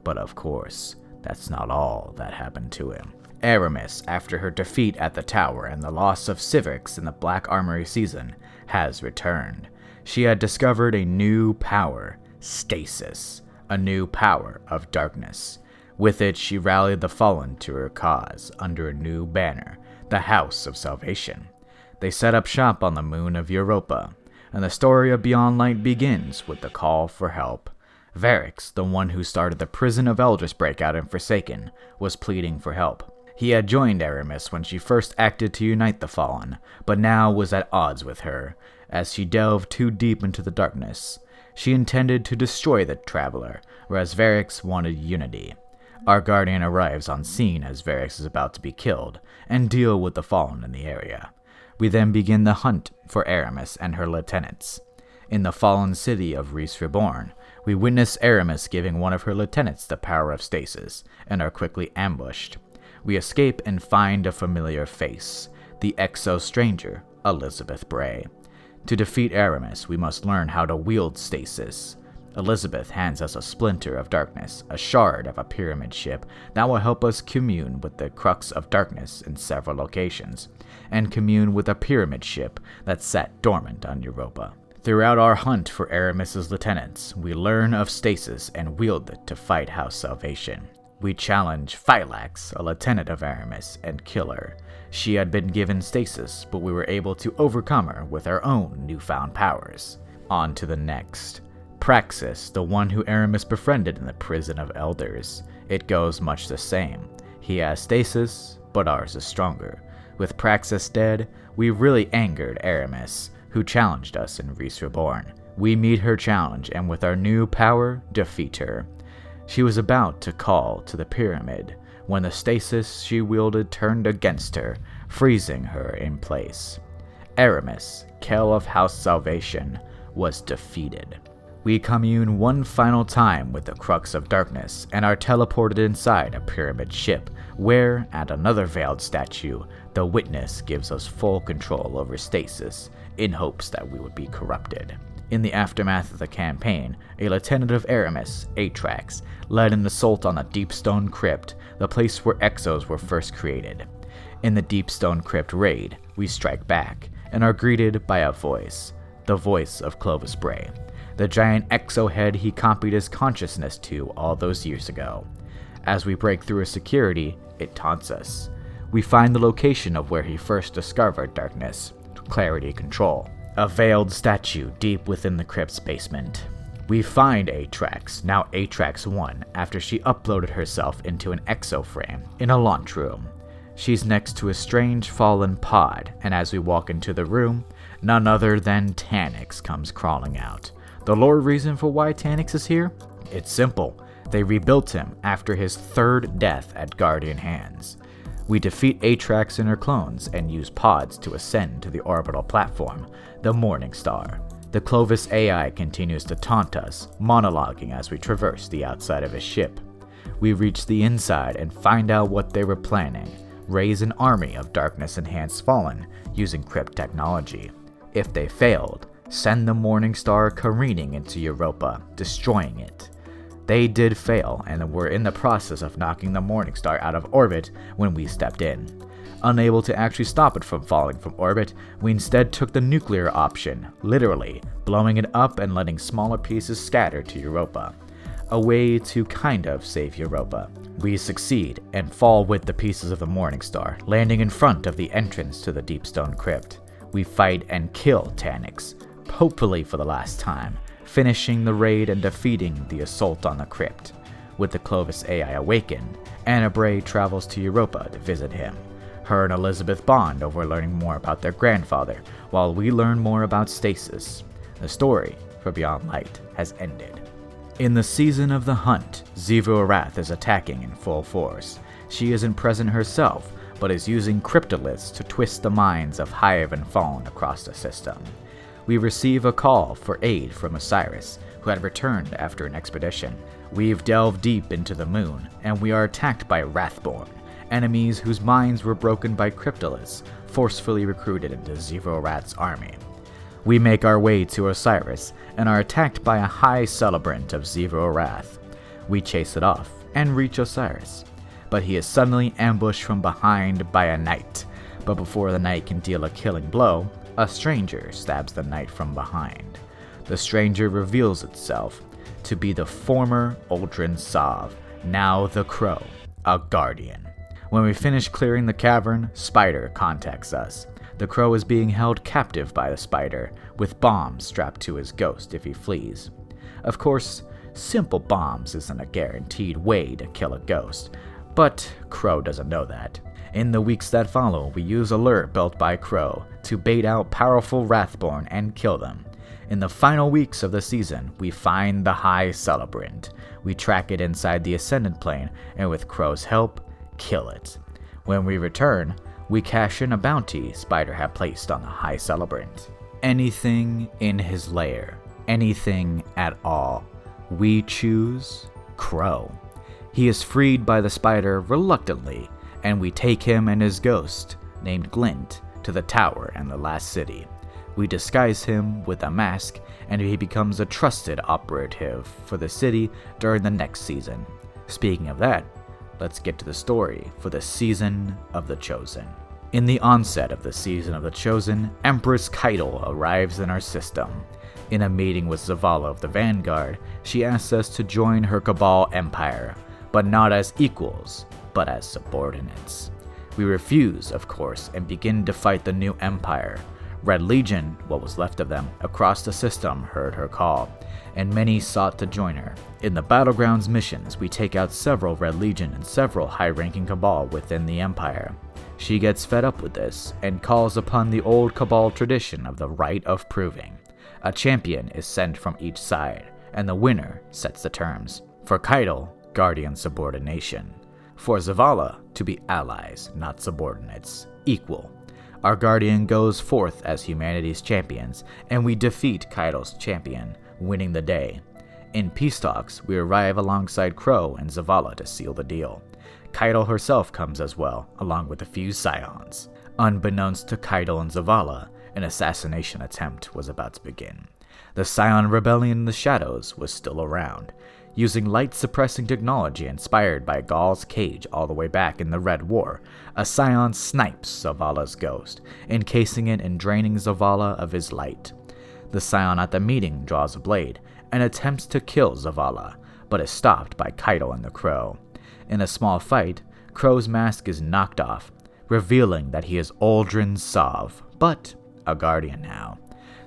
But of course, that's not all that happened to him. Aramis, after her defeat at the tower and the loss of Civrix in the Black Armory season, has returned. She had discovered a new power, stasis, a new power of darkness. With it, she rallied the fallen to her cause under a new banner, the House of Salvation. They set up shop on the moon of Europa, and the story of Beyond Light begins with the call for help. Varix, the one who started the Prison of Eldris breakout in Forsaken, was pleading for help. He had joined Aramis when she first acted to unite the Fallen, but now was at odds with her, as she delved too deep into the darkness. She intended to destroy the Traveler, whereas Varix wanted unity. Our Guardian arrives on scene as Varix is about to be killed, and deal with the Fallen in the area. We then begin the hunt for Aramis and her lieutenants. In the fallen city of Rhys Reborn, we witness Aramis giving one of her lieutenants the power of stasis, and are quickly ambushed. We escape and find a familiar face, the exo-stranger, Elizabeth Bray. To defeat Aramis, we must learn how to wield stasis. Elizabeth hands us a splinter of darkness, a shard of a pyramid ship that will help us commune with the crux of darkness in several locations, and commune with a pyramid ship that sat dormant on Europa. Throughout our hunt for Aramis's lieutenants, we learn of stasis and wield it to fight House Salvation. We challenge Phylax, a lieutenant of Aramis, and kill her. She had been given stasis, but we were able to overcome her with our own newfound powers. On to the next. Praxis, the one who Aramis befriended in the Prison of Elders. It goes much the same. He has stasis, but ours is stronger. With Praxis dead, we really angered Aramis, who challenged us in Rhys Reborn. We meet her challenge and with our new power, defeat her. She was about to call to the pyramid when the stasis she wielded turned against her, freezing her in place. Aramis, Kell of House Salvation, was defeated. We commune one final time with the Crux of Darkness and are teleported inside a pyramid ship, where, at another veiled statue, the Witness gives us full control over stasis, in hopes that we would be corrupted. In the aftermath of the campaign, a lieutenant of Aramis, Atrax, led an assault on the Deepstone Crypt, the place where Exos were first created. In the Deepstone Crypt raid, we strike back, and are greeted by a voice, the voice of Clovis Bray, the giant exo head he copied his consciousness to all those years ago. As we break through his security, it taunts us. We find the location of where he first discovered darkness, Clarity Control, a veiled statue deep within the crypt's basement. We find Atrax, now Atrax 1, after she uploaded herself into an exo frame in a launch room. She's next to a strange fallen pod, and as we walk into the room, none other than Tanyx comes crawling out. The lore reason for why Tanyx is here? It's simple. They rebuilt him after his third death at Guardian hands. We defeat Atrax and her clones and use pods to ascend to the orbital platform, the Morning Star. The Clovis AI continues to taunt us, monologuing as we traverse the outside of his ship. We reach the inside and find out what they were planning: raise an army of darkness-enhanced Fallen using crypt technology. If they failed, send the Morning Star careening into Europa, destroying it. They did fail and were in the process of knocking the Morning Star out of orbit when we stepped in. Unable to actually stop it from falling from orbit, we instead took the nuclear option, literally blowing it up and letting smaller pieces scatter to Europa. A way to kind of save Europa. We succeed and fall with the pieces of the Morning Star, landing in front of the entrance to the Deepstone Crypt. We fight and kill Tanyx, hopefully for the last time, finishing the raid and defeating the assault on the crypt. With the Clovis AI awakened, Anna Bray travels to Europa to visit him. Her and Elizabeth bond over learning more about their grandfather, while we learn more about Stasis. The story for Beyond Light has ended. In the season of the hunt, Xivu Arath is attacking in full force. She isn't present herself, but is using cryptoliths to twist the minds of Hive and Fallen across the system. We receive a call for aid from Osiris, who had returned after an expedition. We've delved deep into the moon, and we are attacked by Wrathborn, enemies whose minds were broken by cryptoliths, forcefully recruited into Xivu Arath's army. We make our way to Osiris, and are attacked by a high celebrant of Xivu Arath. We chase it off, and reach Osiris, but he is suddenly ambushed from behind by a knight. But before the knight can deal a killing blow, a stranger stabs the knight from behind. The stranger reveals itself to be the former Uldren Sov, now the Crow, a guardian. When we finish clearing the cavern, Spider contacts us. The Crow is being held captive by the Spider, with bombs strapped to his ghost if he flees. Of course, simple bombs isn't a guaranteed way to kill a ghost, but Crow doesn't know that. In the weeks that follow, we use a lure built by Crow to bait out powerful Wrathborn and kill them. In the final weeks of the season, we find the High Celebrant. We track it inside the Ascendant Plane, and with Crow's help, kill it. When we return, we cash in a bounty Spider had placed on the High Celebrant. Anything in his lair, anything at all. We choose Crow. He is freed by the Spider reluctantly, and we take him and his ghost, named Glint, to the tower and the last city. We disguise him with a mask, and he becomes a trusted operative for the city during the next season. Speaking of that, let's get to the story for the Season of the Chosen. In the onset of the Season of the Chosen, Empress Keitel arrives in our system. In a meeting with Zavala of the Vanguard, she asks us to join her Cabal empire, but not as equals, but as subordinates. We refuse, of course, and begin to fight the new empire. Red Legion, what was left of them, across the system heard her call, and many sought to join her. In the Battlegrounds missions, we take out several Red Legion and several high-ranking Cabal within the Empire. She gets fed up with this, and calls upon the old Cabal tradition of the right of proving. A champion is sent from each side, and the winner sets the terms. For Keitel, Guardian subordination. For Zavala, to be allies, not subordinates, equal. Our Guardian goes forth as humanity's champions, and we defeat Keitel's champion, winning the day. In peace talks, we arrive alongside Crow and Zavala to seal the deal. Keitel herself comes as well, along with a few scions. Unbeknownst to Keitel and Zavala, an assassination attempt was about to begin. The Scion Rebellion in the Shadows was still around. Using light-suppressing technology inspired by Ghaul's cage all the way back in the Red War, a Scion snipes Zavala's ghost, encasing it and draining Zavala of his light. The Scion at the meeting draws a blade and attempts to kill Zavala, but is stopped by Keitel and the Crow. In a small fight, Crow's mask is knocked off, revealing that he is Uldren Sov, but a Guardian now.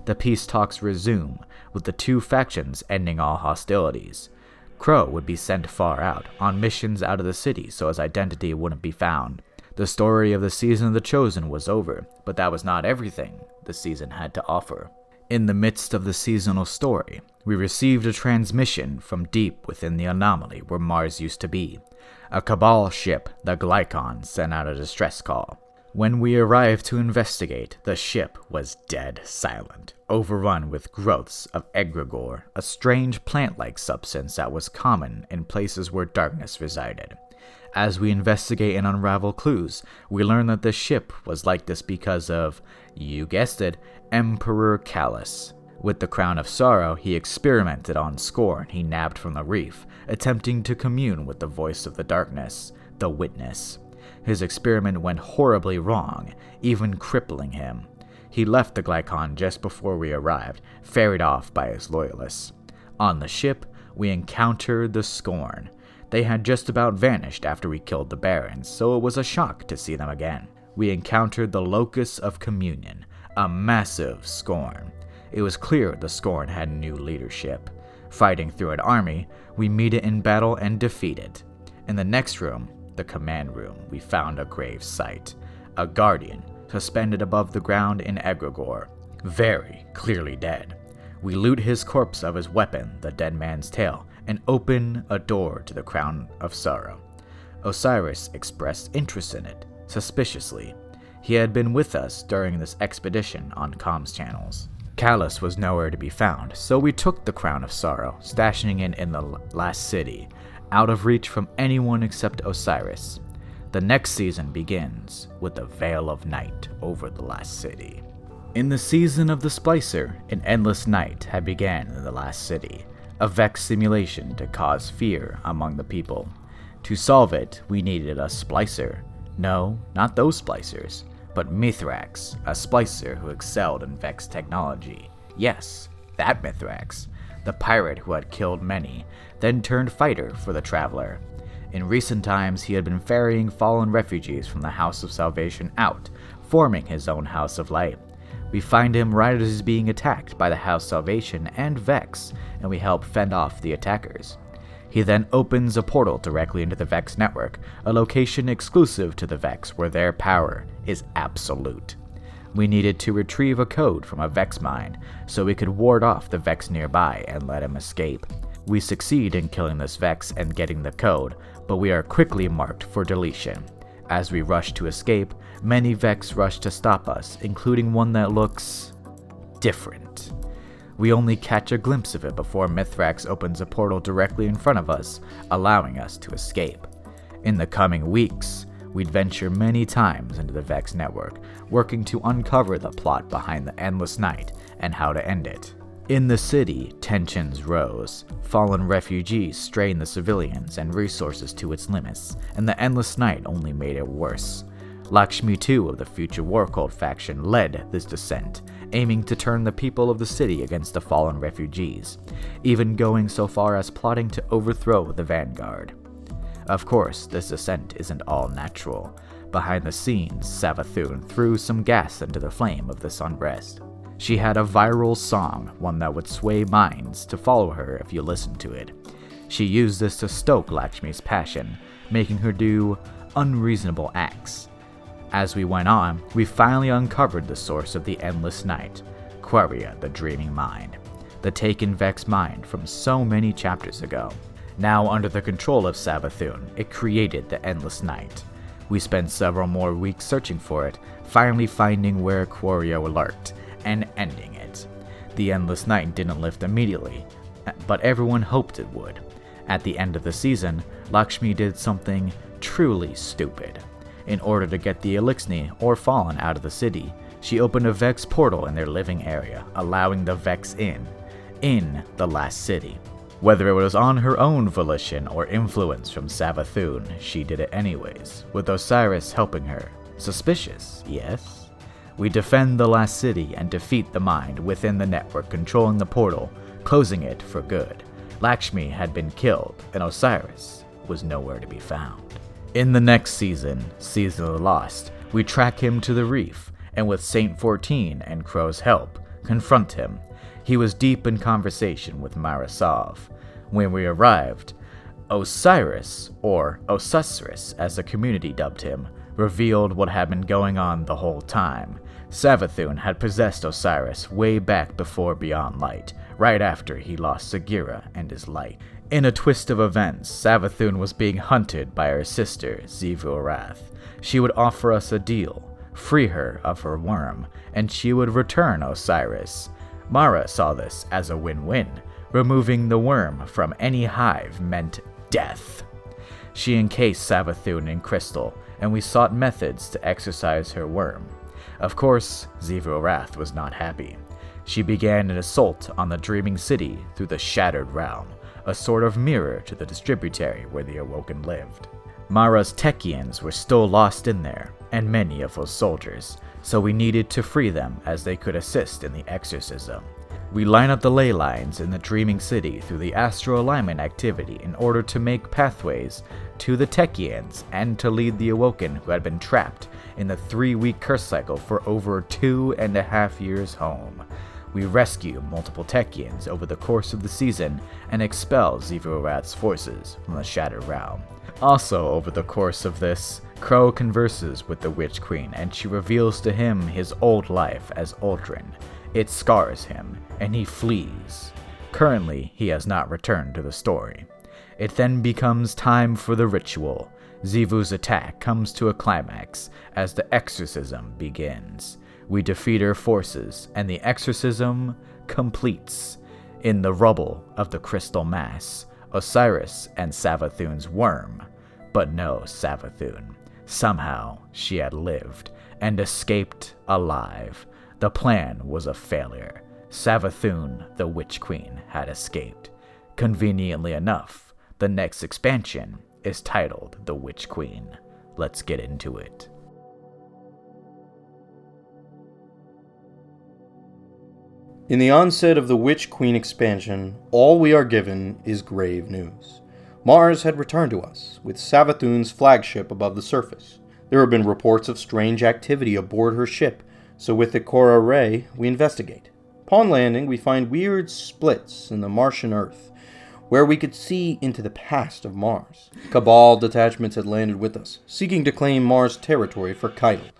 The peace talks resume, with the two factions ending all hostilities. Crow would be sent far out, on missions out of the city so his identity wouldn't be found. The story of the Season of the Chosen was over, but that was not everything the season had to offer. In the midst of the seasonal story, we received a transmission from deep within the anomaly where Mars used to be. A Cabal ship, the Glycon, sent out a distress call. When we arrived to investigate, the ship was dead silent, overrun with growths of egregore, a strange plant-like substance that was common in places where darkness resided. As we investigate and unravel clues, we learn that the ship was like this because of, you guessed it, Emperor Callus. With the Crown of Sorrow, he experimented on Scorn he nabbed from the reef, attempting to commune with the voice of the darkness, the Witness. His experiment went horribly wrong, even crippling him. He left the Glycon just before we arrived, ferried off by his loyalists. On the ship, we encountered the Scorn. They had just about vanished after we killed the Barons, so it was a shock to see them again. We encountered the Locus of Communion, a massive Scorn. It was clear the Scorn had new leadership. Fighting through an army, we meet it in battle and defeat it. In the next room, the command room, we found a grave site. a guardian, suspended above the ground in egregore, very clearly dead. We loot his corpse of his weapon, the dead man's tail, and open a door to the Crown of Sorrow. Osiris expressed interest in it, suspiciously. He had been with us during this expedition on comms channels. Callus was nowhere to be found, so we took the Crown of Sorrow, stashing it in the last city, out of reach from anyone except Osiris. The next season begins with the Veil of Night over the last city. In the season of the Splicer, an endless night had begun in the last city, a Vex simulation to cause fear among the people. To solve it, we needed a Splicer. No, not those Splicers, but Mithrax, a Splicer who excelled in Vex technology. Yes, that Mithrax, the pirate who had killed many, then turned fighter for the Traveler. In recent times, he had been ferrying fallen refugees from the House of Salvation out, forming his own House of Light. We find him right as he's being attacked by the House Salvation and Vex, and we help fend off the attackers. He then opens a portal directly into the Vex network, a location exclusive to the Vex where their power is absolute. We needed to retrieve a code from a Vex mine, so we could ward off the Vex nearby and let him escape. We succeed in killing this Vex and getting the code, but we are quickly marked for deletion. As we rush to escape, many Vex rush to stop us, including one that looks different. We only catch a glimpse of it before Mithrax opens a portal directly in front of us, allowing us to escape. In the coming weeks, we'd venture many times into the Vex network, working to uncover the plot behind the Endless Night and how to end it. In the city, tensions rose. Fallen refugees strained the civilians and resources to its limits, and the Endless Night only made it worse. Lakshmi II of the Future War Cult faction led this descent, aiming to turn the people of the city against the fallen refugees, even going so far as plotting to overthrow the Vanguard. Of course, this descent isn't all natural. Behind the scenes, Savathun threw some gas into the flame of this unrest. She had a viral song, one that would sway minds to follow her if you listened to it. She used this to stoke Lakshmi's passion, making her do unreasonable acts. As we went on, we finally uncovered the source of the Endless Night, Quaria the Dreaming Mind, the taken Vex mind from so many chapters ago. Now under the control of Savathun, it created the Endless Night. We spent several more weeks searching for it, finally finding where Quaria lurked, and ending it. The Endless Night didn't lift immediately, but everyone hoped it would. At the end of the season, Lakshmi did something truly stupid. In order to get the Elixir or Fallen out of the city, she opened a Vex portal in their living area, allowing the Vex in the last city. Whether it was on her own volition or influence from Savathun, she did it anyways, with Osiris helping her. Suspicious, yes? We defend the last city and defeat the mind within the network controlling the portal, closing it for good. Lakshmi had been killed, and Osiris was nowhere to be found. In the next season, Season of the Lost, we track him to the reef, and with Saint 14 and Crow's help, confront him. He was deep in conversation with Marasov. When we arrived, Osiris, or Osiris as the community dubbed him, revealed what had been going on the whole time. Savathun had possessed Osiris way back before Beyond Light, right after he lost Sagira and his light. In a twist of events, Savathun was being hunted by her sister, Zivu-Arath. She would offer us a deal, free her of her worm, and she would return Osiris. Mara saw this as a win-win. Removing the worm from any hive meant death. She encased Savathun in crystal, and we sought methods to exorcise her worm. Of course, Zivu-Arath was not happy. She began an assault on the Dreaming City through the Shattered Realm, a sort of mirror to the distributary where the Awoken lived. Mara's Techians were still lost in there, and many of those soldiers, so we needed to free them as they could assist in the exorcism. We line up the ley lines in the Dreaming City through the astral alignment activity in order to make pathways to the Techians and to lead the Awoken who had been trapped in the 3-week curse cycle for over 2.5 years home. We rescue multiple Techians over the course of the season and expel Zivu-Arath's forces from the Shattered Realm. Also over the course of this, Crow converses with the Witch Queen and she reveals to him his old life as Uldren. It scars him, and he flees. Currently, he has not returned to the story. It then becomes time for the ritual. Xivu's attack comes to a climax as the exorcism begins. We defeat her forces, and the exorcism completes. In the rubble of the crystal mass, Osiris and Savathun's worm. But no Savathun. Somehow, she had lived, and escaped alive. The plan was a failure. Savathun, the Witch Queen, had escaped. Conveniently enough, the next expansion is titled The Witch Queen. Let's get into it. In the onset of the Witch Queen expansion, all we are given is grave news. Mars had returned to us, with Savathun's flagship above the surface. There have been reports of strange activity aboard her ship, so with the Cora Ray, we investigate. Upon landing, we find weird splits in the Martian Earth, where we could see into the past of Mars. Cabal detachments had landed with us, seeking to claim Mars territory for Krill.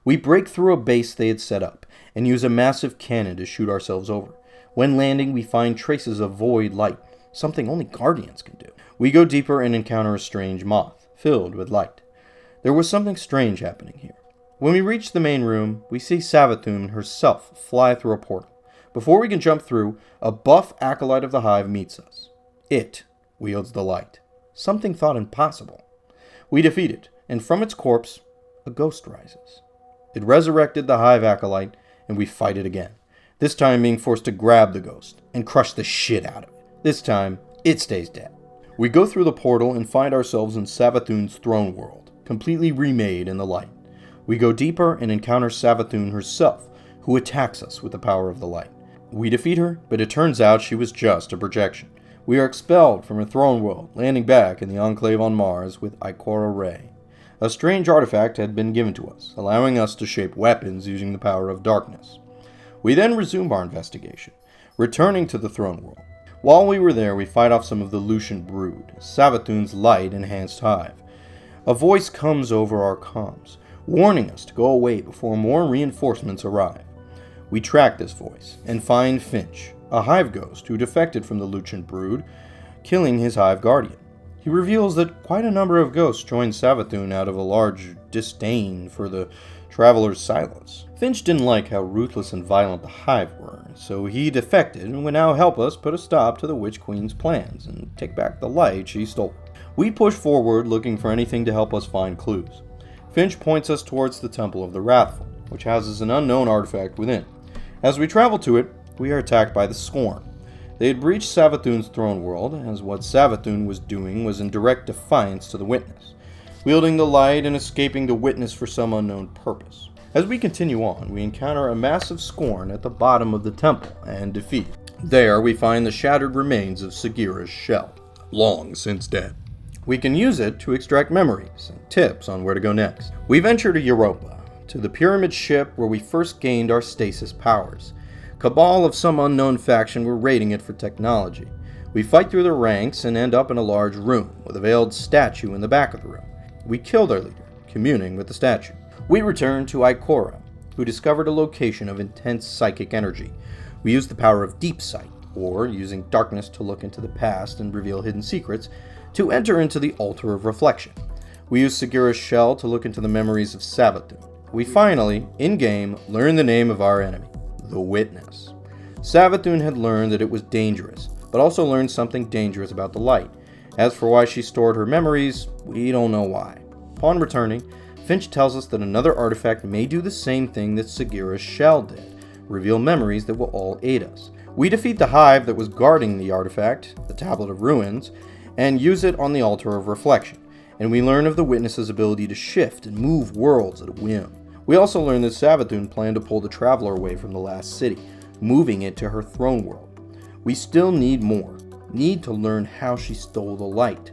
We break through a base they had set up, and use a massive cannon to shoot ourselves over. When landing, we find traces of void light, something only Guardians can do. We go deeper and encounter a strange moth, filled with light. There was something strange happening here. When we reach the main room, we see Savathun herself fly through a portal. Before we can jump through, a buff acolyte of the Hive meets us. It wields the light, something thought impossible. We defeat it, and from its corpse, a ghost rises. It resurrected the Hive acolyte, and we fight it again, this time being forced to grab the ghost and crush the shit out of it. This time, it stays dead. We go through the portal and find ourselves in Savathun's throne world, completely remade in the light. We go deeper and encounter Savathun herself, who attacks us with the power of the light. We defeat her, but it turns out she was just a projection. We are expelled from her throne world, landing back in the Enclave on Mars with Ikora Ray. A strange artifact had been given to us, allowing us to shape weapons using the power of darkness. We then resume our investigation, returning to the throne world. While we were there, we fight off some of the Lucian brood, Savathun's light-enhanced hive. A voice comes over our comms, warning us to go away before more reinforcements arrive. We track this voice and find Finch, a hive ghost who defected from the Lucian brood, killing his hive guardian. He reveals that quite a number of ghosts joined Savathun out of a large disdain for the traveler's silence. Finch didn't like how ruthless and violent the Hive were, so he defected and would now help us put a stop to the Witch Queen's plans and take back the light she stole. We push forward looking for anything to help us find clues. Finch points us towards the Temple of the Wrathful, which houses an unknown artifact within. As we travel to it, we are attacked by the Scorn. They had breached Savathun's throne world, as what Savathun was doing was in direct defiance to the Witness, wielding the light and escaping the Witness for some unknown purpose. As we continue on, we encounter a massive Scorn at the bottom of the temple and defeat it. There, we find the shattered remains of Sagira's shell, long since dead. We can use it to extract memories and tips on where to go next. We venture to Europa, to the pyramid ship where we first gained our stasis powers. Cabal of some unknown faction were raiding it for technology. We fight through their ranks and end up in a large room with a veiled statue in the back of the room. We kill their leader, communing with the statue. We return to Ikora, who discovered a location of intense psychic energy. We use the power of deep sight, or using darkness to look into the past and reveal hidden secrets, to enter into the altar of reflection. We use Sagira's shell to look into the memories of Savathun. We finally, in-game, learn the name of our enemy, the Witness. Savathun had learned that it was dangerous, but also learned something dangerous about the light. As for why she stored her memories, we don't know why. Upon returning, Finch tells us that another artifact may do the same thing that Sagira's shell did, reveal memories that will all aid us. We defeat the hive that was guarding the artifact, the Tablet of Ruins, and use it on the altar of reflection, and we learn of the Witness's ability to shift and move worlds at a whim. We also learn that Savathun planned to pull the Traveler away from the last city, moving it to her throne world. We still need more, need to learn how she stole the light.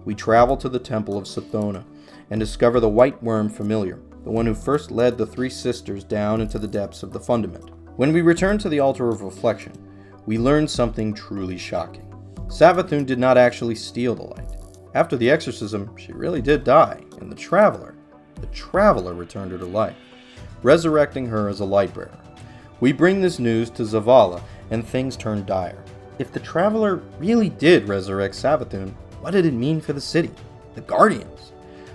We travel to the Temple of Sathona, and discover the White Worm familiar, the one who first led the three sisters down into the depths of the Fundament. When we return to the Altar of Reflection, we learn something truly shocking. Savathun did not actually steal the light. After the exorcism, she really did die, and the Traveler the Traveler returned her to life, resurrecting her as a Lightbearer. We bring this news to Zavala, and things turn dire. If the Traveler really did resurrect Savathûn, what did it mean for the city? The Guardians?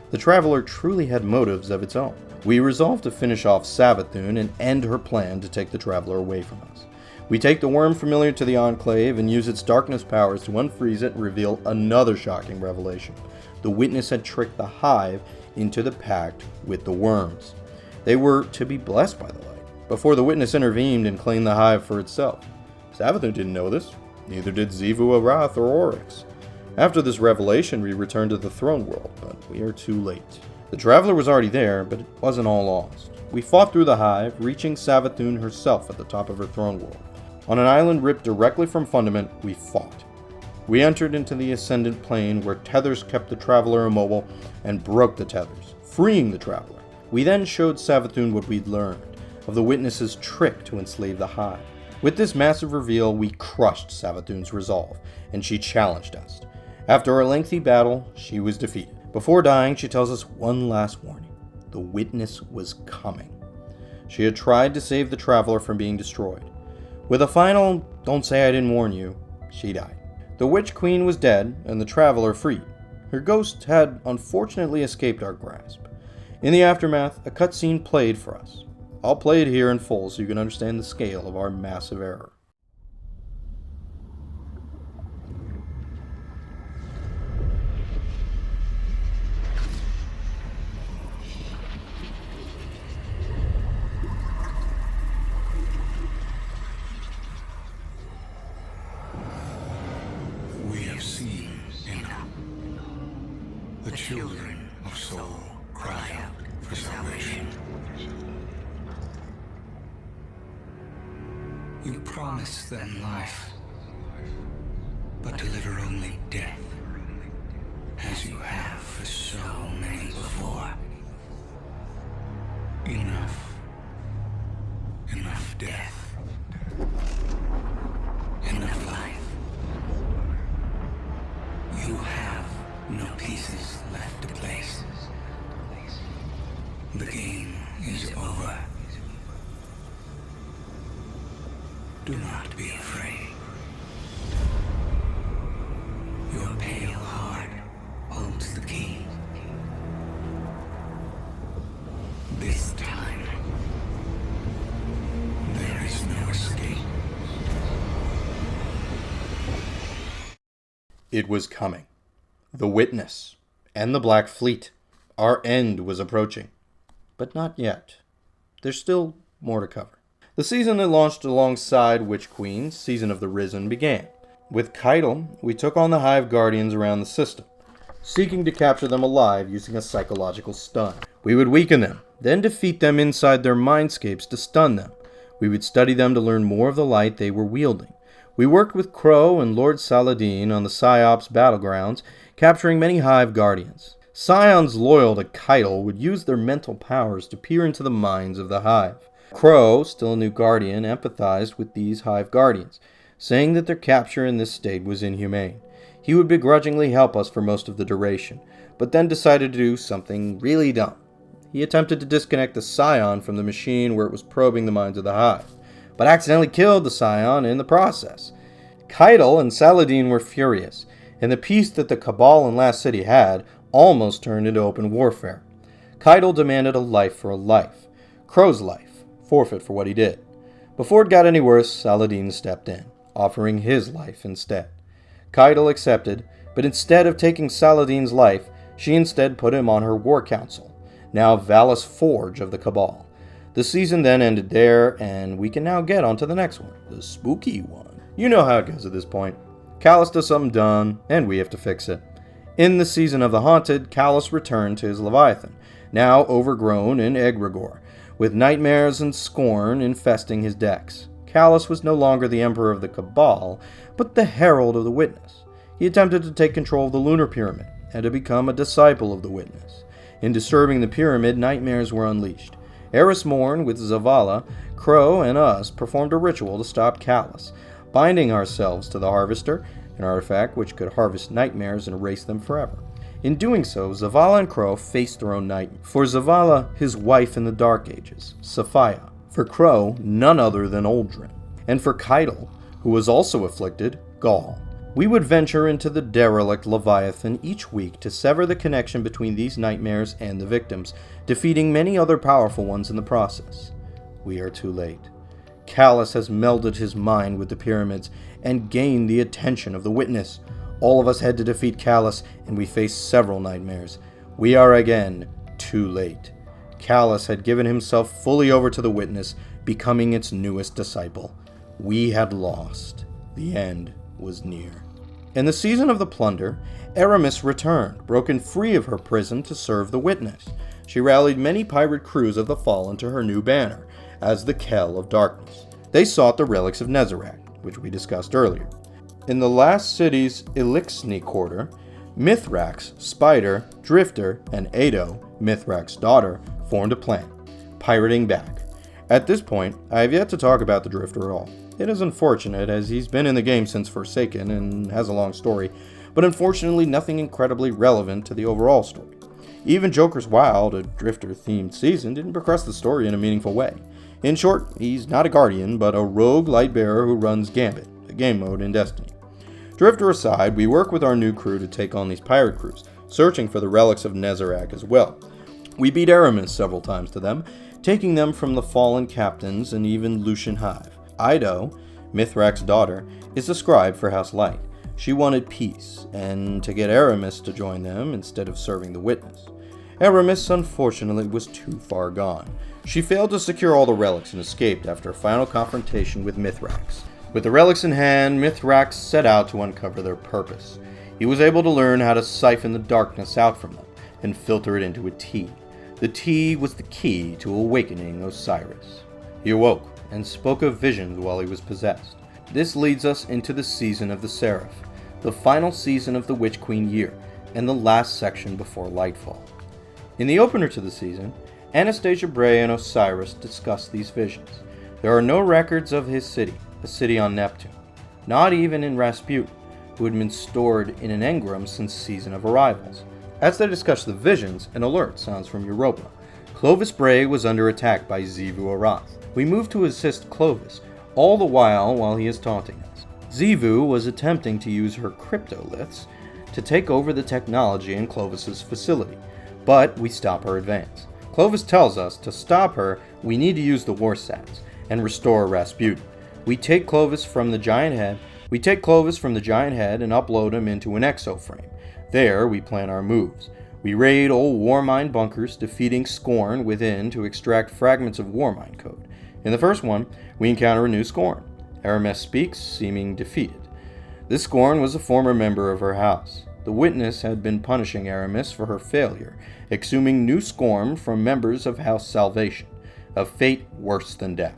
The Traveler truly had motives of its own. We resolve to finish off Savathûn and end her plan to take the Traveler away from us. We take the worm familiar to the Enclave and use its darkness powers to unfreeze it and reveal another shocking revelation. The Witness had tricked the Hive into the pact with the worms. They were to be blessed by the light, before the Witness intervened and claimed the Hive for itself. Savathûn didn't know this, neither did Xivu Arath or Oryx. After this revelation, we returned to the throne world, but we are too late. The Traveler was already there, but it wasn't all lost. We fought through the Hive, reaching Savathûn herself at the top of her throne world. On an island ripped directly from Fundament, we fought. We entered into the Ascendant Plane, where tethers kept the Traveler immobile, and broke the tethers, freeing the Traveler. We then showed Savathûn what we'd learned, of the Witness's trick to enslave the Hive. With this massive reveal, we crushed Savathûn's resolve, and she challenged us. After a lengthy battle, she was defeated. Before dying, she tells us one last warning. The Witness was coming. She had tried to save the Traveler from being destroyed. With a final, "Don't say I didn't warn you," she died. The Witch Queen was dead, and the Traveler freed. Her ghost had unfortunately escaped our grasp. In the aftermath, a cutscene played for us. I'll play it here in full so you can understand the scale of our massive error. We have seen enough. The children of soul cry out for salvation. You promise them life, but deliver only death, as you have for so many before. Enough. Enough death. Enough life. You have no pieces left to place. The game is over. Do not be afraid. Your pale heart holds the key. This time, there is no escape. It was coming. The Witness and the Black Fleet. Our end was approaching. But not yet. There's still more to cover. The season that launched alongside Witch Queen's Season of the Risen began. With Keitel, we took on the Hive Guardians around the system, seeking to capture them alive using a psychological stun. We would weaken them, then defeat them inside their mindscapes to stun them. We would study them to learn more of the light they were wielding. We worked with Crow and Lord Saladin on the Psyops battlegrounds, capturing many Hive Guardians. Scions loyal to Keitel would use their mental powers to peer into the minds of the Hive. Crow, still a new Guardian, empathized with these Hive Guardians, saying that their capture in this state was inhumane. He would begrudgingly help us for most of the duration, but then decided to do something really dumb. He attempted to disconnect the Scion from the machine where it was probing the minds of the Hive, but accidentally killed the Scion in the process. Keitel and Saladin were furious, and the peace that the Cabal in Last City had almost turned into open warfare. Keitel demanded a life for a life. Crow's life. Forfeit for what he did. Before it got any worse, Saladin stepped in, offering his life instead. Keitel accepted, but instead of taking Saladin's life, she instead put him on her war council, now Valis Forge of the Cabal. The season then ended there, and we can now get on to the next one, the spooky one. You know how it goes at this point. Callus does something dumb, and we have to fix it. In the Season of the Haunted, Callus returned to his Leviathan, now overgrown in egregore, with nightmares and scorn infesting his decks. Callus was no longer the Emperor of the Cabal, but the Herald of the Witness. He attempted to take control of the Lunar Pyramid, and to become a disciple of the Witness. In disturbing the pyramid, nightmares were unleashed. Eris Morn, with Zavala, Crow, and us performed a ritual to stop Callus, binding ourselves to the Harvester, an artifact which could harvest nightmares and erase them forever. In doing so, Zavala and Crow face their own nightmare. For Zavala, his wife in the Dark Ages, Saphia. For Crow, none other than Uldren. And for Keitel, who was also afflicted, Gaul. We would venture into the derelict Leviathan each week to sever the connection between these nightmares and the victims, defeating many other powerful ones in the process. We are too late. Callus has melded his mind with the pyramids and gained the attention of the witness. All of us had to defeat Callus, and we faced several nightmares. We are again too late. Callus had given himself fully over to the witness, becoming its newest disciple. We had lost. The end was near. In the season of the plunder, Aramis returned, broken free of her prison to serve the witness. She rallied many pirate crews of the Fallen to her new banner, as the Kell of Darkness. They sought the relics of Nezarec, which we discussed earlier. In the last city's Elixir quarter, Mithrax, Spider, Drifter, and Ado, Mithrax's daughter, formed a plan, pirating back. At this point, I have yet to talk about the Drifter at all. It is unfortunate, as he's been in the game since Forsaken and has a long story, but unfortunately nothing incredibly relevant to the overall story. Even Joker's Wild, a Drifter-themed season, didn't progress the story in a meaningful way. In short, he's not a Guardian, but a rogue lightbearer who runs Gambit, a game mode in Destiny. Drifter aside, we work with our new crew to take on these pirate crews, searching for the relics of Nezarec as well. We beat Aramis several times to them, taking them from the fallen captains and even Lucian Hive. Ido, Mithrax's daughter, is a scribe for House Light. She wanted peace, and to get Aramis to join them instead of serving the witness. Aramis, unfortunately, was too far gone. She failed to secure all the relics and escaped after a final confrontation with Mithrax. With the relics in hand, Mithrax set out to uncover their purpose. He was able to learn how to siphon the darkness out from them and filter it into a tea. The tea was the key to awakening Osiris. He awoke and spoke of visions while he was possessed. This leads us into the season of the Seraph, the final season of the Witch Queen year, and the last section before Lightfall. In the opener to the season, Anastasia Bray and Osiris discuss these visions. There are no records of his city, a city on Neptune, not even in Rasputin, who had been stored in an engram since Season of Arrivals. As they discuss the visions, an alert sounds from Europa. Clovis Bray was under attack by Xivu Arath. We move to assist Clovis, all the while he is taunting us. Xivu was attempting to use her cryptoliths to take over the technology in Clovis's facility, but we stop her advance. Clovis tells us to stop her, we need to use the Warsats and restore Rasputin. We take Clovis from the giant head and upload him into an exoframe. There, we plan our moves. We raid old Warmind bunkers, defeating Scorn within to extract fragments of Warmind code. In the first one, we encounter a new Scorn. Aramis speaks, seeming defeated. This Scorn was a former member of her house. The witness had been punishing Aramis for her failure, exhuming new Scorn from members of House Salvation, a fate worse than death.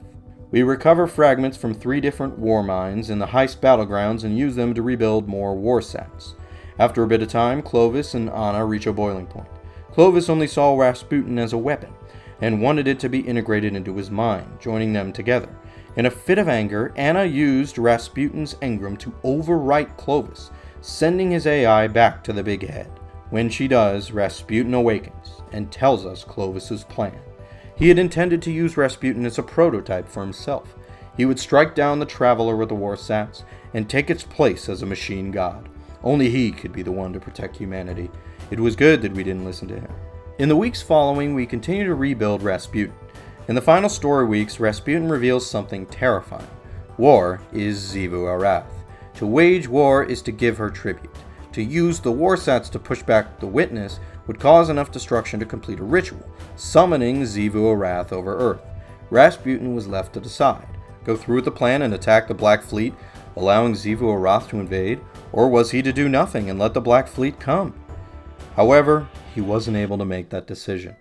We recover fragments from 3 different war mines in the heist battlegrounds and use them to rebuild more Warsats. After a bit of time, Clovis and Anna reach a boiling point. Clovis only saw Rasputin as a weapon, and wanted it to be integrated into his mind, joining them together. In a fit of anger, Anna used Rasputin's engram to overwrite Clovis, sending his AI back to the big head. When she does, Rasputin awakens, and tells us Clovis's plan. He had intended to use Rasputin as a prototype for himself. He would strike down the Traveler with the Warsats, and take its place as a machine god. Only he could be the one to protect humanity. It was good that we didn't listen to him. In the weeks following, we continue to rebuild Rasputin. In the final story weeks, Rasputin reveals something terrifying. War is Xivu Arath. To wage war is to give her tribute. To use the Warsats to push back the witness would cause enough destruction to complete a ritual, summoning Xivu Arath over Earth. Rasputin was left to decide. Go through with the plan and attack the Black Fleet, allowing Xivu Arath to invade, or was he to do nothing and let the Black Fleet come? However, he wasn't able to make that decision.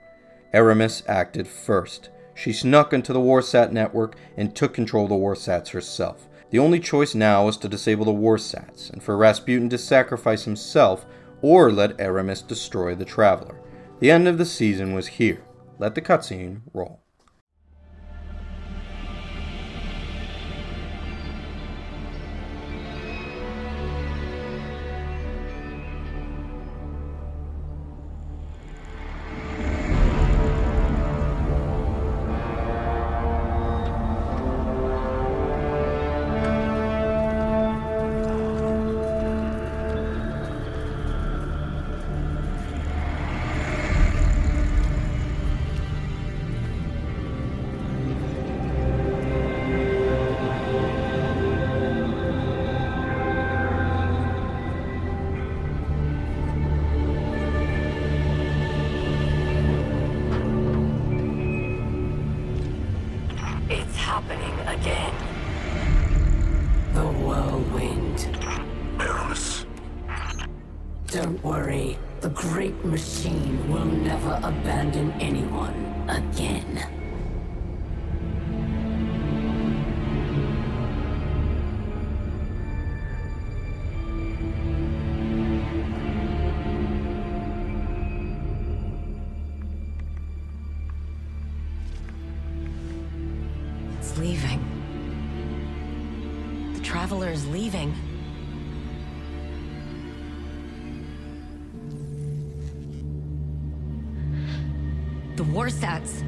Aramis acted first. She snuck into the Warsat network and took control of the Warsats herself. The only choice now was to disable the Warsats, and for Rasputin to sacrifice himself or let Aramis destroy the Traveler. The end of the season was here. Let the cutscene roll. Don't worry. The great machine will never abandon anyone again. It's leaving. The Traveler is leaving. The Warsats.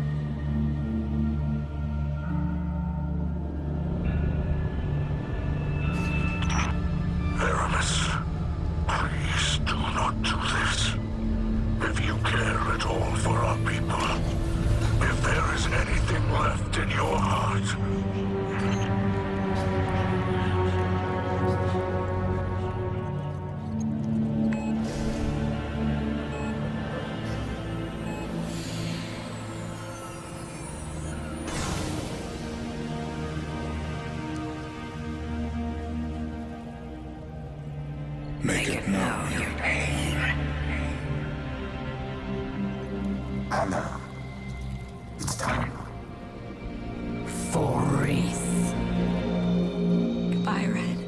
Aramis, please do not do this. If you care at all for our people, if there is anything left in your heart, make it known your pain. Anna, it's time. For Reese. Goodbye, Red.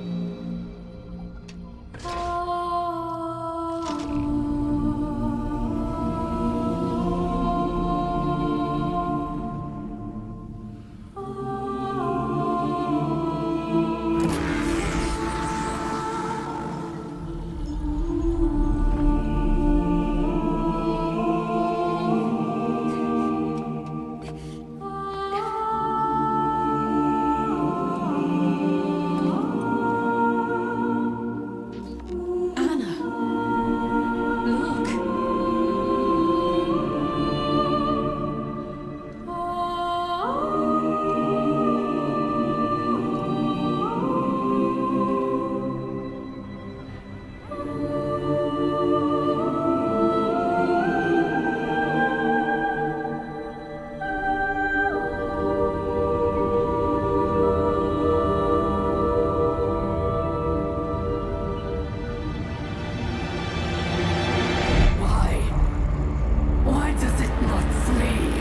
Why does it not flee?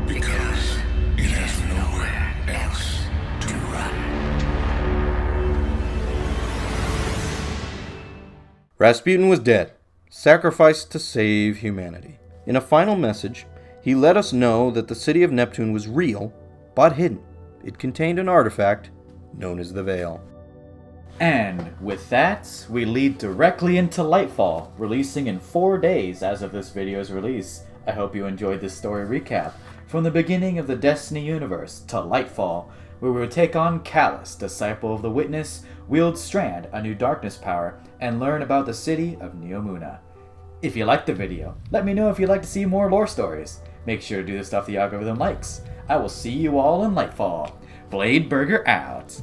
Because it has nowhere else to run. Rasputin was dead, sacrificed to save humanity. In a final message, he let us know that the city of Neptune was real, but hidden. It contained an artifact known as the Veil. And with that, we lead directly into Lightfall, releasing in 4 days as of this video's release. I hope you enjoyed this story recap, from the beginning of the Destiny universe to Lightfall, where we will take on Callus, disciple of the Witness, wield Strand, a new darkness power, and learn about the city of Neomuna. If you liked the video, let me know if you'd like to see more lore stories. Make sure to do the stuff the algorithm likes. I will see you all in Lightfall. Blade Burger out.